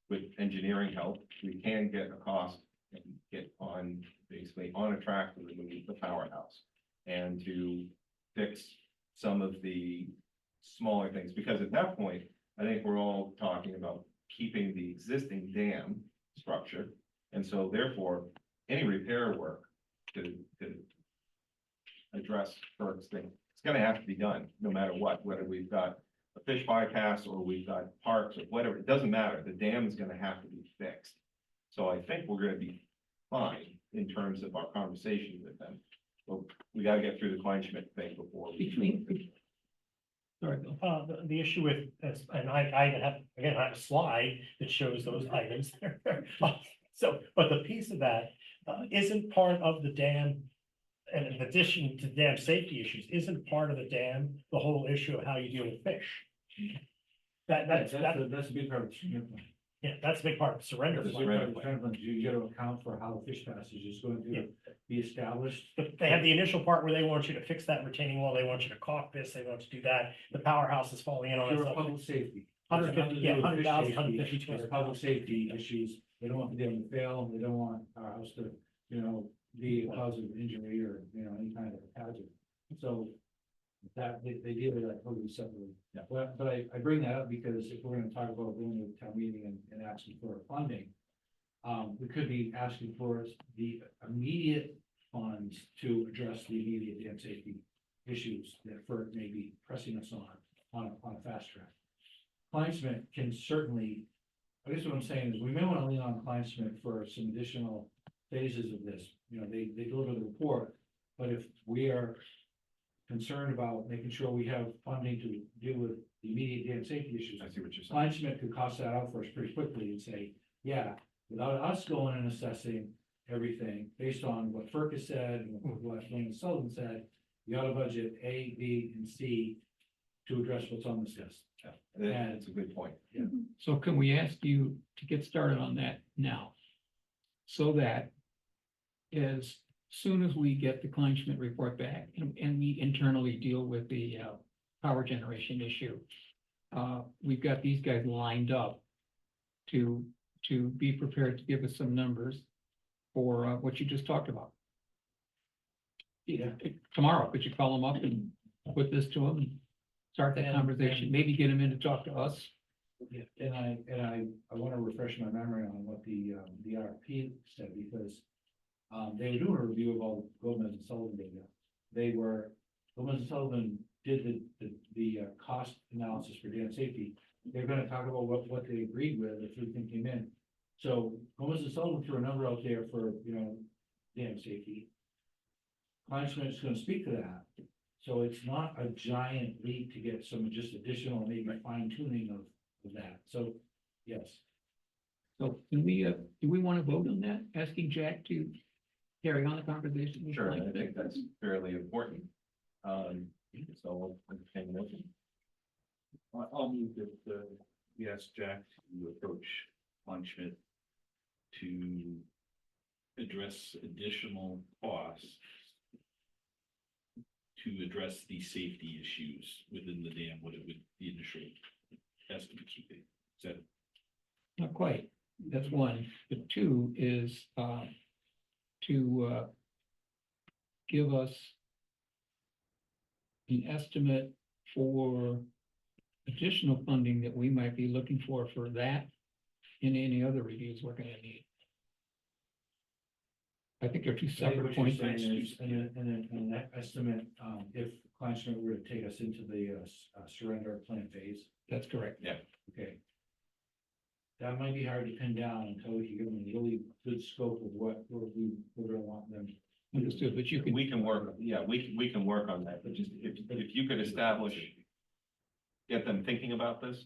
Speaker 4: with engineering help, we can get a cost and get basically on a track to remove the powerhouse and to fix some of the smaller things, because at that point, I think we're all talking about keeping the existing dam structure. And so therefore, any repair work to address FERC's thing, it's gonna have to be done, no matter what, whether we've got a fish bypass or we've got parks or whatever, it doesn't matter, the dam is gonna have to be fixed. So I think we're gonna be fine in terms of our conversation with them. But we gotta get through the Kleinschmidt thing before we.
Speaker 3: Sorry, the issue with, and I have a slide that shows those items there. So, but the piece of that isn't part of the dam, and in addition to dam safety issues, isn't part of the dam, the whole issue of how you deal with fish. That's
Speaker 9: a big part of the surrender plan.
Speaker 3: Yeah, that's a big part of the surrender
Speaker 9: The
Speaker 3: plan.
Speaker 9: surrender plan, you got to account for how the fish passage is going to be established.
Speaker 3: But they have the initial part where they want you to fix that retaining wall, they want you to caulk this, they want you to do that, the powerhouse is falling in on
Speaker 9: Pure
Speaker 3: itself.
Speaker 9: public safety.
Speaker 3: 150, yeah, 100,000, 150,
Speaker 9: It's public safety issues. They don't want the dam to fail. They don't want our house to, you know, be a cause of injury or, any kind of hazard. So that, they deal with that totally separately.
Speaker 4: Yeah.
Speaker 9: But I bring that up because if we're gonna talk about going to town meeting and asking for funding, we could be asking for the immediate funds to address the immediate dam safety issues that FERC may be pressing us on a fast track. Kleinsmith can certainly, I guess what I'm saying is we may want to lean on Kleinsmith for some additional phases of this. They deliver the report, but if we are concerned about making sure we have funding to deal with the immediate dam safety issues,
Speaker 4: I see what you're saying.
Speaker 9: Kleinsmith could cost that out for us pretty quickly and say, yeah, without us going and assessing everything based on what FERC has said and what Wayne Sullivan said, you ought to budget A, B, and C to address what's on this list.
Speaker 4: That's a good point.
Speaker 1: So can we ask you to get started on that now? So that as soon as we get the Kleinschmidt report back and we internally deal with the power generation issue, we've got these guys lined up to be prepared to give us some numbers for what you just talked about.
Speaker 9: Yeah.
Speaker 1: Tomorrow, could you call them up and put this to them and start that
Speaker 9: And-
Speaker 1: conversation? Maybe get them in to talk to us.
Speaker 9: Yeah, and I want to refresh my memory on what the RFP said, because they were doing a review of all Gomez and Sullivan data. Gomez and Sullivan did the cost analysis for dam safety. They're gonna talk about what they agreed with if everything came in. So Gomez and Sullivan threw a number out there for, dam safety. Kleinschmidt's gonna speak to that. So it's not a giant leap to get some just additional, maybe fine tuning of that. So, yes.
Speaker 1: So can we, do we want to vote on that? Asking Jack to carry on the conversation? with
Speaker 4: Sure, I
Speaker 1: Mike?
Speaker 4: think that's fairly important. So, entertain a motion.
Speaker 8: I'll move that, we ask Jack to approach Kleinschmidt to address additional costs to address the safety issues within the dam, what it would, the initial estimate should be. Is that?
Speaker 1: Not quite. That's one. But two is to give us an estimate for additional funding that we might be looking for that and any other reviews we're gonna need. I think they're two
Speaker 9: I think
Speaker 1: separate
Speaker 9: what you're
Speaker 1: points.
Speaker 9: saying is, and that estimate, if Kleinschmidt were to take us into the surrender plan phase,
Speaker 1: That's correct.
Speaker 9: okay. That might be hard to pin down until we can give them a really good scope of what we're gonna want them.
Speaker 1: Understood, but you can.
Speaker 4: We can work, we can work on that, but just if you could establish, get them thinking about this.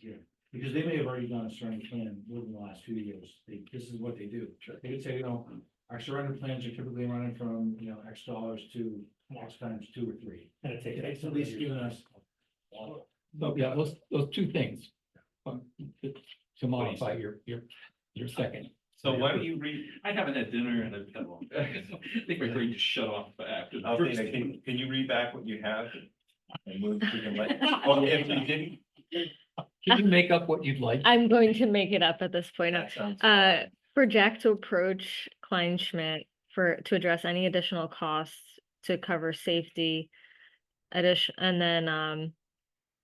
Speaker 9: Because they may have already done a surrender plan within the last 2 years. This is what they do. They would say, our surrender plans are typically running from, X dollars to X times 2 or 3.
Speaker 3: And it takes.
Speaker 9: It's at least giving us.
Speaker 1: So, yeah, those two things. To modify your second.
Speaker 4: So why don't you read,
Speaker 8: I haven't had dinner and I think my brain just shut off after. the first
Speaker 4: Althea,
Speaker 8: thing.
Speaker 4: can you read back what you have? And move, we can let, oh, if you didn't.
Speaker 1: Can you make up what you'd like?
Speaker 2: I'm going to make it up at this point.
Speaker 4: That sounds
Speaker 2: For Jack to approach Kleinschmidt to address any additional costs to cover safety. And then,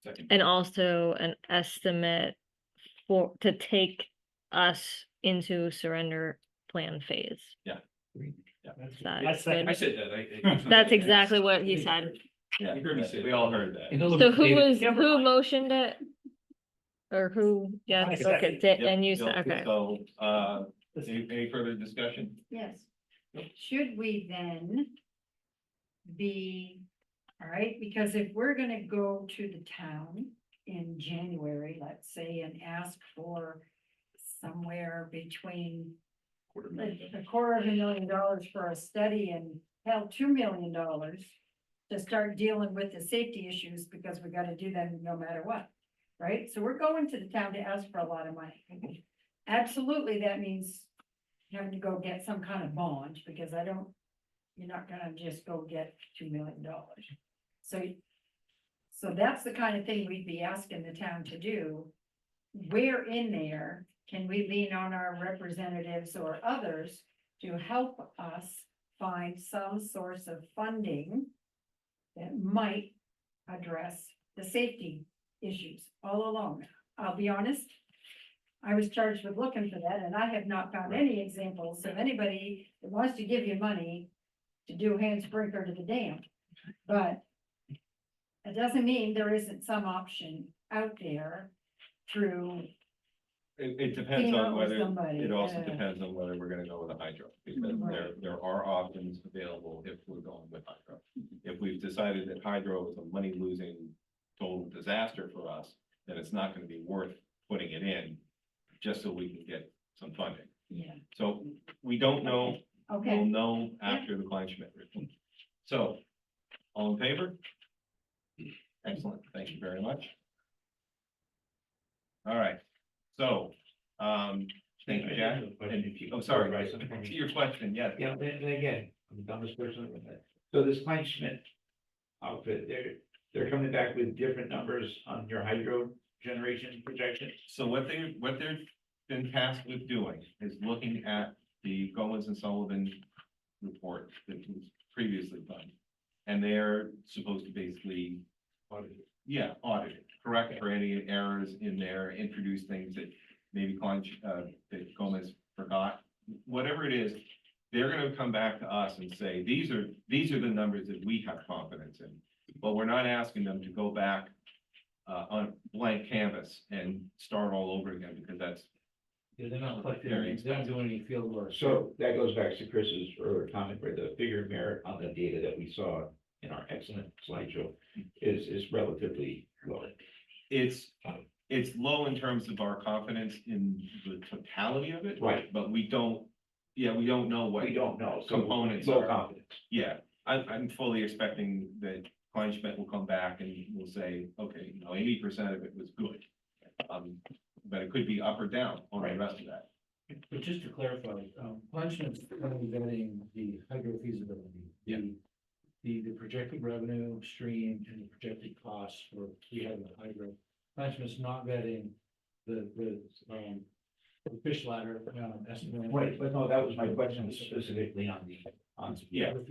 Speaker 8: Second.
Speaker 2: and also an estimate to take us into surrender plan phase.
Speaker 4: Yeah.
Speaker 2: That's
Speaker 8: I
Speaker 2: good.
Speaker 8: said that.
Speaker 2: That's exactly what he said.
Speaker 4: Yeah,
Speaker 8: You heard me say
Speaker 4: we
Speaker 8: that.
Speaker 4: all heard that.
Speaker 2: So who motioned it? Or who,
Speaker 3: I
Speaker 2: yes,
Speaker 3: second.
Speaker 2: okay,
Speaker 4: Yep,
Speaker 2: and you
Speaker 4: so-
Speaker 2: said, okay.
Speaker 4: So, any further discussion?
Speaker 7: Yes. Should we then be, all right, because if we're gonna go to the town in January, let's say, and ask for somewhere between $250,000 for a study and hell, $2 million to start dealing with the safety issues, because we gotta do that no matter what, right? So we're going to the town to ask for a lot of money. Absolutely, that means having to go get some kind of bond, because you're not gonna just go get $2 million. So that's the kind of thing we'd be asking the town to do. Where in there can we lean on our representatives or others to help us find some source of funding that might address the safety issues all along. I'll be honest, I was charged with looking for that, and I have not found any examples of anybody that wants to give you money to do hand sprinkler to the dam. But it doesn't mean there isn't some option out there through,
Speaker 10: It depends
Speaker 7: FEMA
Speaker 10: on
Speaker 7: or
Speaker 10: whether,
Speaker 7: somebody,
Speaker 10: it also
Speaker 7: yeah.
Speaker 10: depends on whether we're gonna go with a hydro, because there are options available if we're going with hydro. If we've decided that hydro is a money-losing total disaster for us, then it's not gonna be worth putting it in, just so we can get some funding.
Speaker 7: yeah,
Speaker 10: So we don't know, we'll
Speaker 7: okay.
Speaker 10: know after the Kleinschmidt report. So, all in favor? Excellent, thank you very much. All right, so, thank you, Jack. Oh, sorry, to your question, yes.
Speaker 5: Yeah, and again, I'm the dumbest person with that. So this Kleinschmidt outfit, they're coming back with different numbers on your hydro generation projections.
Speaker 10: So what they've been tasked with doing is looking at the Goins and Sullivan report that was previously done. And they're supposed to basically audit it, correct for any errors in there, introduce things that maybe that Gomez forgot. Whatever it is, they're gonna come back to us and say, these are the numbers that we have confidence in. But we're not asking them to go back on a blank canvas and start all over again, because that's
Speaker 9: Yeah, they're not collecting,
Speaker 10: Very
Speaker 9: they're not doing any field work.
Speaker 5: So that goes back to Chris's earlier comment where the figure of merit on the data that we saw in our excellent slideshow is relatively low.
Speaker 10: it's low in terms of our confidence in the totality of it.
Speaker 5: Right.
Speaker 10: But we don't know what.
Speaker 5: We don't know. So
Speaker 10: Components
Speaker 5: low
Speaker 10: are.
Speaker 5: confidence.
Speaker 10: Yeah, I'm fully expecting that Kleinschmidt will come back and will say, okay, 80% of it was good. But it could be up or down on the rest of that.
Speaker 9: But just to clarify, Kleinschmidt's only vetting the hydro feasibility.
Speaker 10: Yeah.
Speaker 9: The projected revenue stream and the projected costs for rehabbing the hydro. Kleinschmidt's not vetting the fish ladder, estimate.
Speaker 5: Right, but no, that was my question specifically on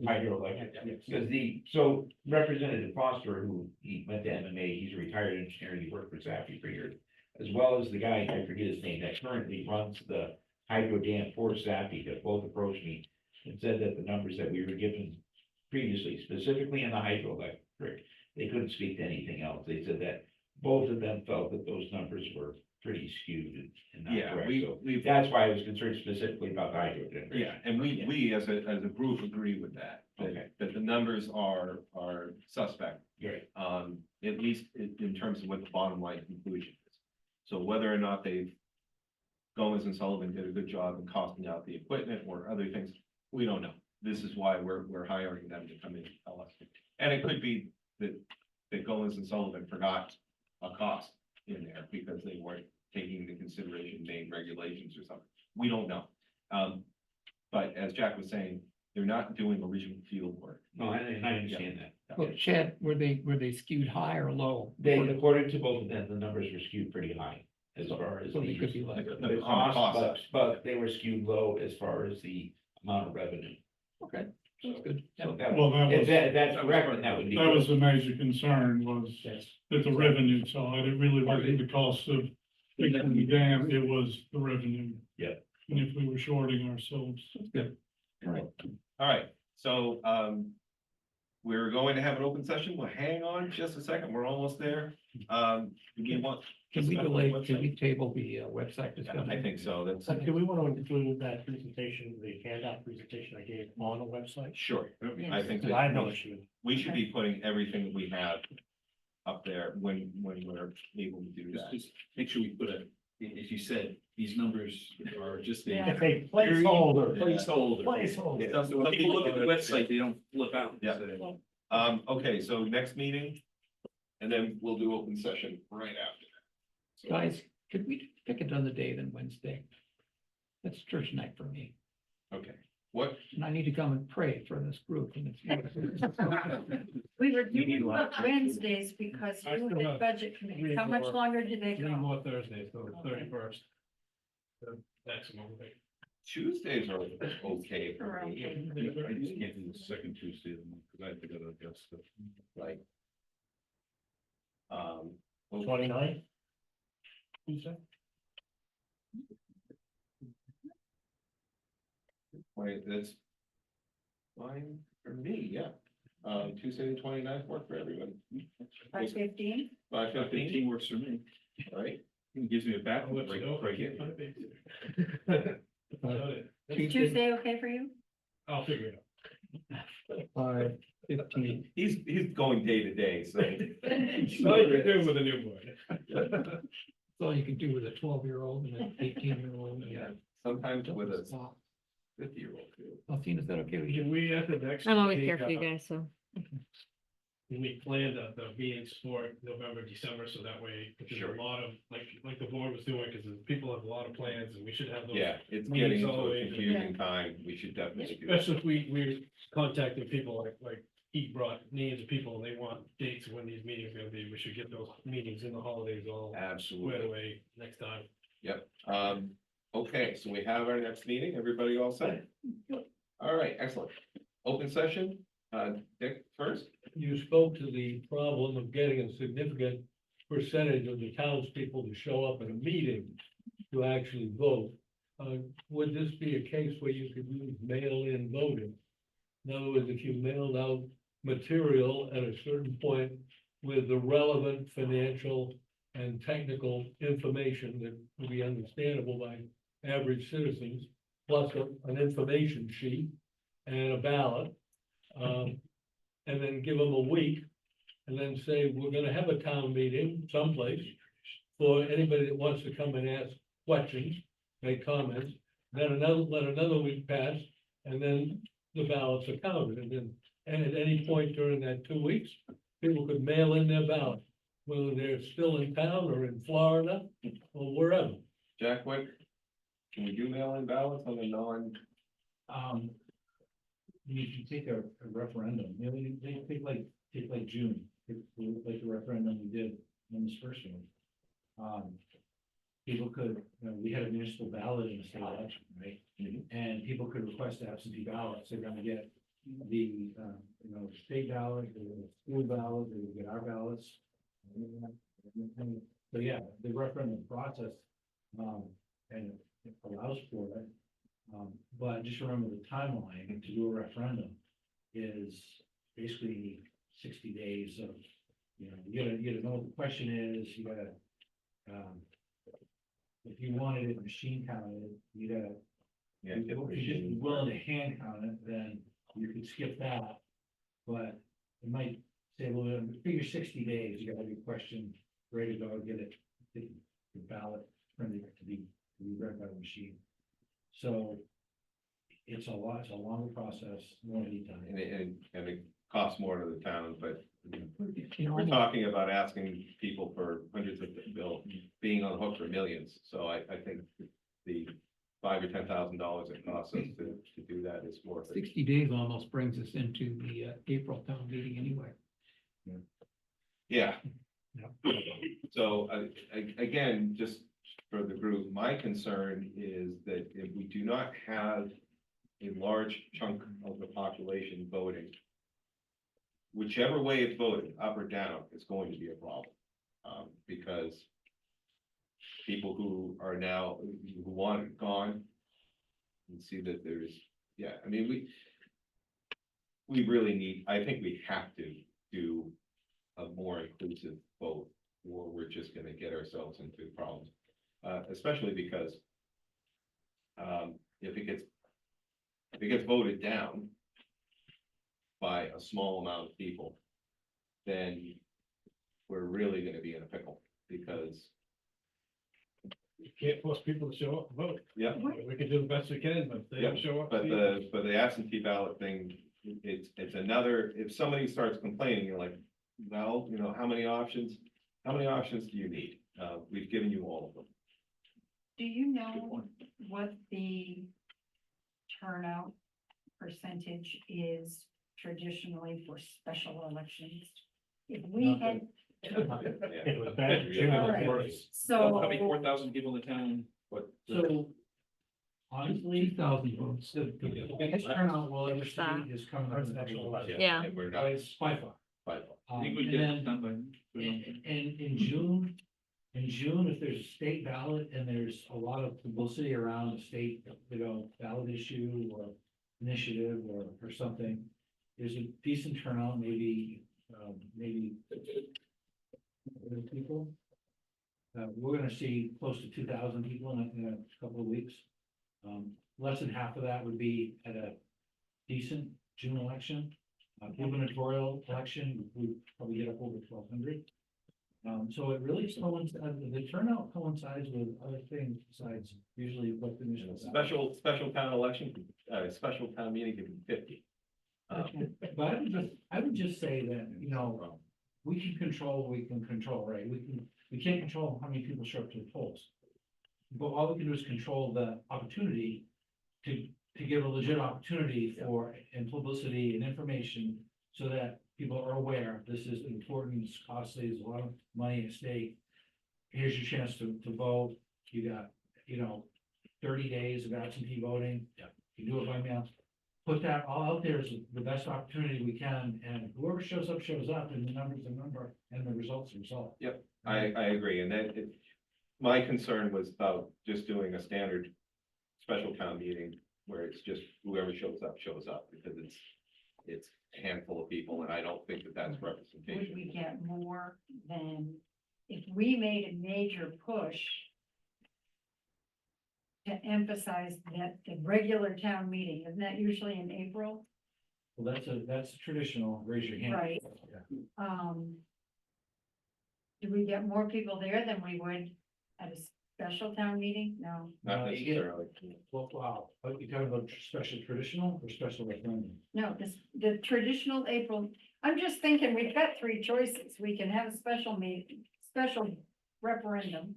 Speaker 5: hydroelectric. Because so Representative Foster, who he went to MMA, he's a retired engineer, he worked for Zafy for years. As well as the guy, I forget his name, that currently runs the hydro dam for Zafy, that both approached me and said that the numbers that we were given previously, specifically in the hydroelectric, they couldn't speak to anything else. They said that both of them felt that those numbers were pretty skewed and not correct. So that's why I was concerned specifically about the hydro generation.
Speaker 10: Yeah, and we as a group agree with that.
Speaker 5: Okay.
Speaker 10: That the numbers are suspect.
Speaker 5: Right.
Speaker 10: At least in terms of what the bottom line conclusion is. So whether or not Gomez and Sullivan did a good job in costing out the equipment or other things, we don't know. This is why we're hiring them to come in and tell us. And it could be that Gomez and Sullivan forgot a cost in there because they weren't taking into consideration main regulations or something. We don't know. But as Jack was saying, they're not doing original field work.
Speaker 5: No, I understand that.
Speaker 1: Well, Chad, were they skewed high or low?
Speaker 5: They, according to both of them, the numbers were skewed pretty high as far as
Speaker 1: So they
Speaker 5: the
Speaker 1: could be like,
Speaker 5: the cost, but they were skewed low as far as the amount of revenue.
Speaker 1: okay, that's good.
Speaker 5: So that,
Speaker 11: Well,
Speaker 5: if that's correct, then that would be.
Speaker 11: that
Speaker 5: good.
Speaker 11: was the major concern was
Speaker 9: Yes.
Speaker 11: that the revenue side, it really wasn't the cost of fixing the dam, it was the revenue.
Speaker 5: Yeah.
Speaker 11: And if we were shorting ourselves.
Speaker 1: That's good.
Speaker 10: All right, so we're going to have an open session. Well, hang on just a second. We're almost there. Do we want?
Speaker 1: Can we
Speaker 10: discuss
Speaker 1: delay,
Speaker 10: the
Speaker 1: can
Speaker 10: website?
Speaker 1: we table the website discussion?
Speaker 10: I think so. That's
Speaker 3: Do we want to include that presentation, the handout presentation I gave on the website?
Speaker 10: sure. I think
Speaker 3: Because I have no
Speaker 10: that
Speaker 3: issue.
Speaker 10: we should be putting everything that we have up there when we're able to do that.
Speaker 8: Just make sure we put as you said, these numbers are just.
Speaker 12: Yeah.
Speaker 3: If a placeholder.
Speaker 8: Placeholder.
Speaker 3: Placeholder.
Speaker 8: Some people look at the website, they don't flip out.
Speaker 10: Yeah. Okay, so next meeting, and then we'll do open session right after. So-
Speaker 1: Guys, could we pick another day than Wednesday? That's church night for me,
Speaker 10: Okay, what?
Speaker 1: and I need to come and pray for this group. And
Speaker 7: We were
Speaker 10: You need
Speaker 7: doing
Speaker 10: one.
Speaker 7: Wednesdays because
Speaker 9: I
Speaker 7: you
Speaker 9: still
Speaker 7: had
Speaker 9: have
Speaker 7: budget committee.
Speaker 9: three
Speaker 7: How much
Speaker 9: more-
Speaker 7: longer do they
Speaker 9: Three
Speaker 7: go?
Speaker 9: more Thursdays, so the 31st. The maximum.
Speaker 4: Tuesdays are okay for me,
Speaker 8: I just can't do the second Tuesday of the month, because I have to go to Augusta.
Speaker 4: like. Um,
Speaker 3: 29? Tuesday?
Speaker 4: that's fine for me, yeah. Tuesday the 29th work for everybody.
Speaker 7: 5:15?
Speaker 4: 5:15,
Speaker 8: 15 works for me.
Speaker 4: right?
Speaker 8: It gives me a bathroom break. before I get here.
Speaker 7: Tuesday, okay for you?
Speaker 11: I'll figure it out. 5:15.
Speaker 4: He's going day to day, so.
Speaker 11: That's all you can do with a newborn. That's all you can do with a 12-year-old and an 18-year-old.
Speaker 4: Yeah, sometimes with a 50-year-old too.
Speaker 11: Alcina, is that okay with you? Can we at the next?
Speaker 2: I'm always
Speaker 11: meeting,
Speaker 2: here for you guys, so.
Speaker 11: Can we plan the meetings for November, December, so that way, if there's
Speaker 4: Sure.
Speaker 11: a lot of, like the board was doing, because people have a lot of plans, and we should have those.
Speaker 4: Yeah, it's
Speaker 11: meetings
Speaker 4: getting into a
Speaker 11: always,
Speaker 4: confusing time, we should definitely do that.
Speaker 11: Especially if we're contacting people like he brought names of people, and they want dates of when these meetings are gonna be, we should get those meetings in the holidays all squared
Speaker 4: Absolutely,
Speaker 11: away next time.
Speaker 4: yep. Okay, so we have our next meeting, everybody all set? All right, excellent. Open session, Dick first?
Speaker 9: You spoke to the problem of getting a significant percentage of the townspeople to show up at a meeting to actually vote. Would this be a case where you could use mail-in voting? In other words, if you mailed out material at a certain point with the relevant financial and technical information that would be understandable by average citizens, plus an information sheet and a ballot, and then give them a week, and then say, we're gonna have a town meeting someplace for anybody that wants to come and ask questions, make comments, then let another week pass, and then the ballots are counted, and at any point during that 2 weeks, people could mail in their ballot, whether they're still in town or in Florida or wherever.
Speaker 4: Jack, what, can we do mail-in ballots on the non?
Speaker 9: You should take a referendum, you know, they take like June, like the referendum we did in this first one. People could, you know, we had a municipal ballot in the state election, right? And people could request absentee ballots, they're gonna get the, state ballot, the school ballot, they would get our ballots. So yeah, the referendum process, and it allows for it. But just remember the timeline to do a referendum is basically 60 days of, you gotta know what the question is, you gotta, if you wanted it machine counted, you gotta,
Speaker 4: Yeah,
Speaker 9: if you're just willing to hand count it, then you could skip that. But it might say, well, figure 60 days, you gotta have your question ready to go, get it, the ballot printed to be read by the machine. So it's a longer process, more lead time.
Speaker 4: And it costs more to the town, but we're talking about asking people for hundreds of being on the hook for millions. So I think the $5,000 or $10,000 it costs us to do that is worth it.
Speaker 1: 60 days almost brings us into the April town meeting anyway.
Speaker 4: Yeah. So again, just for the group, my concern is that if we do not have a large chunk of the population voting, whichever way it's voted, up or down, it's going to be a problem. Because people who are now, who want it gone, and see that there's, yeah, I mean, we really need, I think we have to do a more inclusive vote, or we're just gonna get ourselves into problems. Especially because if it gets voted down by a small amount of people, then we're really gonna be in a pickle, because
Speaker 11: You can't force people to show up and vote.
Speaker 4: yeah,
Speaker 11: We can do the best we can, but if they don't show up.
Speaker 4: but the absentee ballot thing, it's another, if somebody starts complaining, you're like, well, how many options do you need? We've given you all of them.
Speaker 7: Do you know what the turnout percentage is traditionally for special elections? If we had,
Speaker 3: It was bad.
Speaker 4: Yeah.
Speaker 7: All right.
Speaker 8: Probably
Speaker 7: so,
Speaker 8: 4,000 people in the town, but
Speaker 9: So honestly,
Speaker 1: 2,000 votes.
Speaker 9: the biggest turnout we'll ever see
Speaker 2: Stop.
Speaker 9: is coming up in the next election.
Speaker 2: Yeah.
Speaker 8: And we're
Speaker 9: That
Speaker 8: not,
Speaker 9: is by far.
Speaker 8: I
Speaker 9: Um,
Speaker 8: think we
Speaker 9: and
Speaker 8: get
Speaker 9: then-
Speaker 8: it done by.
Speaker 9: In June, if there's a state ballot and there's a lot of publicity around a state, ballot issue or initiative or something, there's a decent turnout, maybe people. We're gonna see close to 2,000 people in a couple of weeks. Less than half of that would be at a decent June election. Gubernatorial election, we probably get up over 1,200. So it really coincides, the turnout coincides with other things besides usually what the initial.
Speaker 10: Special town election, special town meeting could be 50.
Speaker 9: But I would just say that, we can control, right? We can't control how many people show up to the polls. But all we can do is control the opportunity to give a legit opportunity for, and publicity and information so that people are aware this is important, it's costly, there's a lot of money at stake. Here's your chance to vote. You got, 30 days of absentee voting. You do it by mail. Put that all out there as the best opportunity we can, and whoever shows up, and the number's the number, and the result's the result.
Speaker 10: I agree, and my concern was about just doing a standard special town meeting where it's just whoever shows up, because it's a handful of people, and I don't think that that's
Speaker 7: Would
Speaker 10: representation.
Speaker 7: we get more than, if we made a major push to emphasize that the regular town meeting, isn't that usually in April?
Speaker 9: Well, that's traditional, raise your hand.
Speaker 7: Right. Do we get more people there than we would at a special town meeting? No.
Speaker 10: Not
Speaker 9: No, you get-
Speaker 10: necessarily.
Speaker 9: Well, wow, are you talking about special traditional or special referendum?
Speaker 7: No, the traditional April, I'm just thinking, we've got three choices. We can have a special meeting, special referendum.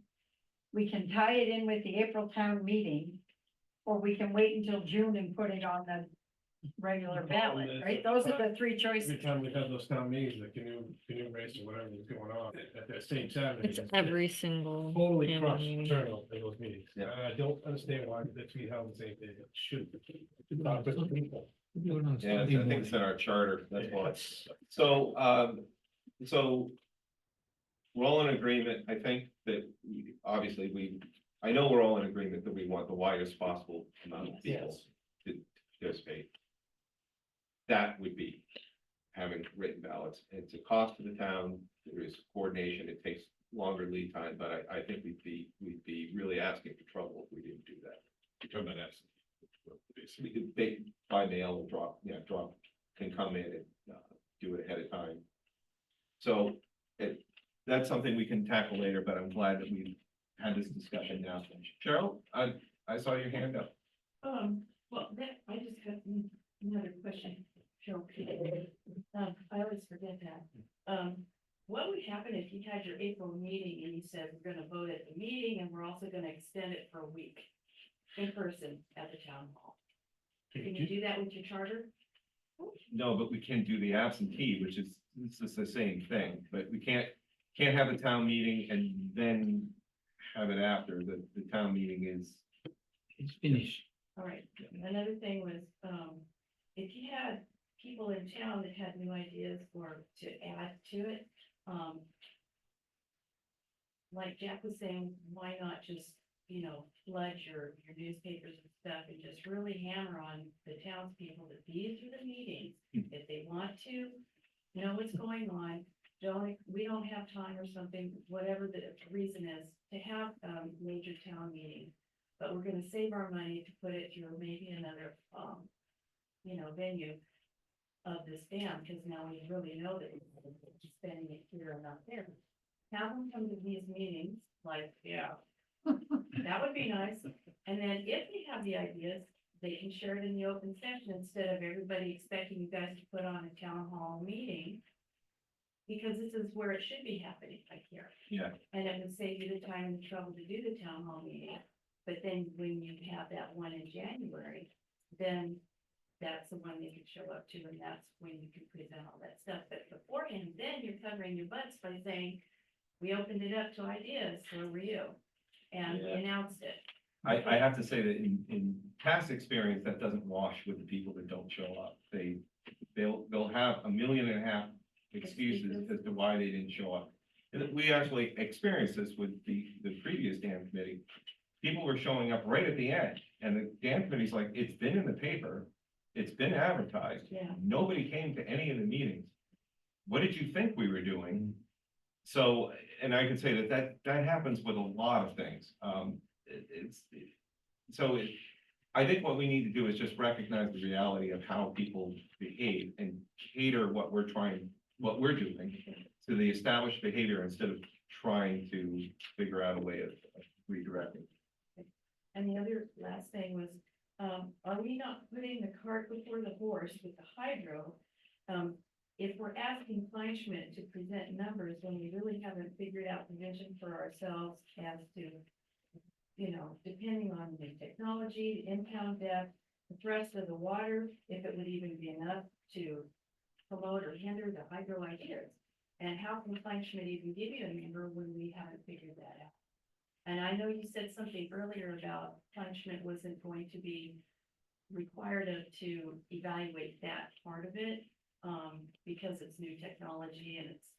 Speaker 7: We can tie it in with the April town meeting, or we can wait until June and put it on the regular ballot, right? Those are the three choices.
Speaker 14: Every time we have those town meetings, the canoe race or whatever is going on at that same time.
Speaker 2: It's every single.
Speaker 14: Totally
Speaker 2: annual
Speaker 14: crushed
Speaker 2: meeting.
Speaker 14: turnout in those meetings.
Speaker 10: Yeah.
Speaker 14: I don't understand why that's we held the same day. It should. Not just people.
Speaker 10: Yeah, I think it's in our charter, that's why. So we're all in agreement, I think that obviously I know we're all in agreement that we want the widest possible amount of people to participate. That would be having written ballots. It's a cost to the town, there is coordination, it takes longer lead time, but I think we'd be really asking for trouble if we didn't do that.
Speaker 4: You're talking about
Speaker 10: We could by mail and drop, can come in and do it ahead of time. So that's something we can tackle later, but I'm glad that we had this discussion now. Cheryl, I saw your hand up.
Speaker 12: Well, I just got another question. Cheryl, I always forget that. What would happen if you had your April meeting and you said, we're gonna vote at the meeting and we're also gonna extend it for a week in person at the town hall? Can you do that with your charter?
Speaker 10: No, but we can do the absentee, which is, it's just the same thing, but we can't have a town meeting and then have it after, the town meeting is.
Speaker 1: It's finished.
Speaker 12: All right, another thing was, if you had people in town that had new ideas or to add to it, like Jack was saying, why not just, flood your newspapers and stuff and just really hammer on the townspeople that these are the meetings, if they want to know what's going on, we don't have time or something, whatever the reason is, to have major town meetings. But we're gonna save our money to put it through maybe another, venue of this dam, because now we really know that we're spending it here and not there. Have them come to these meetings, that would be nice. And then if they have the ideas, they can share it in the open session instead of everybody expecting you guys to put on a town hall meeting. Because this is where it should be happening, I hear.
Speaker 10: Yeah.
Speaker 12: And it would save you the time and the trouble to do the town hall meeting. But then when you have that one in January, then that's the one they can show up to, and that's when you can present all that stuff. But beforehand, then you're covering your butts by saying, we opened it up to ideas, so were you? And we
Speaker 10: Yeah.
Speaker 12: announced it.
Speaker 4: I have to say that in past experience, that doesn't wash with the people that don't show up. They'll have 1.5 million excuses as to why they didn't show up. And we actually experienced this with the previous dam committee. People were showing up right at the end, and the dam committee's like, it's been in the paper, it's been advertised.
Speaker 12: Yeah.
Speaker 4: Nobody came to any of the meetings. What did you think we were doing? So, and I can say that happens with a lot of things. I think what we need to do is just recognize the reality of how people behave and cater what we're doing to the established behavior instead of trying to figure out a way of redirecting.
Speaker 12: And the other last thing was, are we not putting the cart before the horse with the hydro? If we're asking Kleinschmidt to present numbers when we really haven't figured out the vision for ourselves as to, you know, depending on the technology, the impound depth, the thrust of the water, if it would even be enough to promote or hinder the hydro ideas. And how can Kleinschmidt even give you a number when we haven't figured that out? And I know you said something earlier about Kleinschmidt wasn't going to be required to evaluate that part of it, because it's new technology and it's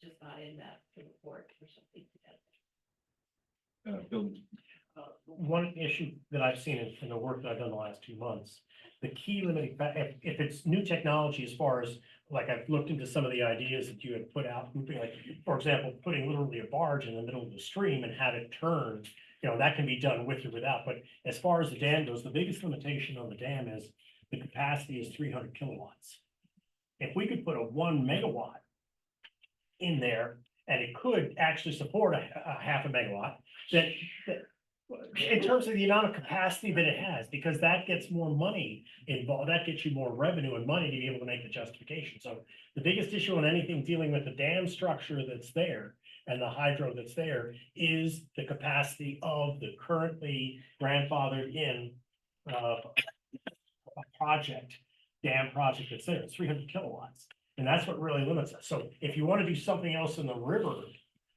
Speaker 12: just not in that report or something.
Speaker 4: Bill,
Speaker 3: One issue that I've seen in the work that I've done the last 2 months, the key limiting, if it's new technology, as far as, like, I've looked into some of the ideas that you had put out, like, for example, putting literally a barge in the middle of the stream and have it turn, you know, that can be done with or without, but as far as the dam goes, the biggest limitation on the dam is the capacity is 300 kilowatts. If we could put a 1 megawatt in there, and it could actually support a 0.5 megawatt, that in terms of the amount of capacity that it has, because that gets more money involved, that gets you more revenue and money to be able to make the justification. So the biggest issue on anything dealing with the dam structure that's there and the hydro that's there is the capacity of the currently grandfathered in a dam project that's there. It's 300 kilowatts. And that's what really limits us. So if you want to do something else in the river,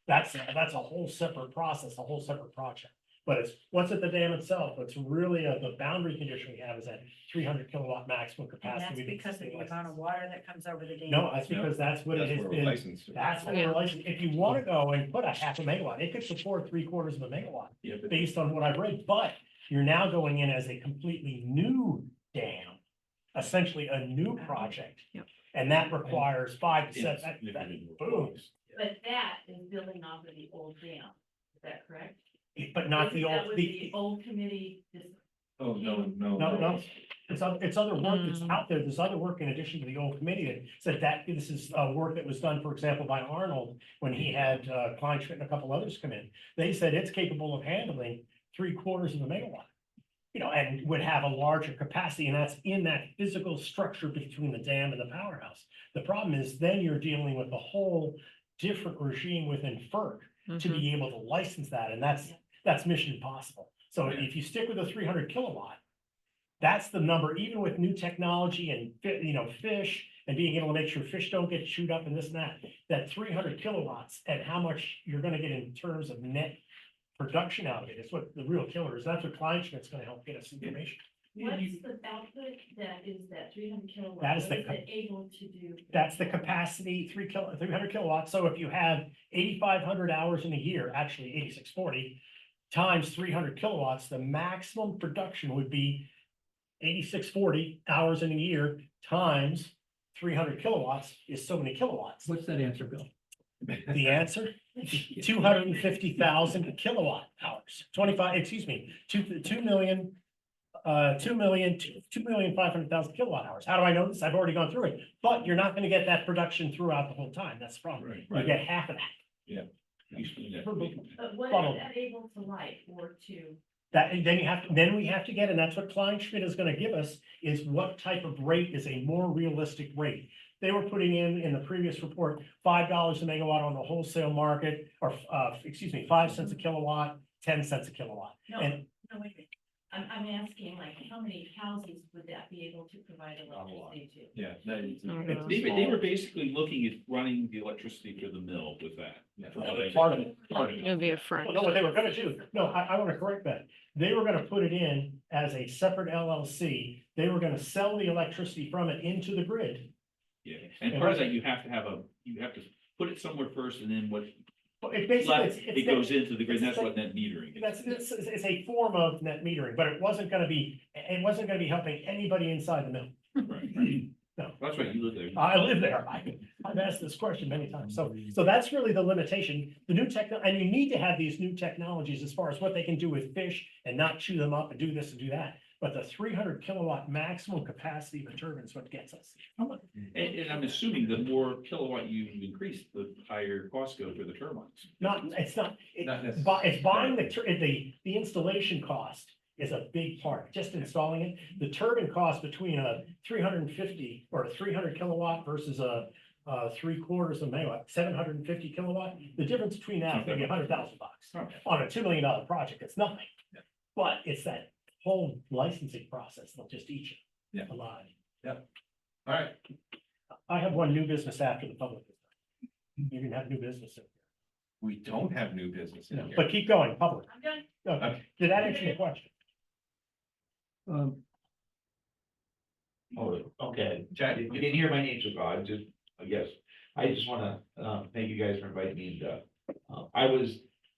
Speaker 3: that's a whole separate process, a whole separate project. But it's what's at the dam itself. It's really the boundary condition we have is at 300 kilowatt maximum
Speaker 7: And
Speaker 3: capacity.
Speaker 7: that's because of the amount of water that comes over the dam.
Speaker 3: No, that's because that's what it
Speaker 4: that's
Speaker 3: has
Speaker 4: where we're
Speaker 3: been.
Speaker 4: licensed.
Speaker 3: That's what we're licensed. If you want to go and put a 0.5 megawatt, it could support 3/4 of a megawatt
Speaker 8: Yeah, but
Speaker 3: based on what I've read. But you're now going in as a completely new dam, essentially a new project.
Speaker 2: Yep.
Speaker 3: And that requires 5 to 7,
Speaker 8: it's
Speaker 3: that
Speaker 8: significant
Speaker 3: boom.
Speaker 8: works.
Speaker 12: But that is building off of the old dam, is that correct?
Speaker 3: But not the
Speaker 12: Isn't that
Speaker 3: old,
Speaker 12: what the old committee is?
Speaker 4: Oh, no.
Speaker 3: no. It's other work that's out there. There's other work in addition to the old committee that said that this is work that was done, for example, by Arnold when he had Kleinschmidt and a couple others come in. They said it's capable of handling 3/4 of a megawatt. You know, and would have a larger capacity, and that's in that physical structure between the dam and the powerhouse. The problem is then you're dealing with a whole different regime within FERC to be able to license that, and that's mission impossible. So if you stick with a 300 kilowatt, that's the number, even with new technology and fish and being able to make sure fish don't get chewed up and this and that 300 kilowatts and how much you're gonna get in terms of net production out of it is what the real killer is. That's what Kleinschmidt's gonna help get us information.
Speaker 12: What's the output that is that 300 kilowatt?
Speaker 3: That is
Speaker 12: What
Speaker 3: the
Speaker 12: it able to do?
Speaker 3: That's the capacity, 300 kilowatts. So if you have 8,500 hours in a year, actually 8,640 times 300 kilowatts, the maximum production would be 8,640 hours in a year times 300 kilowatts is so many kilowatts.
Speaker 1: What's that answer, Bill?
Speaker 3: The answer, 250,000 kilowatt hours, 2,500,000 kilowatt hours. How do I know this? I've already gone through it, but you're not gonna get that production throughout the whole time. That's the problem.
Speaker 8: Right,
Speaker 3: You get half of that.
Speaker 12: But what
Speaker 3: Funnel.
Speaker 12: is that able to light or to?
Speaker 3: That, and then we have to get, and that's what Kleinschmidt is gonna give us, is what type of rate is a more realistic rate. They were putting in the previous report, $5 a megawatt on the wholesale market, or, 5 cents a kilowatt, 10 cents a kilowatt.
Speaker 12: No,
Speaker 3: And
Speaker 12: no, wait a minute. I'm asking, like, how many houses would that be be able to provide electricity to.
Speaker 4: Yeah. that is-
Speaker 2: Oh,
Speaker 4: it's
Speaker 2: no.
Speaker 8: They were basically looking at running the electricity for the mill with that.
Speaker 4: Yeah.
Speaker 3: Part of it, part of
Speaker 2: It
Speaker 3: it.
Speaker 2: would be a front.
Speaker 3: No, what they were gonna do, no, I want to correct that. They were gonna put it in as a separate LLC. They were gonna sell the electricity from it into the grid.
Speaker 8: Yeah, and part of that, you have to put it somewhere first, and then what
Speaker 3: But it basically,
Speaker 8: left, it goes into the grid,
Speaker 3: it's
Speaker 8: that's what net metering is.
Speaker 3: it's a form of net metering, but it wasn't gonna be helping anybody inside the mill.
Speaker 8: Right.
Speaker 3: No.
Speaker 8: That's right, you live there.
Speaker 3: I live there. I've asked this question many times. So that's really the limitation. The new and you need to have these new technologies as far as what they can do with fish and not chew them up and do this and do that. But the 300 kilowatt maximum capacity of a turbine is what gets us.
Speaker 8: And I'm assuming the more kilowatt you increase, the higher costs go for the turbines.
Speaker 3: It's not,
Speaker 4: Not
Speaker 3: it's
Speaker 4: necessarily.
Speaker 3: buying the installation cost is a big part, just installing it. The turbine cost between a 350 or a 300 kilowatt versus a 3/4 of megawatt, 750 kilowatt. The difference between that is maybe $100,000 on a $2 million project. It's nothing. But it's that whole licensing process. They'll just eat you
Speaker 4: Yeah.
Speaker 3: alive.
Speaker 4: All right,
Speaker 3: I have one new business after the public. is done. You can have new business, in
Speaker 4: we don't have new business in
Speaker 3: here.
Speaker 4: here.
Speaker 3: But keep going, public.
Speaker 12: I'm done.
Speaker 3: Okay. Did that answer your question?
Speaker 5: Oh, okay.
Speaker 4: Chad,
Speaker 5: You didn't hear my name, so I just wanna, thank you guys for inviting me, and,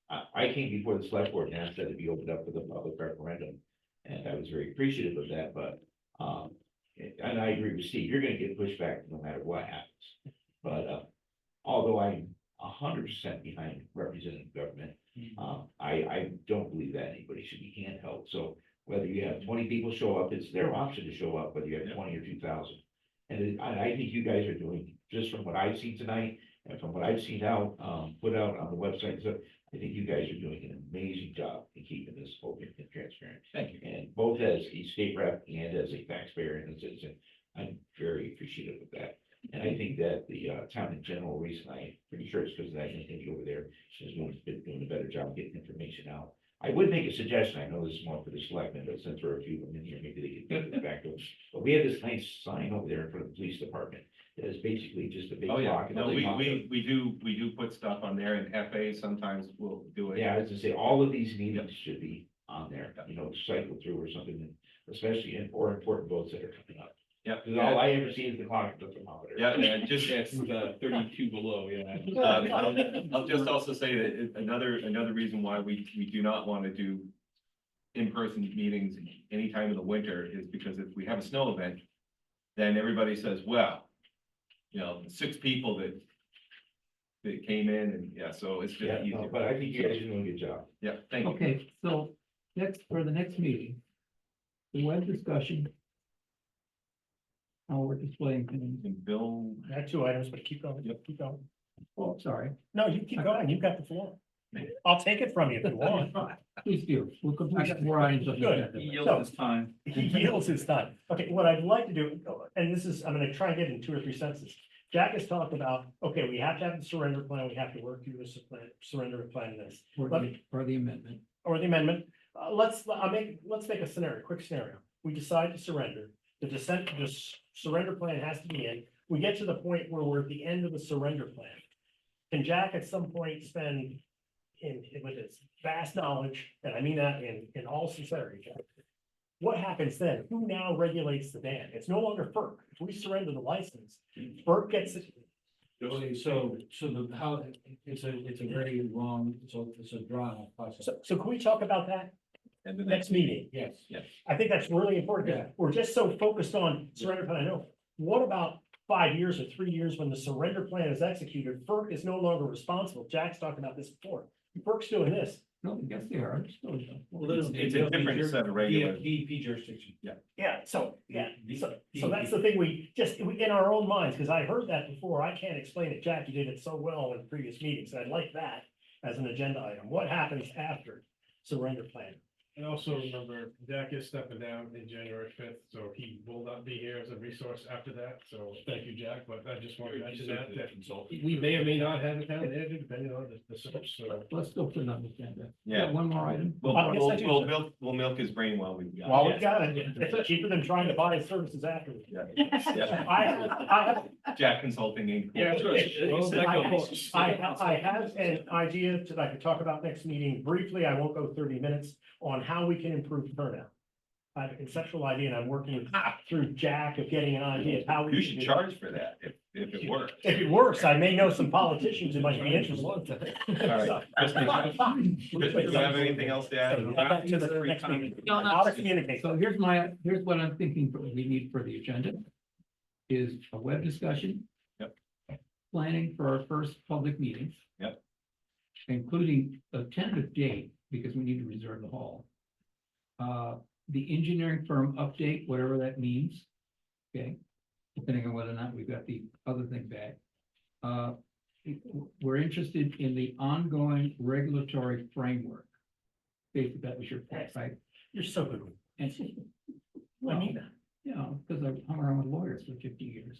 Speaker 5: I came before the select board and asked that it be opened up for the public referendum. And I was very appreciative of that, but, and I agree with Steve, you're gonna get pushback no matter what happens. But, although I'm 100% behind representative government, I don't believe that anybody should be handheld, so whether you have 20 people show up, it's their option to show up, whether you have 20 or 2,000. And I think you guys are doing, just from what I've seen tonight, and from what I've seen out, put out on the website, so I think you guys are doing an amazing job in keeping this open and transparent.
Speaker 4: Thank you.
Speaker 5: And both as a state rep and as a taxpayer and a citizen, I'm very appreciative of that. And I think that the town in general, reason I'm pretty sure it's because of that, I think over there, has been doing a better job getting information out. I would make a suggestion, I know this is more for the selectmen, but since there are a few of them in here, maybe they could get it back to us. But we have this nice sign over there in front of the police department, that is basically just a big
Speaker 4: Oh, yeah,
Speaker 5: block.
Speaker 4: no, we do put stuff on there, and FA sometimes will do it.
Speaker 5: Yeah, as I say, all of these meetings should be on there, cycle through or something, especially or important votes that are coming up.
Speaker 4: Yeah.
Speaker 5: Because all I ever see is the clock, the thermometer.
Speaker 4: Yeah, and just,
Speaker 8: It's 32 below, yeah.
Speaker 4: I'll just also say that another reason why we do not want to do in-person meetings anytime in the winter is because if we have a snow event, then everybody says, well, 6 people that came in, and so it's just
Speaker 5: Yeah,
Speaker 4: easier.
Speaker 5: no, but I think you guys are doing a good job.
Speaker 4: Yeah, thank you.
Speaker 1: Okay, so for the next meeting, the web discussion. How we're displaying things.
Speaker 4: And Bill,
Speaker 3: I have 2 items, but keep going, keep going.
Speaker 1: Oh, sorry.
Speaker 3: No, you keep going, you've got the floor. I'll take it from you if you want.
Speaker 1: Please do. We'll complete more items on the
Speaker 3: Good.
Speaker 1: agenda.
Speaker 8: He yields his time.
Speaker 3: He yields his time. Okay, what I'd like to do, and this is, I'm gonna try and get in 2 or 3 sentences. Jack has talked about, okay, we have to have the surrender plan, we have to work through this surrender plan this,
Speaker 1: For the amendment.
Speaker 3: or the amendment. Let's make a scenario, quick scenario. We decide to surrender, the surrender plan has to be in. We get to the point where we're at the end of the surrender plan. Can Jack at some point spend with his vast knowledge, and I mean that in all sincerity, Jack, what happens then? Who now regulates the dam? It's no longer FERC. If we surrender the license, FERC gets it.
Speaker 9: Okay, so it's a very long, it's a drawn out process.
Speaker 3: So can we talk about that
Speaker 4: and the
Speaker 3: next meeting?
Speaker 9: Yes.
Speaker 3: I think that's really important.
Speaker 9: Yeah.
Speaker 3: We're just so focused on surrender plan. I know. What about 5 years or 3 years when the surrender plan is executed? FERC is no longer responsible. Jack's talked about this before. FERC's doing this.
Speaker 1: No, yes, they are.
Speaker 4: It's a different set of regulations.
Speaker 9: DEP jurisdiction.
Speaker 3: So that's the thing in our own minds, because I heard that before. I can't explain it. Jack, you did it so well in previous meetings. I'd like that as an agenda item. What happens after surrender plan?
Speaker 15: And also remember, Jack is stepping down in January 5th, so he will not be here as a resource after that. So thank you, Jack, but I just wanted to mention that we may or may not have a town manager depending on the search, so.
Speaker 1: Let's go for another agenda.
Speaker 10: Yeah.
Speaker 1: One more item.
Speaker 10: We'll milk his brain while we've got.
Speaker 3: While we got it, it's cheaper than trying to buy his services after.
Speaker 10: Yeah.
Speaker 3: I have,
Speaker 10: Jack Consulting Inc.
Speaker 3: yeah, I have an idea that I could talk about next meeting briefly. I won't go 30 minutes on how we can improve turnout. I have a conceptual idea and I'm working through Jack of getting an idea of how we.
Speaker 10: You should charge for that if it works.
Speaker 3: If it works, I may know some politicians who might be interested.
Speaker 10: All right. Do you have anything else to add?
Speaker 3: Back to the next meeting. How to communicate.
Speaker 1: So here's what I'm thinking we need for the agenda. Is a web discussion.
Speaker 10: Yep.
Speaker 1: Planning for our first public meeting.
Speaker 10: Yep.
Speaker 1: Including a tentative date, because we need to reserve the hall. The engineering firm update, whatever that means. Okay, depending on whether or not we've got the other thing back. We're interested in the ongoing regulatory framework. Basically, that was your point, right?
Speaker 3: You're so good.
Speaker 1: And well, you know, because I've hung around with lawyers for 50 years.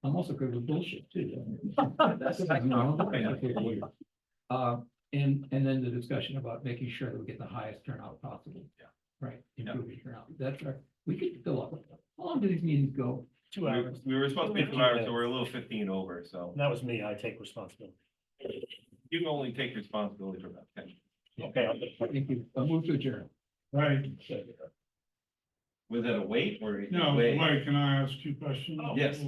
Speaker 1: I'm also good with bullshit too. And then the discussion about making sure that we get the highest turnout possible.
Speaker 10: Yeah.
Speaker 1: Right, improving turnout. That's right. We could fill up. How long do these meetings go?
Speaker 3: 2 hours.
Speaker 10: We were supposed to be 2 hours, so we're a little 15 over, so
Speaker 3: That was me. I take responsibility.
Speaker 10: you can only take responsibility for about 10.
Speaker 3: Okay.
Speaker 1: Thank you. I'll move to adjourn.
Speaker 11: Right,
Speaker 10: Was that a wait or?
Speaker 11: no,
Speaker 10: wait?
Speaker 11: wait, can I ask 2 questions?
Speaker 10: Yes.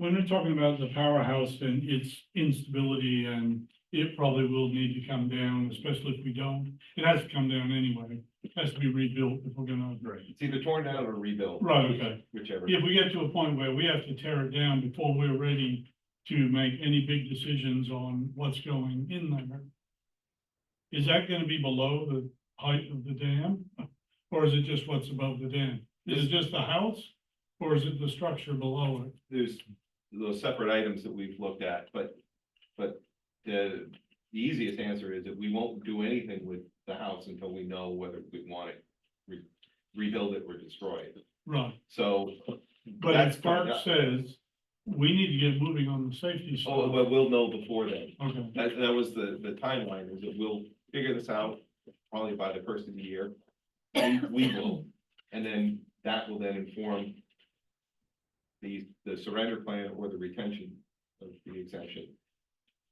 Speaker 11: When we're talking about the powerhouse and its instability, and it probably will need to come down, especially if we don't, it has to come down anyway. It has to be rebuilt if we're gonna.
Speaker 10: It's either torn down or rebuilt.
Speaker 11: Right, okay.
Speaker 10: Whichever.
Speaker 11: If we get to a point where we have to tear it down before we're ready to make any big decisions on what's going in there, is that gonna be below the height of the dam? Or is it just what's above the dam? Is it just the house? Or is it the structure below it?
Speaker 10: There's those separate items that we've looked at, but the easiest answer is that we won't do anything with the house until we know whether we want it rebuild it or destroy it.
Speaker 11: Right,
Speaker 10: So.
Speaker 11: but
Speaker 10: that's
Speaker 11: if
Speaker 10: part
Speaker 11: Clark
Speaker 10: of-
Speaker 11: says, we need to get moving on the safety
Speaker 10: Oh,
Speaker 11: side.
Speaker 10: but we'll know before then.
Speaker 11: Okay,
Speaker 10: That was the timeline, is that we'll figure this out probably by the first of the year. We will, and then that will then inform the surrender plan or the retention of the exemption.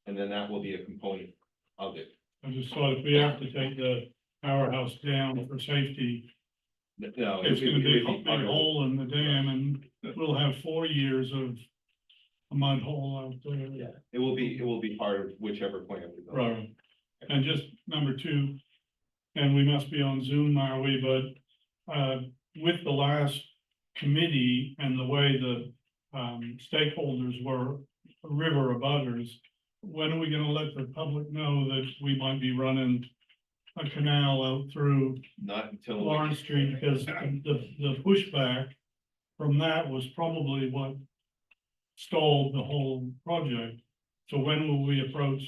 Speaker 10: And then that will be a component of it.
Speaker 11: I just thought if we have to take the powerhouse down for safety,
Speaker 10: No.
Speaker 11: it's gonna be a
Speaker 10: part
Speaker 11: big
Speaker 10: of it.
Speaker 11: hole in the dam, and we'll have 4 years of a mud hole out there.
Speaker 10: Yeah, it will be part of whichever plan we go.
Speaker 11: Right, and just number 2, and we must be on Zoom, are we, but, with the last committee and the way the, stakeholders were, river abutters, when are we gonna let the public know that we might be running a canal out through
Speaker 10: Not until.
Speaker 11: Lawrence Street, because the pushback from that was probably what stalled the whole project. So when will we approach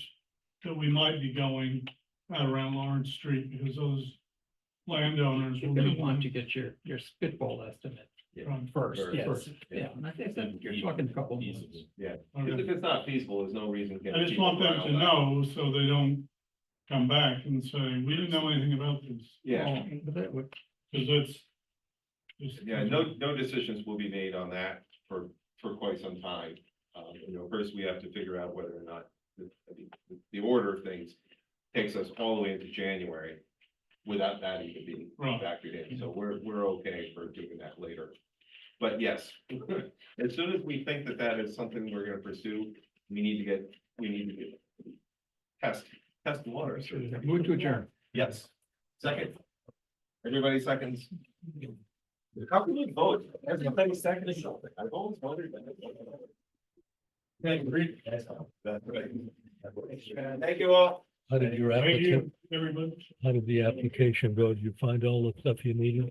Speaker 11: that we might be going out around Lawrence Street, because those landowners will
Speaker 1: You're
Speaker 11: be
Speaker 1: gonna want to get your spitball estimate first,
Speaker 10: First,
Speaker 1: yes, yeah, and I think that you're talking a couple months.
Speaker 10: Yeah,
Speaker 11: Okay.
Speaker 10: if it's not feasible, there's no reason. to get
Speaker 11: I just
Speaker 10: people
Speaker 11: want them to
Speaker 10: riled up.
Speaker 11: know, so they don't come back and say, we didn't know anything about this,
Speaker 10: Yeah,
Speaker 1: But that would,
Speaker 11: because that's. just-
Speaker 10: yeah, no decisions will be made on that for quite some time. First we have to figure out whether or not the order of things takes us all the way into January without that even being
Speaker 11: Right.
Speaker 10: factored in. So we're okay for doing that later. But yes, as soon as we think that is something we're gonna pursue, we need to get test the waters.
Speaker 1: move to adjourn.
Speaker 10: Yes, second. Everybody seconds. How can you vote? Everybody seconds something. I've always wondered that. Thank you all.
Speaker 16: How did your
Speaker 11: Thank
Speaker 16: application,
Speaker 11: you, everybody.
Speaker 16: how did the application go? Did you find all the stuff you needed?